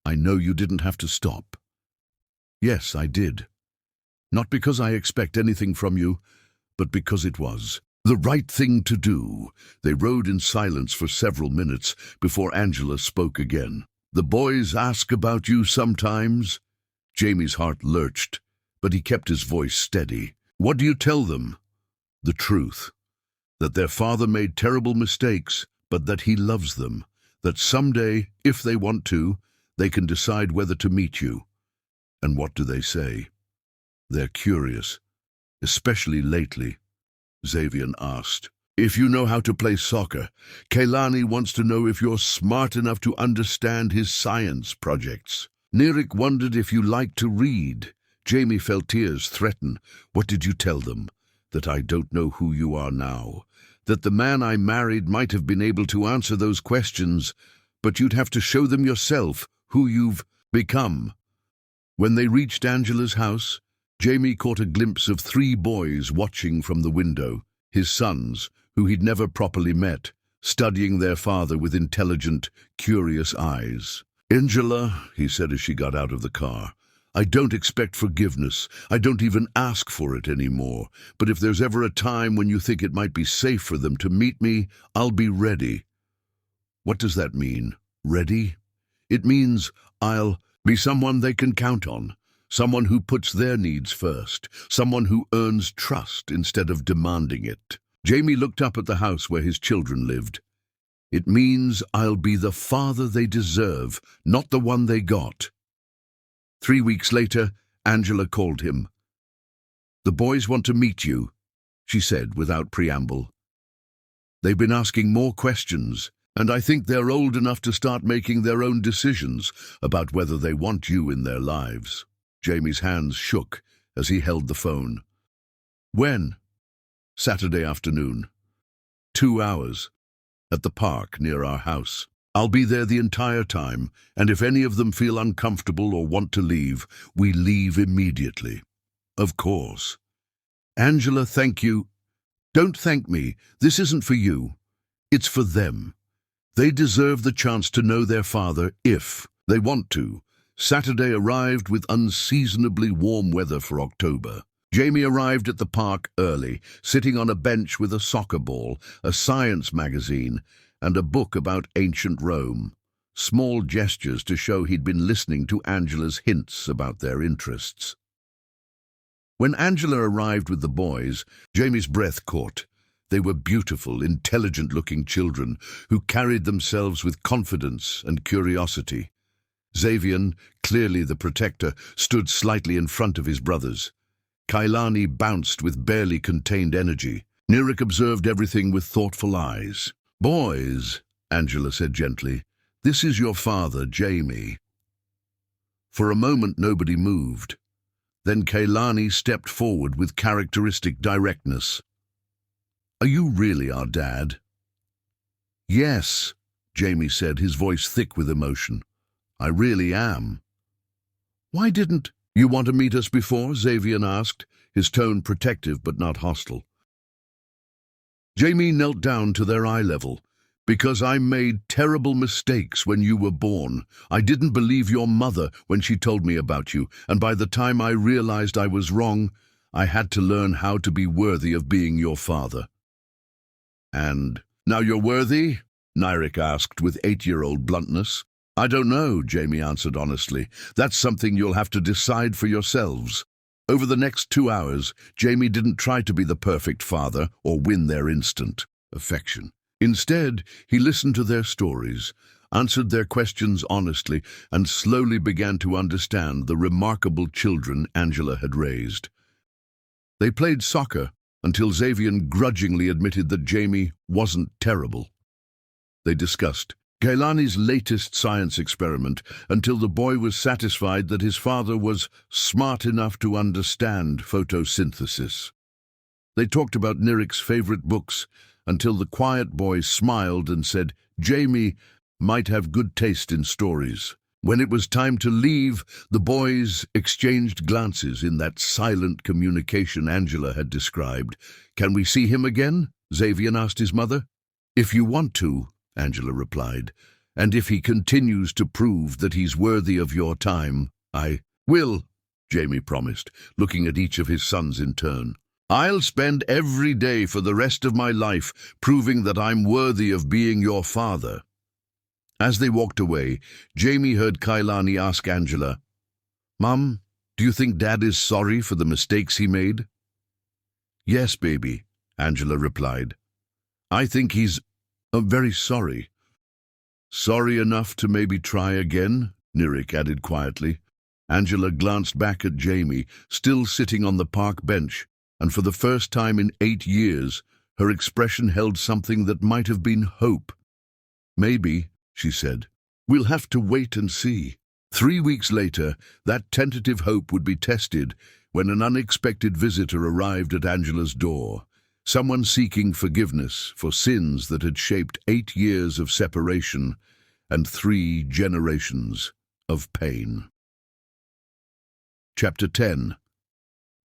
Speaker 1: "I know you didn't have to stop." "Yes, I did. Not because I expect anything from you, but because it was the right thing to do." They rode in silence for several minutes before Angela spoke again. "The boys ask about you sometimes." Jamie's heart lurched, but he kept his voice steady. "What do you tell them?" "The truth. That their father made terrible mistakes, but that he loves them. That someday, if they want to, they can decide whether to meet you." "And what do they say?" "They're curious, especially lately." Xavier asked, "If you know how to play soccer, Kelani wants to know if you're smart enough to understand his science projects. Nirik wondered if you like to read." Jamie felt tears threaten. "What did you tell them?" "That I don't know who you are now. That the man I married might have been able to answer those questions, but you'd have to show them yourself who you've become." When they reached Angela's house, Jamie caught a glimpse of 3 boys watching from the window, his sons, who he'd never properly met, studying their father with intelligent, curious eyes. "Angela," he said as she got out of the car, "I don't expect forgiveness. I don't even ask for it anymore. But if there's ever a time when you think it might be safe for them to meet me, I'll be ready." What does that mean? Ready? It means I'll be someone they can count on, someone who puts their needs first, someone who earns trust instead of demanding it. Jamie looked up at the house where his children lived. It means I'll be the father they deserve, not the one they got. 3 weeks later, Angela called him. "The boys want to meet you," she said without preamble. "They've been asking more questions, and I think they're old enough to start making their own decisions about whether they want you in their lives." Jamie's hands shook as he held the phone. "When?" "Saturday afternoon. 2 hours. At the park near our house. I'll be there the entire time, and if any of them feel uncomfortable or want to leave, we leave immediately." "Of course." "Angela, thank you." "Don't thank me. This isn't for you. It's for them. They deserve the chance to know their father if they want to." Saturday arrived with unseasonably warm weather for October. Jamie arrived at the park early, sitting on a bench with a soccer ball, a science magazine, and a book about ancient Rome. Small gestures to show he'd been listening to Angela's hints about their interests. When Angela arrived with the boys, Jamie's breath caught. They were beautiful, intelligent-looking children who carried themselves with confidence and curiosity. Xavier, clearly the protector, stood slightly in front of his brothers. Kailani bounced with barely contained energy. Nirik observed everything with thoughtful eyes. "Boys," Angela said gently, "this is your father, Jamie." For a moment nobody moved. Then Kailani stepped forward with characteristic directness. "Are you really our dad?" "Yes," Jamie said, his voice thick with emotion. "I really am." "Why didn't you want to meet us before?" Xavier asked, his tone protective but not hostile. Jamie knelt down to their eye level. "Because I made terrible mistakes when you were born. I didn't believe your mother when she told me about you, and by the time I realized I was wrong, I had to learn how to be worthy of being your father." "And now you're worthy?" Nirik asked with 8-year-old bluntness. "I don't know," Jamie answered honestly. "That's something you'll have to decide for yourselves." Over the next 2 hours, Jamie didn't try to be the perfect father or win their instant affection. Instead, he listened to their stories, answered their questions honestly, and slowly began to understand the remarkable children Angela had raised. They played soccer until Xavier grudgingly admitted that Jamie wasn't terrible. They discussed Kailani's latest science experiment until the boy was satisfied that his father was smart enough to understand photosynthesis. They talked about Nirik's favorite books until the quiet boy smiled and said Jamie might have good taste in stories. When it was time to leave, the boys exchanged glances in that silent communication Angela had described. "Can we see him again?" Xavier asked his mother. "If you want to," Angela replied, "and if he continues to prove that he's worthy of your time, I will," Jamie promised, looking at each of his sons in turn. "I'll spend every day for the rest of my life proving that I'm worthy of being your father." As they walked away, Jamie heard Kailani ask Angela, "Mum, do you think Dad is sorry for the mistakes he made?" "Yes, baby," Angela replied. "I think he's very sorry." "Sorry enough to maybe try again?" Nirik added quietly. Angela glanced back at Jamie, still sitting on the park bench, and for the first time in 8 years, her expression held something that might have been hope. "Maybe," she said. "We'll have to wait and see." 3 weeks later, that tentative hope would be tested when an unexpected visitor arrived at Angela's door. Someone seeking forgiveness for sins that had shaped 8 years of separation and 3 generations of pain. Chapter 10.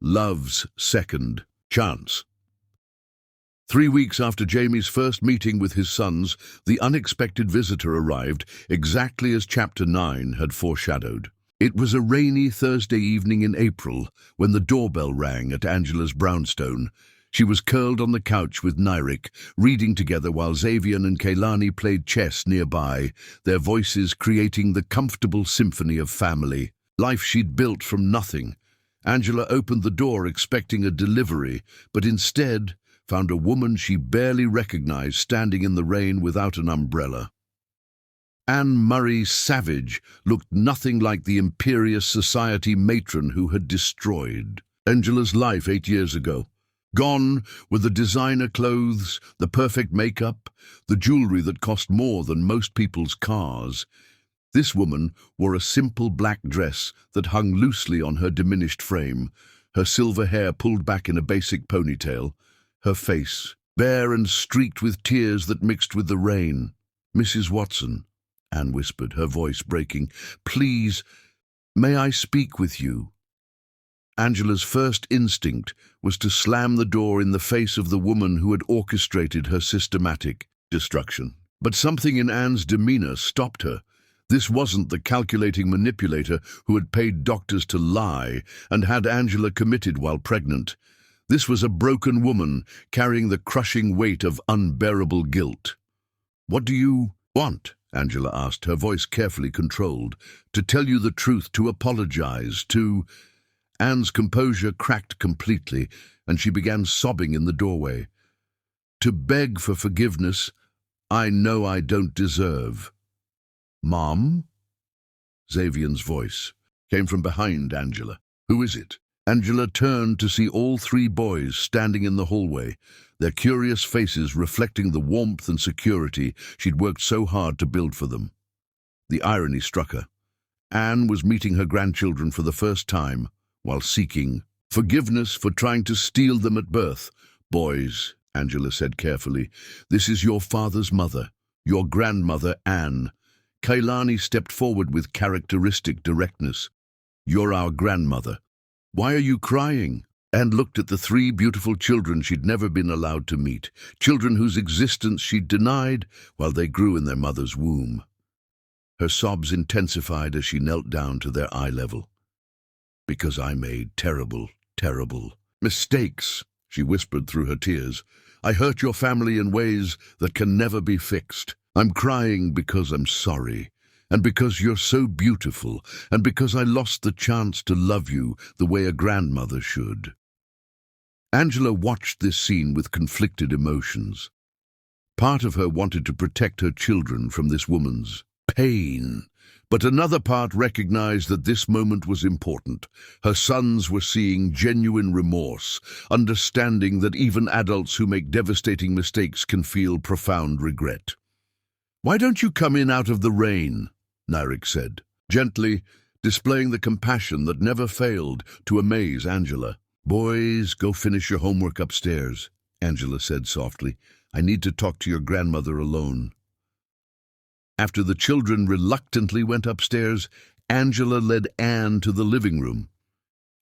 Speaker 1: Love's Second Chance. 3 weeks after Jamie's first meeting with his sons, the unexpected visitor arrived exactly as Chapter 9 had foreshadowed. It was a rainy Thursday evening in April when the doorbell rang at Angela's brownstone. She was curled on the couch with Nyrik, reading together while Xavian and Kaylani played chess nearby, their voices creating the comfortable symphony of family. Life she'd built from nothing. Angela opened the door expecting a delivery, but instead found a woman she barely recognized standing in the rain without an umbrella. Anne Murray Savage looked nothing like the imperious society matron who had destroyed Angela's life 8 years ago. Gone were the designer clothes, the perfect makeup, the jewelry that cost more than most people's cars. This woman wore a simple black dress that hung loosely on her diminished frame, her silver hair pulled back in a basic ponytail, her face bare and streaked with tears that mixed with the rain. "Mrs. Watson," Anne whispered, her voice breaking, "please, may I speak with you?" Angela's first instinct was to slam the door in the face of the woman who had orchestrated her systematic destruction. But something in Anne's demeanor stopped her. This wasn't the calculating manipulator who had paid doctors to lie and had Angela committed while pregnant. This was a broken woman carrying the crushing weight of unbearable guilt. "What do you want?" Angela asked, her voice carefully controlled. "To tell you the truth, to apologize, to—" Anne's composure cracked completely, and she began sobbing in the doorway. "To beg for forgiveness I know I don't deserve." "Mom?" Xavian's voice came from behind Angela. "Who is it?" Angela turned to see all 3 boys standing in the hallway, their curious faces reflecting the warmth and security she'd worked so hard to build for them. The irony struck her. Anne was meeting her grandchildren for the first time, while seeking forgiveness for trying to steal them at birth. "Boys," Angela said carefully, "this is your father's mother, your grandmother, Anne." Kaylani stepped forward with characteristic directness. "You're our grandmother. Why are you crying?" Anne looked at the 3 beautiful children she'd never been allowed to meet, children whose existence she'd denied while they grew in their mother's womb. Her sobs intensified as she knelt down to their eye level. "Because I made terrible, terrible mistakes," she whispered through her tears. "I hurt your family in ways that can never be fixed. I'm crying because I'm sorry, and because you're so beautiful, and because I lost the chance to love you the way a grandmother should." Angela watched this scene with conflicted emotions. Part of her wanted to protect her children from this woman's pain, but another part recognized that this moment was important. Her sons were seeing genuine remorse, understanding that even adults who make devastating mistakes can feel profound regret. "Why don't you come in out of the rain?" Nyrik said, gently, displaying the compassion that never failed to amaze Angela. "Boys, go finish your homework upstairs," Angela said softly. "I need to talk to your grandmother alone." After the children reluctantly went upstairs, Angela led Anne to the living room.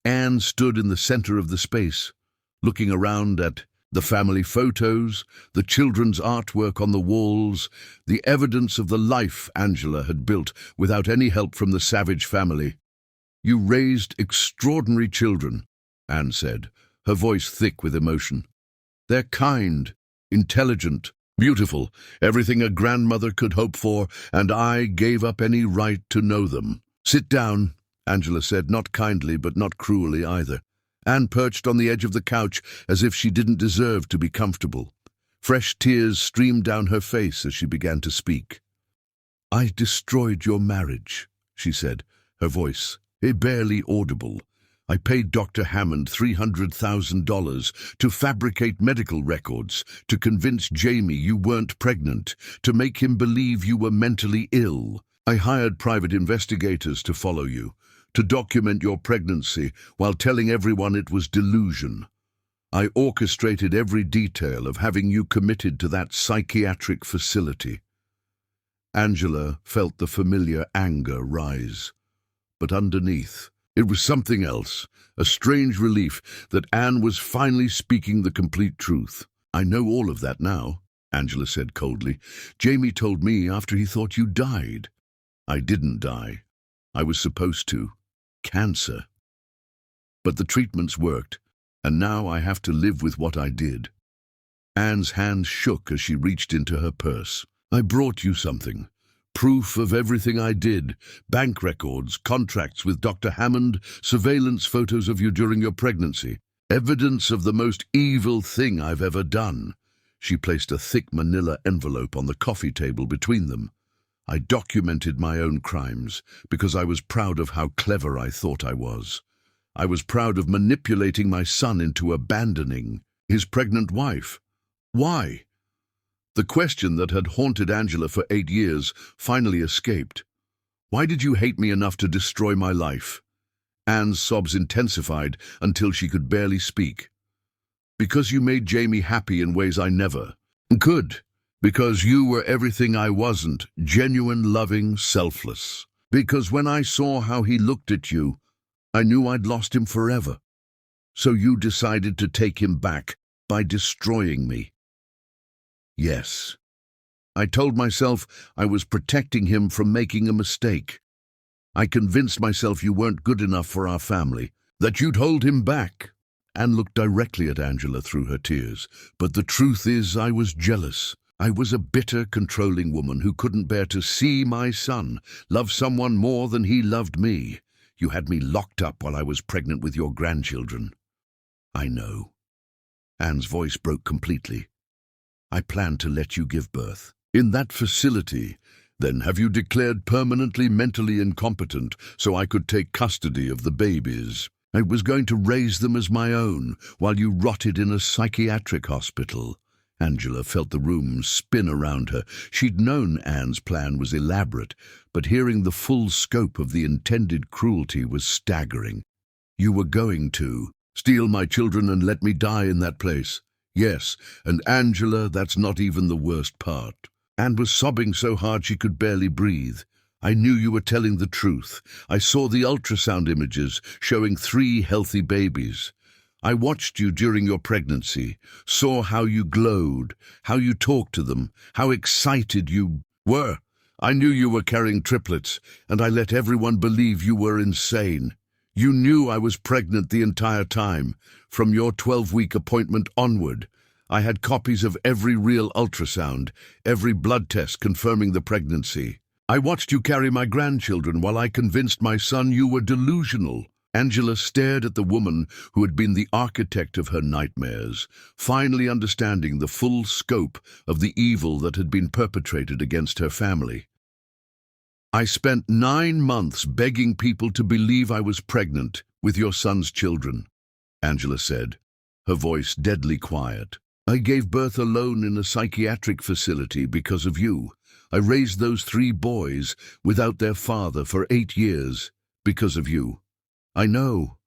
Speaker 1: Anne stood in the center of the space, looking around at the family photos, the children's artwork on the walls, the evidence of the life Angela had built without any help from the Savage family. "You raised extraordinary children," Anne said, her voice thick with emotion. "They're kind, intelligent, beautiful, everything a grandmother could hope for, and I gave up any right to know them." "Sit down," Angela said, not kindly but not cruelly either. Anne perched on the edge of the couch as if she didn't deserve to be comfortable. Fresh tears streamed down her face as she began to speak. "I destroyed your marriage," she said, her voice barely audible. "I paid Dr. Hammond $300,000 to fabricate medical records, to convince Jamie you weren't pregnant, to make him believe you were mentally ill. I hired private investigators to follow you, to document your pregnancy while telling everyone it was delusion. I orchestrated every detail of having you committed to that psychiatric facility." Angela felt the familiar anger rise. But underneath, it was something else, a strange relief that Anne was finally speaking the complete truth. "I know all of that now," Angela said coldly. "Jamie told me after he thought you died." "I didn't die. I was supposed to. Cancer. But the treatments worked, and now I have to live with what I did." Anne's hand shook as she reached into her purse. "I brought you something. Proof of everything I did. Bank records, contracts with Dr. Hammond, surveillance photos of you during your pregnancy. Evidence of the most evil thing I've ever done." She placed a thick manila envelope on the coffee table between them. "I documented my own crimes because I was proud of how clever I thought I was. I was proud of manipulating my son into abandoning his pregnant wife. Why?" The question that had haunted Angela for 8 years finally escaped. "Why did you hate me enough to destroy my life?" Anne's sobs intensified until she could barely speak. "Because you made Jamie happy in ways I never could. Because you were everything I wasn't, genuine, loving, selfless. Because when I saw how he looked at you, I knew I'd lost him forever. So you decided to take him back by destroying me." "Yes. I told myself I was protecting him from making a mistake. I convinced myself you weren't good enough for our family, that you'd hold him back." Anne looked directly at Angela through her tears. "But the truth is, I was jealous. I was a bitter, controlling woman who couldn't bear to see my son love someone more than he loved me. You had me locked up while I was pregnant with your grandchildren." "I know." Anne's voice broke completely. "I planned to let you give birth. In that facility, then have you declared permanently mentally incompetent so I could take custody of the babies? I was going to raise them as my own while you rotted in a psychiatric hospital." Angela felt the room spin around her. She'd known Anne's plan was elaborate, but hearing the full scope of the intended cruelty was staggering. "You were going to steal my children and let me die in that place." "Yes, and Angela, that's not even the worst part." Anne was sobbing so hard she could barely breathe. "I knew you were telling the truth. I saw the ultrasound images showing 3 healthy babies. I watched you during your pregnancy, saw how you glowed, how you talked to them, how excited you were. I knew you were carrying triplets, and I let everyone believe you were insane. You knew I was pregnant the entire time, from your 12-week appointment onward. I had copies of every real ultrasound, every blood test confirming the pregnancy. I watched you carry my grandchildren while I convinced my son you were delusional." Angela stared at the woman who had been the architect of her nightmares, finally understanding the full scope of the evil that had been perpetrated against her family. "I spent 9 months begging people to believe I was pregnant with your son's children," Angela said, her voice deadly quiet. "I gave birth alone in a psychiatric facility because of you. I raised those 3 boys without their father for 8 years because of you. I know,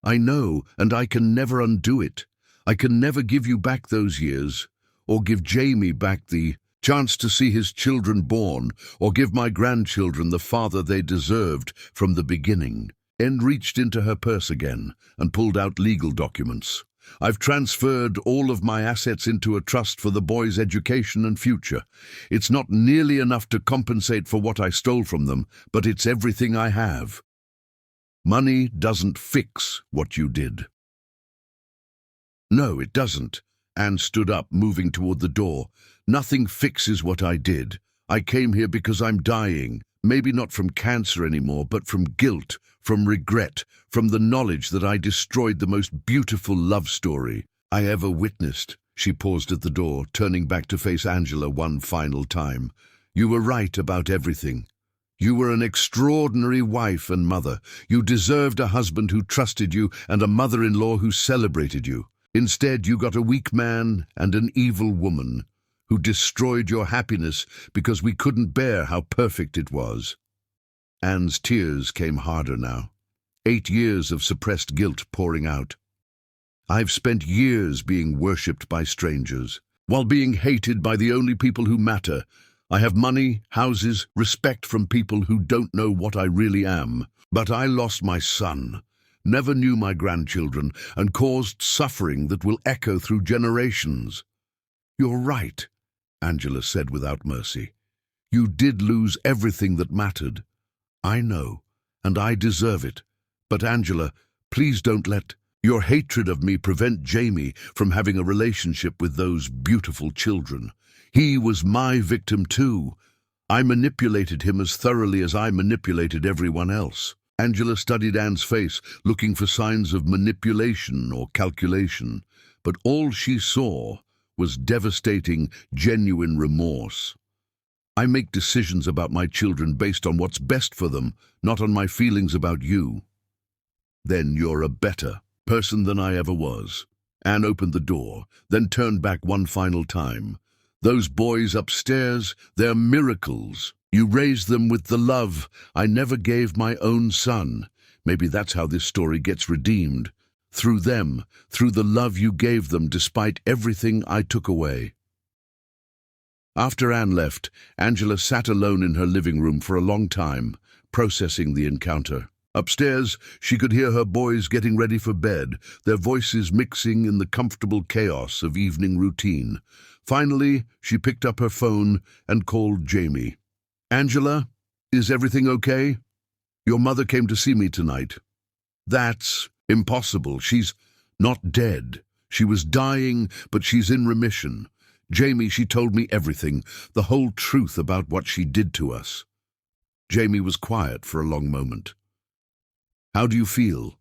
Speaker 1: and I can never undo it. I can never give you back those years, or give Jamie back the chance to see his children born, or give my grandchildren the father they deserved from the beginning." Anne reached into her purse again and pulled out legal documents. "I've transferred all of my assets into a trust for the boys' education and future. It's not nearly enough to compensate for what I stole from them, but it's everything I have. Money doesn't fix what you did." "No, it doesn't." Anne stood up, moving toward the door. "Nothing fixes what I did. I came here because I'm dying. Maybe not from cancer anymore, but from guilt, from regret, from the knowledge that I destroyed the most beautiful love story I ever witnessed." She paused at the door, turning back to face Angela one final time. "You were right about everything. You were an extraordinary wife and mother. You deserved a husband who trusted you and a mother-in-law who celebrated you. Instead, you got a weak man and an evil woman who destroyed your happiness because we couldn't bear how perfect it was." Anne's tears came harder now. 8 years of suppressed guilt pouring out. "I've spent years being worshipped by strangers, while being hated by the only people who matter. I have money, houses, respect from people who don't know what I really am. But I lost my son, never knew my grandchildren, and caused suffering that will echo through generations." "You're right," Angela said without mercy. "You did lose everything that mattered. I know, and I deserve it. But Angela, please don't let Your hatred of me prevent Jamie from having a relationship with those beautiful children. He was my victim too. I manipulated him as thoroughly as I manipulated everyone else. Angela studied Anne's face, looking for signs of manipulation or calculation, but all she saw was devastating, genuine remorse. I make decisions about my children based on what's best for them, not on my feelings about you. Then you're a better person than I ever was. Anne opened the door, then turned back one final time. Those boys upstairs, they're miracles. You raised them with the love I never gave my own son. Maybe that's how this story gets redeemed. Through them, through the love you gave them despite everything I took away. After Anne left, Angela sat alone in her living room for a long time, processing the encounter. Upstairs, she could hear her boys getting ready for bed, their voices mixing in the comfortable chaos of evening routine. Finally, she picked up her phone and called Jamie. "Angela, is everything okay? Your mother came to see me tonight." "That's impossible. She's not dead. She was dying, but she's in remission. Jamie, she told me everything, the whole truth about what she did to us." Jamie was quiet for a long moment. "How do you feel?"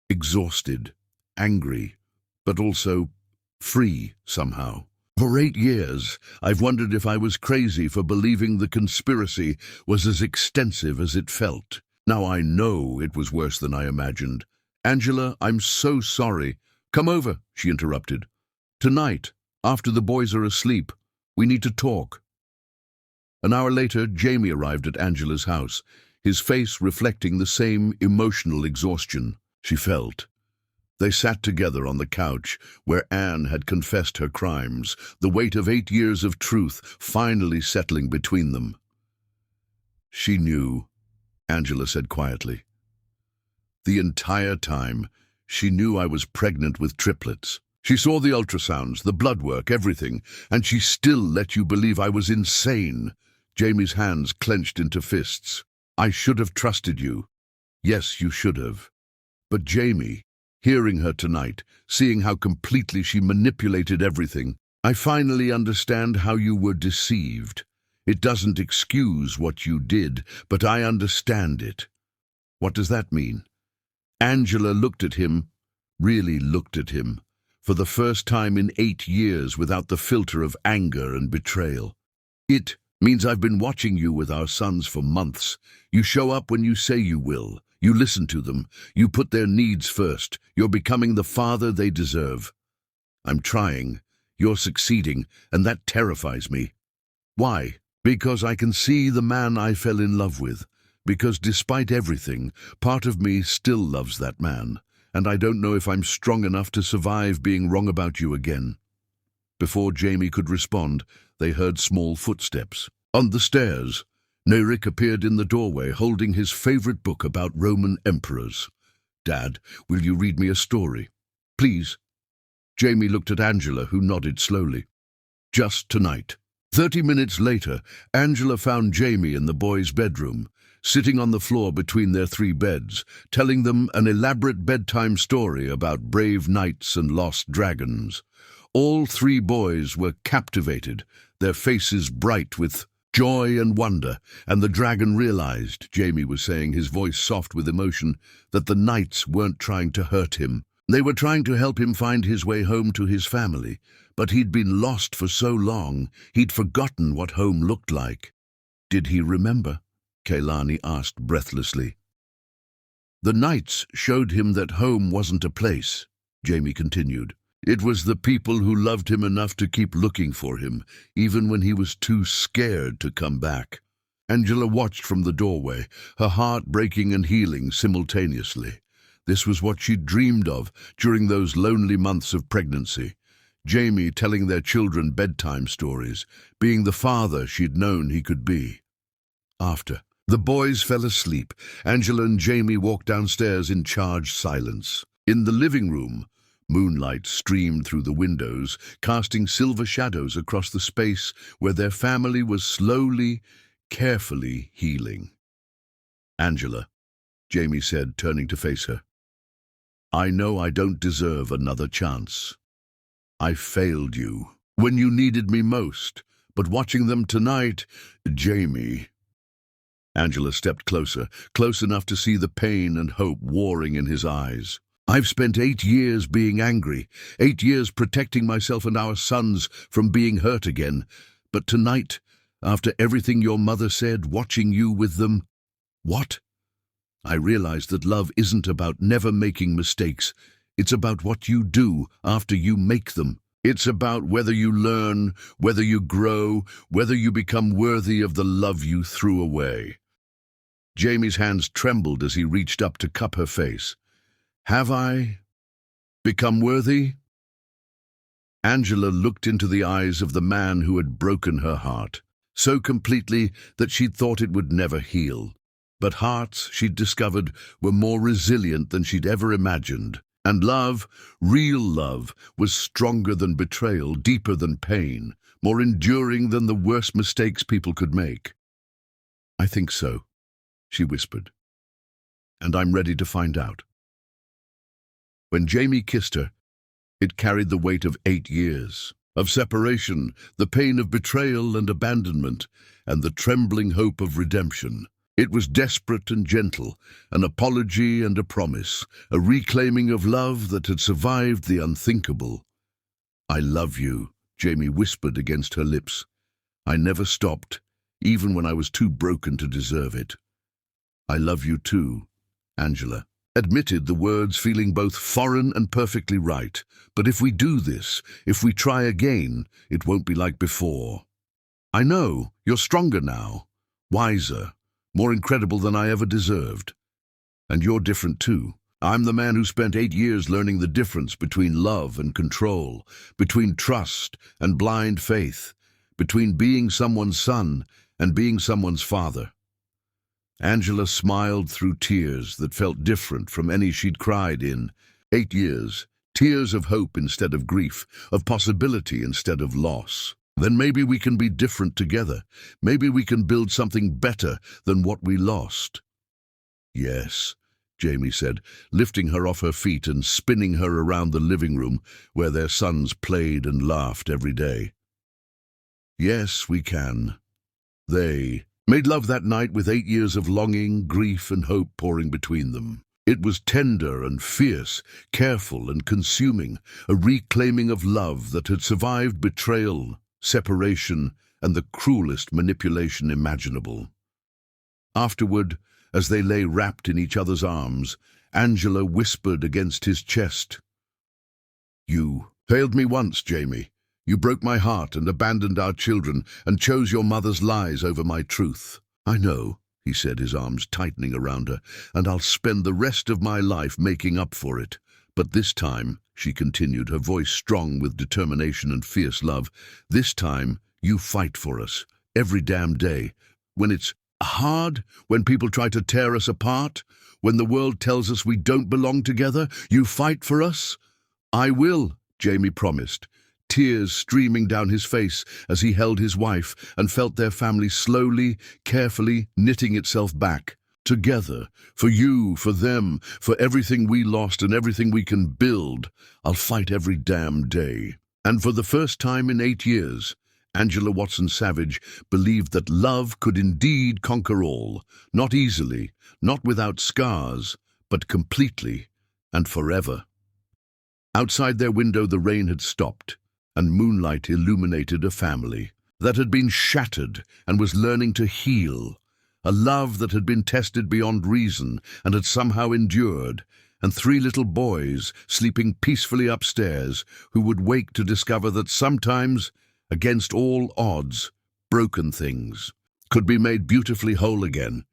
Speaker 1: "Exhausted, angry, but also free somehow. For 8 years, I've wondered if I was crazy for believing the conspiracy was as extensive as it felt. Now I know it was worse than I imagined. Angela, I'm so sorry." "Come over," she interrupted. "Tonight, after the boys are asleep, we need to talk." An hour later, Jamie arrived at Angela's house, his face reflecting the same emotional exhaustion she felt. They sat together on the couch where Anne had confessed her crimes, the weight of 8 years of truth finally settling between them. "She knew," Angela said quietly. "The entire time, she knew I was pregnant with triplets. She saw the ultrasounds, the blood work, everything, and she still let you believe I was insane." Jamie's hands clenched into fists. "I should have trusted you." "Yes, you should have. But Jamie, hearing her tonight, seeing how completely she manipulated everything, I finally understand how you were deceived. It doesn't excuse what you did, but I understand it." "What does that mean?" Angela looked at him, really looked at him, for the first time in 8 years without the filter of anger and betrayal. "It means I've been watching you with our sons for months. You show up when you say you will. You listen to them. You put their needs first. You're becoming the father they deserve. I'm trying. You're succeeding, and that terrifies me." "Why?" "Because I can see the man I fell in love with. Because despite everything, part of me still loves that man, and I don't know if I'm strong enough to survive being wrong about you again." Before Jamie could respond, they heard small footsteps. On the stairs, Neric appeared in the doorway holding his favorite book about Roman emperors. "Dad, will you read me a story?" "Please." Jamie looked at Angela, who nodded slowly. "Just tonight." 30 minutes later, Angela found Jamie in the boys' bedroom, sitting on the floor between their 3 beds, telling them an elaborate bedtime story about brave knights and lost dragons. All 3 boys were captivated, their faces bright with joy and wonder, and the dragon realized, Jamie was saying, his voice soft with emotion, that the knights weren't trying to hurt him. They were trying to help him find his way home to his family, but he'd been lost for so long, he'd forgotten what home looked like. "Did he remember?" Kaylani asked breathlessly. "The knights showed him that home wasn't a place," Jamie continued. "It was the people who loved him enough to keep looking for him, even when he was too scared to come back." Angela watched from the doorway, her heart breaking and healing simultaneously. This was what she'd dreamed of during those lonely months of pregnancy. Jamie telling their children bedtime stories, being the father she'd known he could be. After the boys fell asleep, Angela and Jamie walked downstairs in charged silence. In the living room, moonlight streamed through the windows, casting silver shadows across the space where their family was slowly, carefully healing. "Angela," Jamie said, turning to face her. I know I don't deserve another chance. I failed you when you needed me most, but watching them tonight, Jamie." Angela stepped closer, close enough to see the pain and hope warring in his eyes. "I've spent 8 years being angry, 8 years protecting myself and our sons from being hurt again. But tonight, after everything your mother said, watching you with them, what? I realized that love isn't about never making mistakes. It's about what you do after you make them. It's about whether you learn, whether you grow, whether you become worthy of the love you threw away." Jamie's hands trembled as he reached up to cup her face. "Have I become worthy?" Angela looked into the eyes of the man who had broken her heart, so completely that she'd thought it would never heal. But hearts, she'd discovered, were more resilient than she'd ever imagined. And love, real love, was stronger than betrayal, deeper than pain, more enduring than the worst mistakes people could make. "I think so," she whispered. "And I'm ready to find out." When Jamie kissed her, it carried the weight of 8 years, of separation, the pain of betrayal and abandonment, and the trembling hope of redemption. It was desperate and gentle, an apology and a promise, a reclaiming of love that had survived the unthinkable. "I love you," Jamie whispered against her lips. "I never stopped, even when I was too broken to deserve it." "I love you too," Angela admitted, the words feeling both foreign and perfectly right. "But if we do this, if we try again, it won't be like before. I know, you're stronger now, wiser, more incredible than I ever deserved. And you're different too. I'm the man who spent 8 years learning the difference between love and control, between trust and blind faith, between being someone's son and being someone's father." Angela smiled through tears that felt different from any she'd cried in 8 years, tears of hope instead of grief, of possibility instead of loss. "Then maybe we can be different together. Maybe we can build something better than what we lost." "Yes," Jamie said, lifting her off her feet and spinning her around the living room where their sons played and laughed every day. "Yes, we can." They made love that night with 8 years of longing, grief, and hope pouring between them. It was tender and fierce, careful and consuming, a reclaiming of love that had survived betrayal, separation, and the cruelest manipulation imaginable. Afterward, as they lay wrapped in each other's arms, Angela whispered against his chest, "You failed me once, Jamie. You broke my heart and abandoned our children and chose your mother's lies over my truth." "I know," he said, his arms tightening around her, "and I'll spend the rest of my life making up for it. But this time," she continued, her voice strong with determination and fierce love, "this time you fight for us, every damn day. When it's hard, when people try to tear us apart, when the world tells us we don't belong together, you fight for us." "I will," Jamie promised, tears streaming down his face as he held his wife and felt their family slowly, carefully knitting itself back. "Together, for you, for them, for everything we lost and everything we can build, I'll fight every damn day." And for the first time in 8 years, Angela Watson Savage believed that love could indeed conquer all, not easily, not without scars, but completely and forever. Outside their window the rain had stopped, and moonlight illuminated a family that had been shattered and was learning to heal, a love that had been tested beyond reason and had somehow endured, and 3 little boys sleeping peacefully upstairs who would wake to discover that sometimes, against all odds, broken things could be made beautifully whole again.